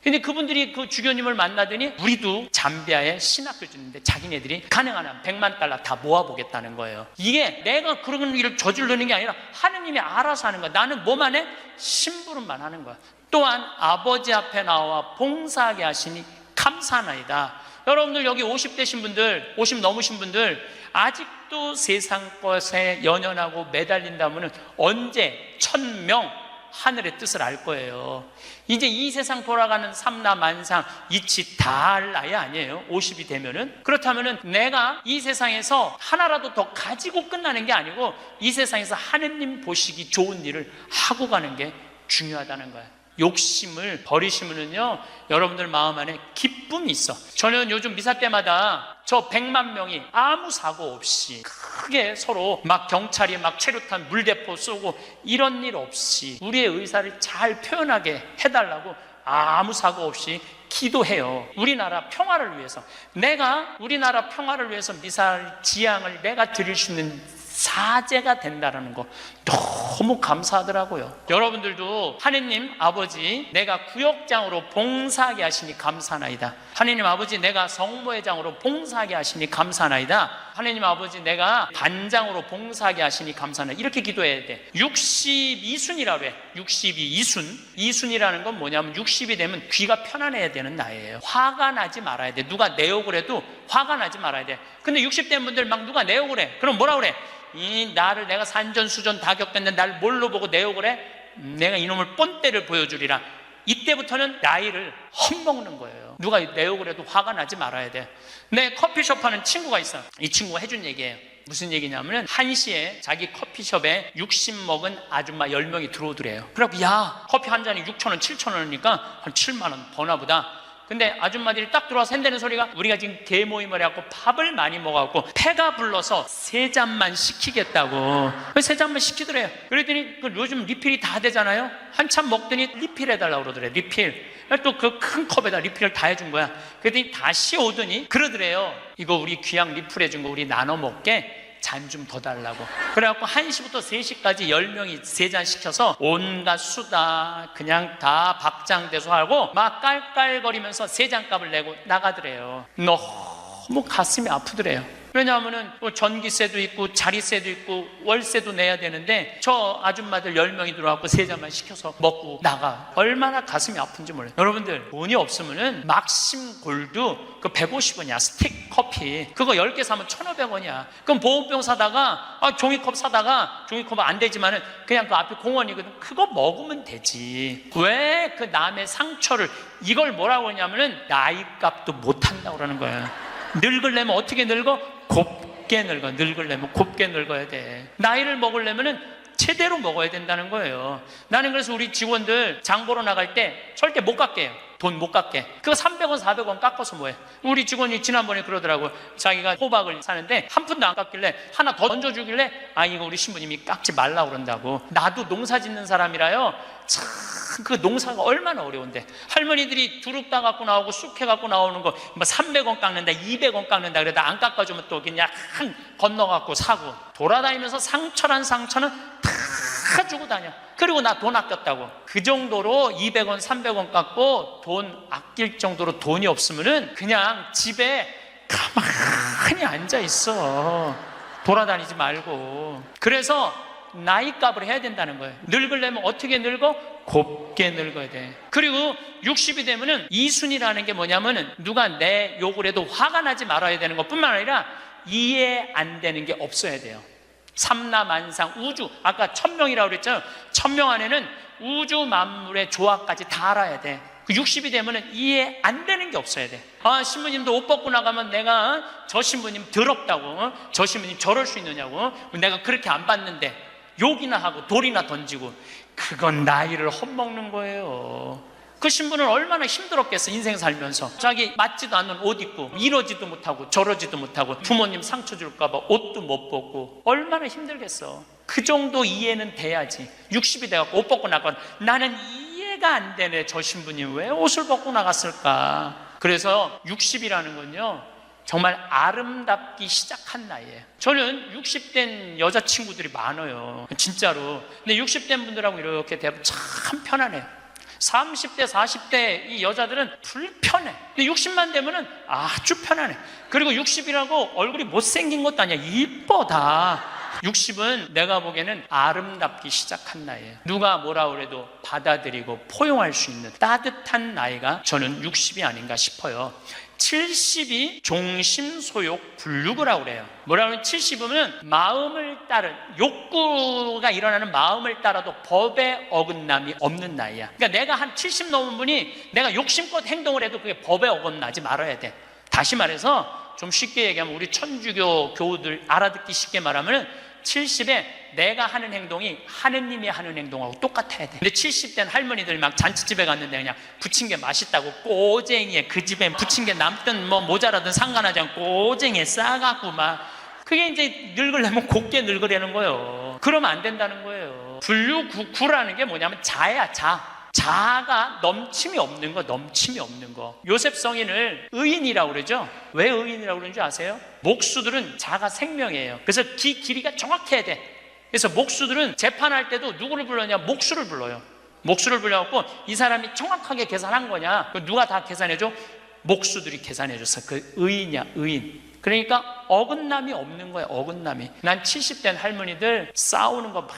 근데 그분들이 그 주교님을 만나더니 우리도 잠비아에 신학교 짓는데 자기네들이 가능한 한 100만 달러 다 모아보겠다는 거예요. 이게 내가 그런 일을 저지르는 게 아니라 하느님이 알아서 하는 거야. 나는 뭐만 해? 심부름만 하는 거야. 또한 아버지 앞에 나와 봉사하게 하시니 감사하나이다. 여러분들 여기 50대신 분들, 50 넘으신 분들 아직도 세상 것에 연연하고 매달린다면 언제 1000명 하늘의 뜻을 알 거예요. 이제 이 세상 돌아가는 삼라만상 이치 다 할 나이 아니에요. 50이 되면은. 그렇다면은 내가 이 세상에서 하나라도 더 가지고 끝나는 게 아니고 이 세상에서 하느님 보시기 좋은 일을 하고 가는 게 중요하다는 거예요. 욕심을 버리시면은요 여러분들 마음 안에 기쁨이 있어. 저는 요즘 미사 때마다 저 100만 명이 아무 사고 없이 크게 서로 막 경찰이 막 최루탄 물대포 쏘고 이런 일 없이 우리의 의사를 잘 표현하게 해달라고 아무 사고 없이 기도해요. 우리나라 평화를 위해서. 내가 우리나라 평화를 위해서 미사일 지향을 내가 드릴 수 있는 사제가 된다는 거 너무 감사하더라고요. 여러분들도 하느님 아버지 내가 구역장으로 봉사하게 하시니 감사하나이다. 하느님 아버지 내가 성모회장으로 봉사하게 하시니 감사하나이다. 하느님 아버지 내가 반장으로 봉사하게 하시니 감사하나이다. 이렇게 기도해야 돼. 62순이라고 해. 62이순. 이순이라는 건 뭐냐면 60이 되면 귀가 편안해야 되는 나이에요. 화가 나지 말아야 돼. 누가 내 욕을 해도 화가 나지 말아야 돼. 근데 60대 분들 막 누가 내 욕을 해. 그럼 뭐라 그래? 이 나를 내가 산전수전 다 겪었는데 날 뭘로 보고 내 욕을 해? 내가 이놈을 뻔때를 보여주리라. 이때부터는 나이를 헛먹는 거예요. 누가 내 욕을 해도 화가 나지 말아야 돼. 내 커피숍 하는 친구가 있어. 이 친구가 해준 얘기예요. 무슨 얘기냐면은 1시에 자기 커피숍에 60 먹은 아줌마 10명이 들어오더래요. 그래갖고 야 커피 한 잔이 6,000원 7,000원이니까 한 7만 원 버나 보다. 근데 아줌마들이 딱 들어와서 한다는 소리가 우리가 지금 대모임을 해갖고 밥을 많이 먹어갖고 배가 불러서 3잔만 시키겠다고. 3잔만 시키더래요. 그랬더니 요즘 리필이 다 되잖아요. 한참 먹더니 리필해달라고 그러더래요. 리필. 또 그 큰 컵에다 리필을 다 해준 거야. 그랬더니 다시 오더니 그러더래요. 이거 우리 귀양 리필해준 거 우리 나눠 먹게 잔 좀 더 달라고. 그래갖고 1시부터 3시까지 10명이 3잔 시켜서 온갖 수다 그냥 다 박장대소 하고 막 깔깔거리면서 3잔 값을 내고 나가더래요. 너무 가슴이 아프더래요. 왜냐하면은 또 전기세도 있고 자리세도 있고 월세도 내야 되는데 저 아줌마들 10명이 들어와서 세 잔만 시켜서 먹고 나가. 얼마나 가슴이 아픈지 몰라요. 여러분들 돈이 없으면은 막심 골드 그 150원이야 스틱 커피 그거 10개 사면 1,500원이야. 그럼 보온병 사다가 종이컵 사다가 종이컵 안 되지만은 그냥 그 앞에 공원이거든. 그거 먹으면 되지. 왜 그 남의 상처를 이걸 뭐라고 하냐면은 나이값도 못한다고 그러는 거야. 늙으려면 어떻게 늙어? 곱게 늙어. 늙으려면 곱게 늙어야 돼. 나이를 먹으려면은 제대로 먹어야 된다는 거예요. 나는 그래서 우리 직원들 장 보러 나갈 때 절대 못 깎게 해요. 돈 못 깎게. 그거 300원, 400원 깎아서 뭐해? 우리 직원이 지난번에 그러더라고. 자기가 호박을 사는데 한 푼도 안 깎길래 하나 더 얹어주길래 이거 우리 신부님이 깎지 말라고 그런다고. 나도 농사 짓는 사람이라요. 참 그 농사가 얼마나 어려운데 할머니들이 두릅 따 갖고 나오고 쑥해 갖고 나오는 거 300원 깎는다 200원 깎는다 그래도 안 깎아주면 또 그냥 건너 갖고 사고 돌아다니면서 상처는 다 주고 다녀. 그리고 나 돈 아꼈다고. 그 정도로 200원 300원 깎고 돈 아낄 정도로 돈이 없으면은 그냥 집에 가만히 앉아 있어. 돌아다니지 말고. 그래서 나이값을 해야 된다는 거예요. 늙으려면 어떻게 늙어? 곱게 늙어야 돼. 그리고 60이 되면은 이순이라는 게 뭐냐면은 누가 내 욕을 해도 화가 나지 말아야 되는 것뿐만 아니라 이해 안 되는 게 없어야 돼요. 삼라만상 우주 아까 1000명이라고 그랬잖아요. 1000명 안에는 우주 만물의 조화까지 다 알아야 돼. 60이 되면은 이해 안 되는 게 없어야 돼. 신부님도 옷 벗고 나가면 내가 저 신부님 더럽다고 저 신부님 저럴 수 있느냐고 내가 그렇게 안 봤는데 욕이나 하고 돌이나 던지고 그건 나이를 헛먹는 거예요. 그 신부는 얼마나 힘들었겠어. 인생 살면서 자기 맞지도 않는 옷 입고 이러지도 못하고 저러지도 못하고 부모님 상처 줄까 봐 옷도 못 벗고 얼마나 힘들겠어. 그 정도 이해는 돼야지. 60이 돼갖고 옷 벗고 나가면 나는 이해가 안 되네. 저 신부님 왜 옷을 벗고 나갔을까. 그래서 60이라는 건요 정말 아름답기 시작한 나이에요. 저는 60된 여자친구들이 많아요. 진짜로. 근데 60된 분들하고 이렇게 대하면 참 편안해요. 30대, 40대 이 여자들은 불편해. 근데 60만 되면은 아주 편안해. 그리고 60이라고 얼굴이 못생긴 것도 아니야. 이뻐 다. 60은 내가 보기에는 아름답기 시작한 나이에요. 누가 뭐라 그래도 받아들이고 포용할 수 있는 따뜻한 나이가 저는 60이 아닌가 싶어요. 70이 종심소욕 불육이라고 그래요. 뭐라고 하면 70이면 마음을 따른 욕구가 일어나는 마음을 따라도 법에 어긋남이 없는 나이야. 그러니까 내가 한 70 넘은 분이 내가 욕심껏 행동을 해도 그게 법에 어긋나지 말아야 돼. 다시 말해서 좀 쉽게 얘기하면 우리 천주교 교우들 알아듣기 쉽게 말하면 70에 내가 하는 행동이 하느님이 하는 행동하고 똑같아야 돼. 근데 70된 할머니들 막 잔치집에 갔는데 그냥 부친 게 맛있다고 꼬쟁이에 그 집에 부친 게 남든 뭐 모자라든 상관하지 않고 꼬쟁이에 싸갖고 막 그게 이제 늙으려면 곱게 늙으려는 거예요. 그러면 안 된다는 거예요. 불류구라는 게 뭐냐면 자야 자. 자아가 넘침이 없는 거, 넘침이 없는 거. 요셉 성인을 의인이라고 그러죠. 왜 의인이라고 그러는지 아세요? 목수들은 자가 생명이에요. 그래서 길이가 정확해야 돼. 그래서 목수들은 재판할 때도 누구를 불러냐? 목수를 불러요. 목수를 불러갖고 이 사람이 정확하게 계산한 거냐? 누가 다 계산해줘? 목수들이 계산해줬어. 그 의인이야, 의인. 그러니까 어긋남이 없는 거야, 어긋남이. 난 70된 할머니들 싸우는 거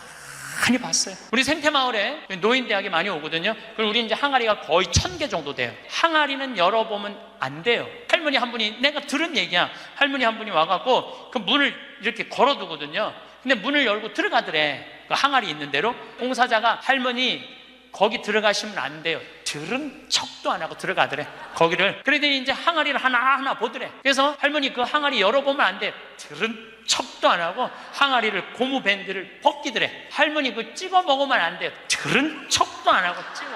많이 봤어요. 우리 생태마을에 노인대학이 많이 오거든요. 그리고 우리 이제 항아리가 거의 1000개 정도 돼요. 항아리는 열어보면 안 돼요. 할머니 한 분이, 내가 들은 얘기야. 할머니 한 분이 와갖고 그 문을 이렇게 걸어두거든요. 근데 문을 열고 들어가더래. 그 항아리 있는 대로. 공사자가 할머니 거기 들어가시면 안 돼요. 들은 척도 안 하고 들어가더래. 거기를. 그러더니 이제 항아리를 하나하나 보더래. 그래서 할머니 그 항아리 열어보면 안 돼요. 들은 척도 안 하고 항아리를 고무 밴드를 벗기더래. 할머니 그 찍어 먹으면 안 돼요. 들은 척도 안 하고 찍어.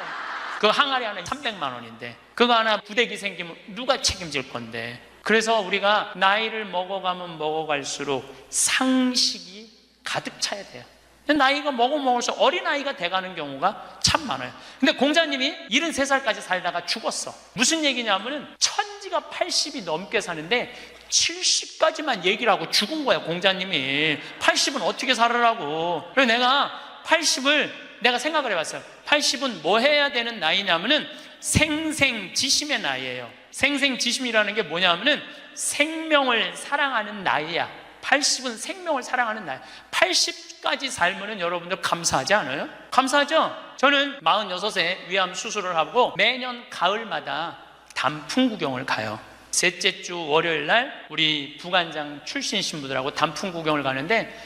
그 항아리 하나 300만 원인데 그거 하나 부대기 생기면 누가 책임질 건데. 그래서 우리가 나이를 먹어가면 먹어갈수록 상식이 가득 차야 돼요. 나이가 먹을수록 어린아이가 돼가는 경우가 참 많아요. 근데 공자님이 73살까지 살다가 죽었어. 무슨 얘기냐면은 천지가 80이 넘게 사는데 70까지만 얘기를 하고 죽은 거야. 공자님이 80은 어떻게 살으라고. 그래서 내가 80을 내가 생각을 해봤어요. 80은 뭐 해야 되는 나이냐면은 생생지심의 나이예요. 생생지심이라는 게 뭐냐면은 생명을 사랑하는 나이야. 80은 생명을 사랑하는 나이. 80까지 살면은 여러분들 감사하지 않아요? 감사하죠? 저는 46세 위암 수술을 하고 매년 가을마다 단풍 구경을 가요. 셋째 주 월요일 날 우리 부관장 출신 신부들하고 단풍 구경을 가는데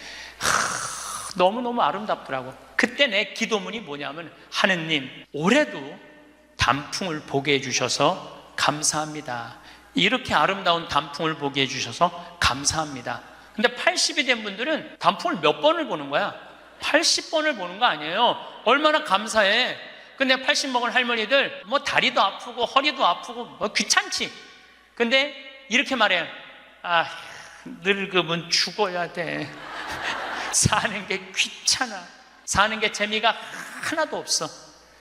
너무너무 아름답더라고. 그때 내 기도문이 뭐냐면, 하느님, 올해도 단풍을 보게 해주셔서 감사합니다. 이렇게 아름다운 단풍을 보게 해주셔서 감사합니다. 근데 80이 된 분들은 단풍을 몇 번을 보는 거야? 80번을 보는 거 아니에요. 얼마나 감사해. 근데 80 먹은 할머니들 뭐 다리도 아프고 허리도 아프고 뭐 귀찮지. 근데 이렇게 말해요. 아, 늙으면 죽어야 돼. 사는 게 귀찮아. 사는 게 재미가 하나도 없어.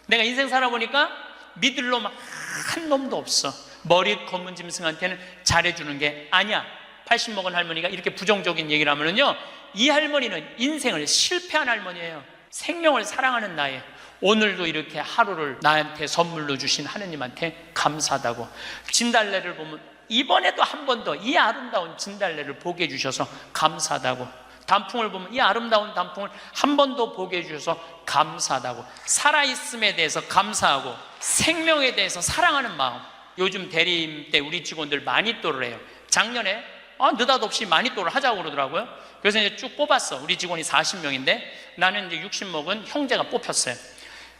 내가 인생 살아보니까 믿을 놈 한 놈도 없어. 머리 검은 짐승한테는 잘해주는 게 아니야. 80 먹은 할머니가 이렇게 부정적인 얘기를 하면요, 이 할머니는 인생을 실패한 할머니예요. 생명을 사랑하는 나이에 오늘도 이렇게 하루를 나한테 선물로 주신 하느님한테 감사하다고. 진달래를 보면 이번에도 한 번 더 이 아름다운 진달래를 보게 해주셔서 감사하다고. 단풍을 보면 이 아름다운 단풍을 한 번 더 보게 해주셔서 감사하다고. 살아있음에 대해서 감사하고 생명에 대해서 사랑하는 마음. 요즘 대리임 때 우리 직원들 마니또를 해요. 작년에 느닷없이 마니또를 하자고 그러더라고요. 그래서 이제 쭉 뽑았어. 우리 직원이 40명인데 나는 이제 60 먹은 형제가 뽑혔어요.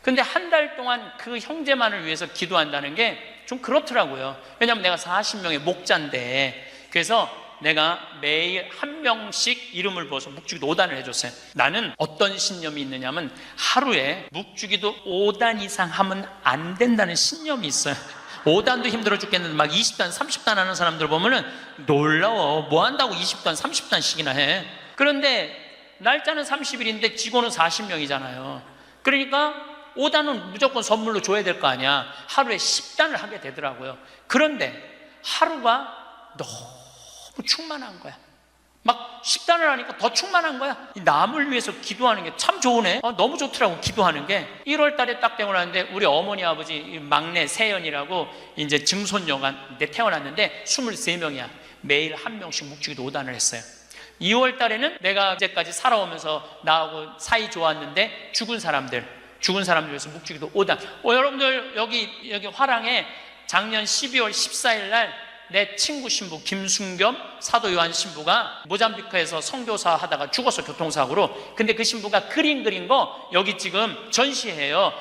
근데 한 달 동안 그 형제만을 위해서 기도한다는 게 좀 그렇더라고요. 왜냐하면 내가 40명의 목자인데, 그래서 내가 매일 한 명씩 이름을 부어서 묵주기도 5단을 해줬어요. 나는 어떤 신념이 있느냐면 하루에 묵주기도 5단 이상 하면 안 된다는 신념이 있어요. 5단도 힘들어 죽겠는데 막 20단, 30단 하는 사람들 보면은 놀라워. 뭐 한다고 20단, 30단씩이나 해. 그런데 날짜는 30일인데 직원은 40명이잖아요. 그러니까 5단은 무조건 선물로 줘야 될 거 아니야. 하루에 10단을 하게 되더라고요. 그런데 하루가 너무 충만한 거야. 막 10단을 하니까 더 충만한 거야. 이 남을 위해서 기도하는 게 참 좋으네. 너무 좋더라고, 기도하는 게. 1월 달에 딱 되고 나는데 우리 어머니 아버지 막내 세연이라고 이제 증손녀가 태어났는데 23명이야. 매일 한 명씩 묵주기도 5단을 했어요. 2월 달에는 내가 이제까지 살아오면서 나하고 사이 좋았는데 죽은 사람들 위해서 묵주기도 5단. 여러분들 여기 화랑에 작년 12월 14일 날 내 친구 신부 김순겸 사도 요한 신부가 모잠비크에서 선교사 하다가 죽었어, 교통사고로. 근데 그 신부가 그림 그린 거 여기 지금 전시해요.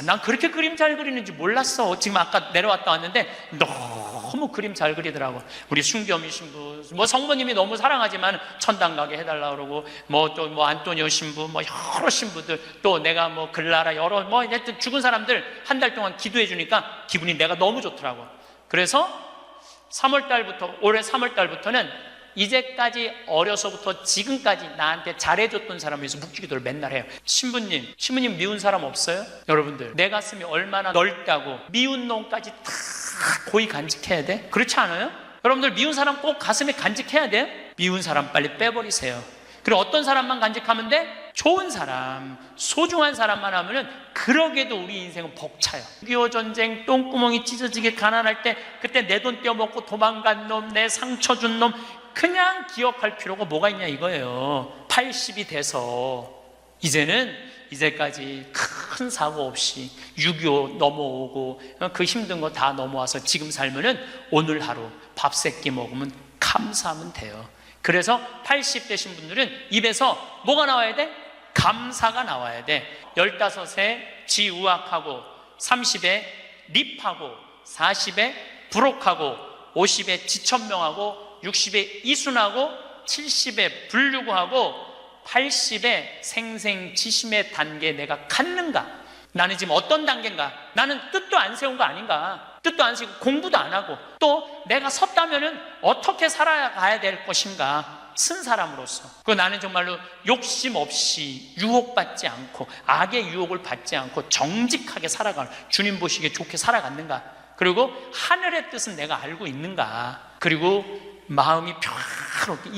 난 그렇게 그림 잘 그리는지 몰랐어. 지금 아까 내려왔다 왔는데 너무 그림 잘 그리더라고. 우리 순겸이 신부, 뭐 성모님이 너무 사랑하지만 천당 가게 해달라 그러고, 뭐 또 뭐 안토니오 신부, 뭐 여러 신부들, 또 내가 뭐 글라라, 여러 뭐 하여튼 죽은 사람들 한 달 동안 기도해 주니까 기분이 내가 너무 좋더라고. 그래서 3월 달부터, 올해 3월 달부터는 이제까지 어려서부터 지금까지 나한테 잘해줬던 사람을 위해서 묵주기도를 맨날 해요. 신부님 미운 사람 없어요? 여러분들, 내 가슴이 얼마나 넓다고 미운 놈까지 다 고이 간직해야 돼? 그렇지 않아요? 여러분들, 미운 사람 꼭 가슴에 간직해야 돼? 미운 사람 빨리 빼버리세요. 그리고 어떤 사람만 간직하면 돼? 좋은 사람, 소중한 사람만 하면은 그러게도 우리 인생은 벅차요. 6.25 전쟁 똥구멍이 찢어지게 가난할 때 그때 내 돈 떼어먹고 도망간 놈, 내 상처 준 놈 그냥 기억할 필요가 뭐가 있냐 이거예요. 80이 돼서 이제까지 큰 사고 없이 6.25 넘어오고 그 힘든 거 다 넘어와서 지금 살면은 오늘 하루 밥 세끼 먹으면 감사하면 돼요. 그래서 80 되신 분들은 입에서 뭐가 나와야 돼? 감사가 나와야 돼. 15에 지우악하고, 30에 립하고, 40에 부록하고, 50에 지천명하고, 60에 이순하고, 70에 불류구하고, 80에 생생지심의 단계에 내가 갔는가? 나는 지금 어떤 단계인가? 나는 뜻도 안 세운 거 아닌가? 뜻도 안 세우고 공부도 안 하고, 또 내가 섰다면은 어떻게 살아가야 될 것인가? 쓴 사람으로서. 그 나는 정말로 욕심 없이 유혹받지 않고 악의 유혹을 받지 않고 정직하게 살아가는, 주님 보시기에 좋게 살아갔는가? 그리고 하늘의 뜻은 내가 알고 있는가? 그리고 마음이 평화롭게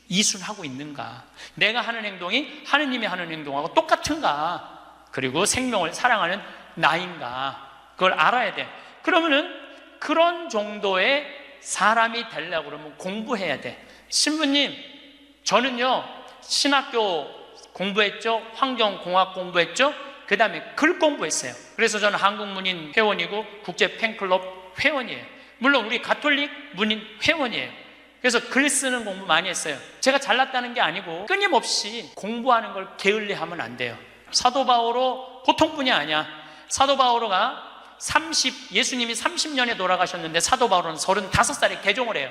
이순하고 있는가? 내가 하는 행동이 하느님이 하는 행동하고 똑같은가? 그리고 생명을 사랑하는 나인가, 그걸 알아야 돼. 그러면은 그런 정도의 사람이 되려고 그러면 공부해야 돼. 신부님, 저는요 신학교 공부했죠, 환경공학 공부했죠, 그 다음에 글 공부했어요. 그래서 저는 한국문인 회원이고 국제 팬클럽 회원이에요. 물론 우리 가톨릭 문인 회원이에요. 그래서 글 쓰는 공부 많이 했어요. 제가 잘났다는 게 아니고 끊임없이 공부하는 걸 게을리하면 안 돼요. 사도 바오로 보통 분이 아니야. 사도 바오로가 예수님이 30년에 돌아가셨는데 사도 바오로는 35살에 개종을 해요.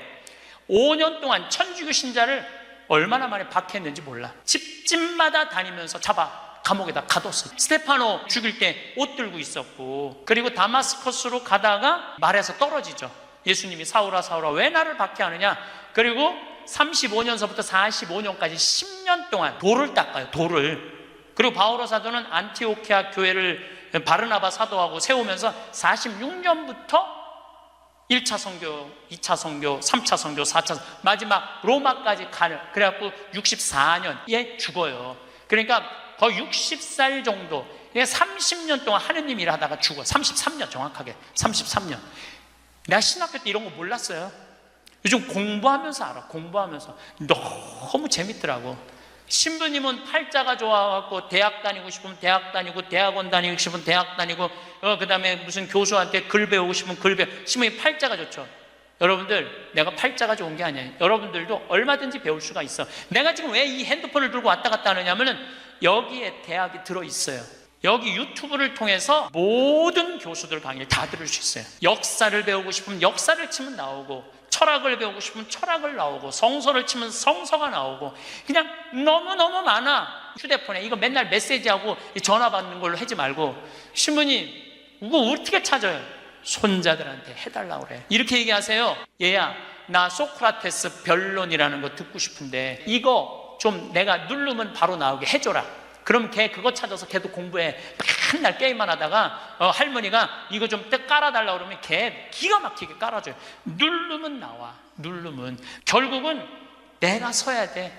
5년 동안 천주교 신자를 얼마나 많이 박해했는지 몰라. 집집마다 다니면서 잡아 감옥에다 가뒀어요. 스테파노 죽일 때 옷 들고 있었고, 그리고 다마스커스로 가다가 말에서 떨어지죠. 예수님이 사울아 사울아 왜 나를 박해하느냐. 그리고 35년서부터 45년까지 10년 동안 돌을 닦아요. 돌을. 그리고 바오로 사도는 안티오키아 교회를 바르나바 사도하고 세우면서 46년부터 1차 선교, 2차 선교, 3차 선교, 4차 마지막 로마까지 가는, 그래갖고 64년에 죽어요. 그러니까 거의 60살 정도, 30년 동안 하느님 일하다가 죽어. 33년 정확하게 33년. 내가 신학교 때 이런 거 몰랐어요. 요즘 공부하면서 알아. 공부하면서 너무 재밌더라고. 신부님은 팔자가 좋아갖고 대학 다니고 싶으면 대학 다니고, 대학원 다니고 싶으면 대학 다니고, 그 다음에 무슨 교수한테 글 배우고 싶으면 글 배우고. 신부님 팔자가 좋죠. 여러분들, 내가 팔자가 좋은 게 아니에요. 여러분들도 얼마든지 배울 수가 있어. 내가 지금 왜 이 핸드폰을 들고 왔다 갔다 하느냐면은 여기에 대학이 들어있어요. 여기 유튜브를 통해서 모든 교수들 강의를 다 들을 수 있어요. 역사를 배우고 싶으면 역사를 치면 나오고, 철학을 배우고 싶으면 철학을 나오고, 성서를 치면 성서가 나오고, 그냥 너무너무 많아. 휴대폰에 이거 맨날 메시지하고 전화 받는 걸로 하지 말고, 신부님 이거 어떻게 찾아요? 손자들한테 해달라고 그래. 이렇게 얘기하세요. 얘야, 나 소크라테스 변론이라는 거 듣고 싶은데 이거 좀 내가 누르면 바로 나오게 해줘라. 그럼 걔 그거 찾아서 걔도 공부해. 맨날 게임만 하다가 할머니가 이거 좀 깔아달라고 그러면 걔 기가 막히게 깔아줘요. 누르면 나와. 누르면. 결국은 내가 서야 돼.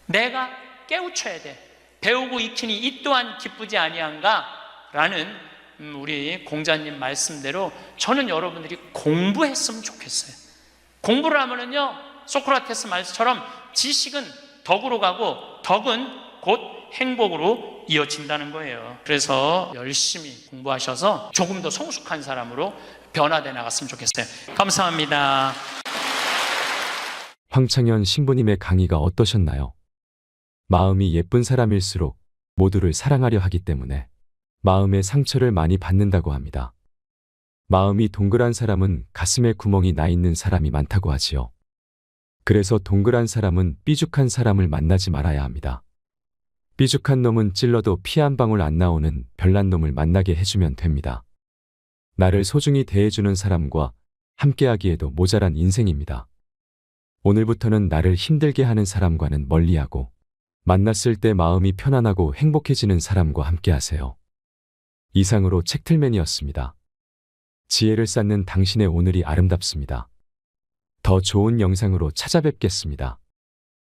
내가 깨우쳐야 돼. 배우고 익히니 이 또한 기쁘지 아니한가? 라는 우리 공자님 말씀대로 저는 여러분들이 공부했으면 좋겠어요. 공부를 하면은요, 소크라테스 말처럼 지식은 덕으로 가고 덕은 곧 행복으로 이어진다는 거예요. 그래서 열심히 공부하셔서 조금 더 성숙한 사람으로 변화돼 나갔으면 좋겠어요. 감사합니다. 황창현 신부님의 강의가 어떠셨나요? 마음이 예쁜 사람일수록 모두를 사랑하려 하기 때문에 마음의 상처를 많이 받는다고 합니다. 마음이 동그란 사람은 가슴에 구멍이 나 있는 사람이 많다고 하지요. 그래서 동그란 사람은 삐죽한 사람을 만나지 말아야 합니다. 삐죽한 놈은 찔러도 피 한 방울 안 나오는 별난 놈을 만나게 해주면 됩니다. 나를 소중히 대해주는 사람과 함께하기에도 모자란 인생입니다. 오늘부터는 나를 힘들게 하는 사람과는 멀리하고, 만났을 때 마음이 편안하고 행복해지는 사람과 함께하세요. 이상으로 책틀맨이었습니다. 지혜를 쌓는 당신의 오늘이 아름답습니다. 더 좋은 영상으로 찾아뵙겠습니다.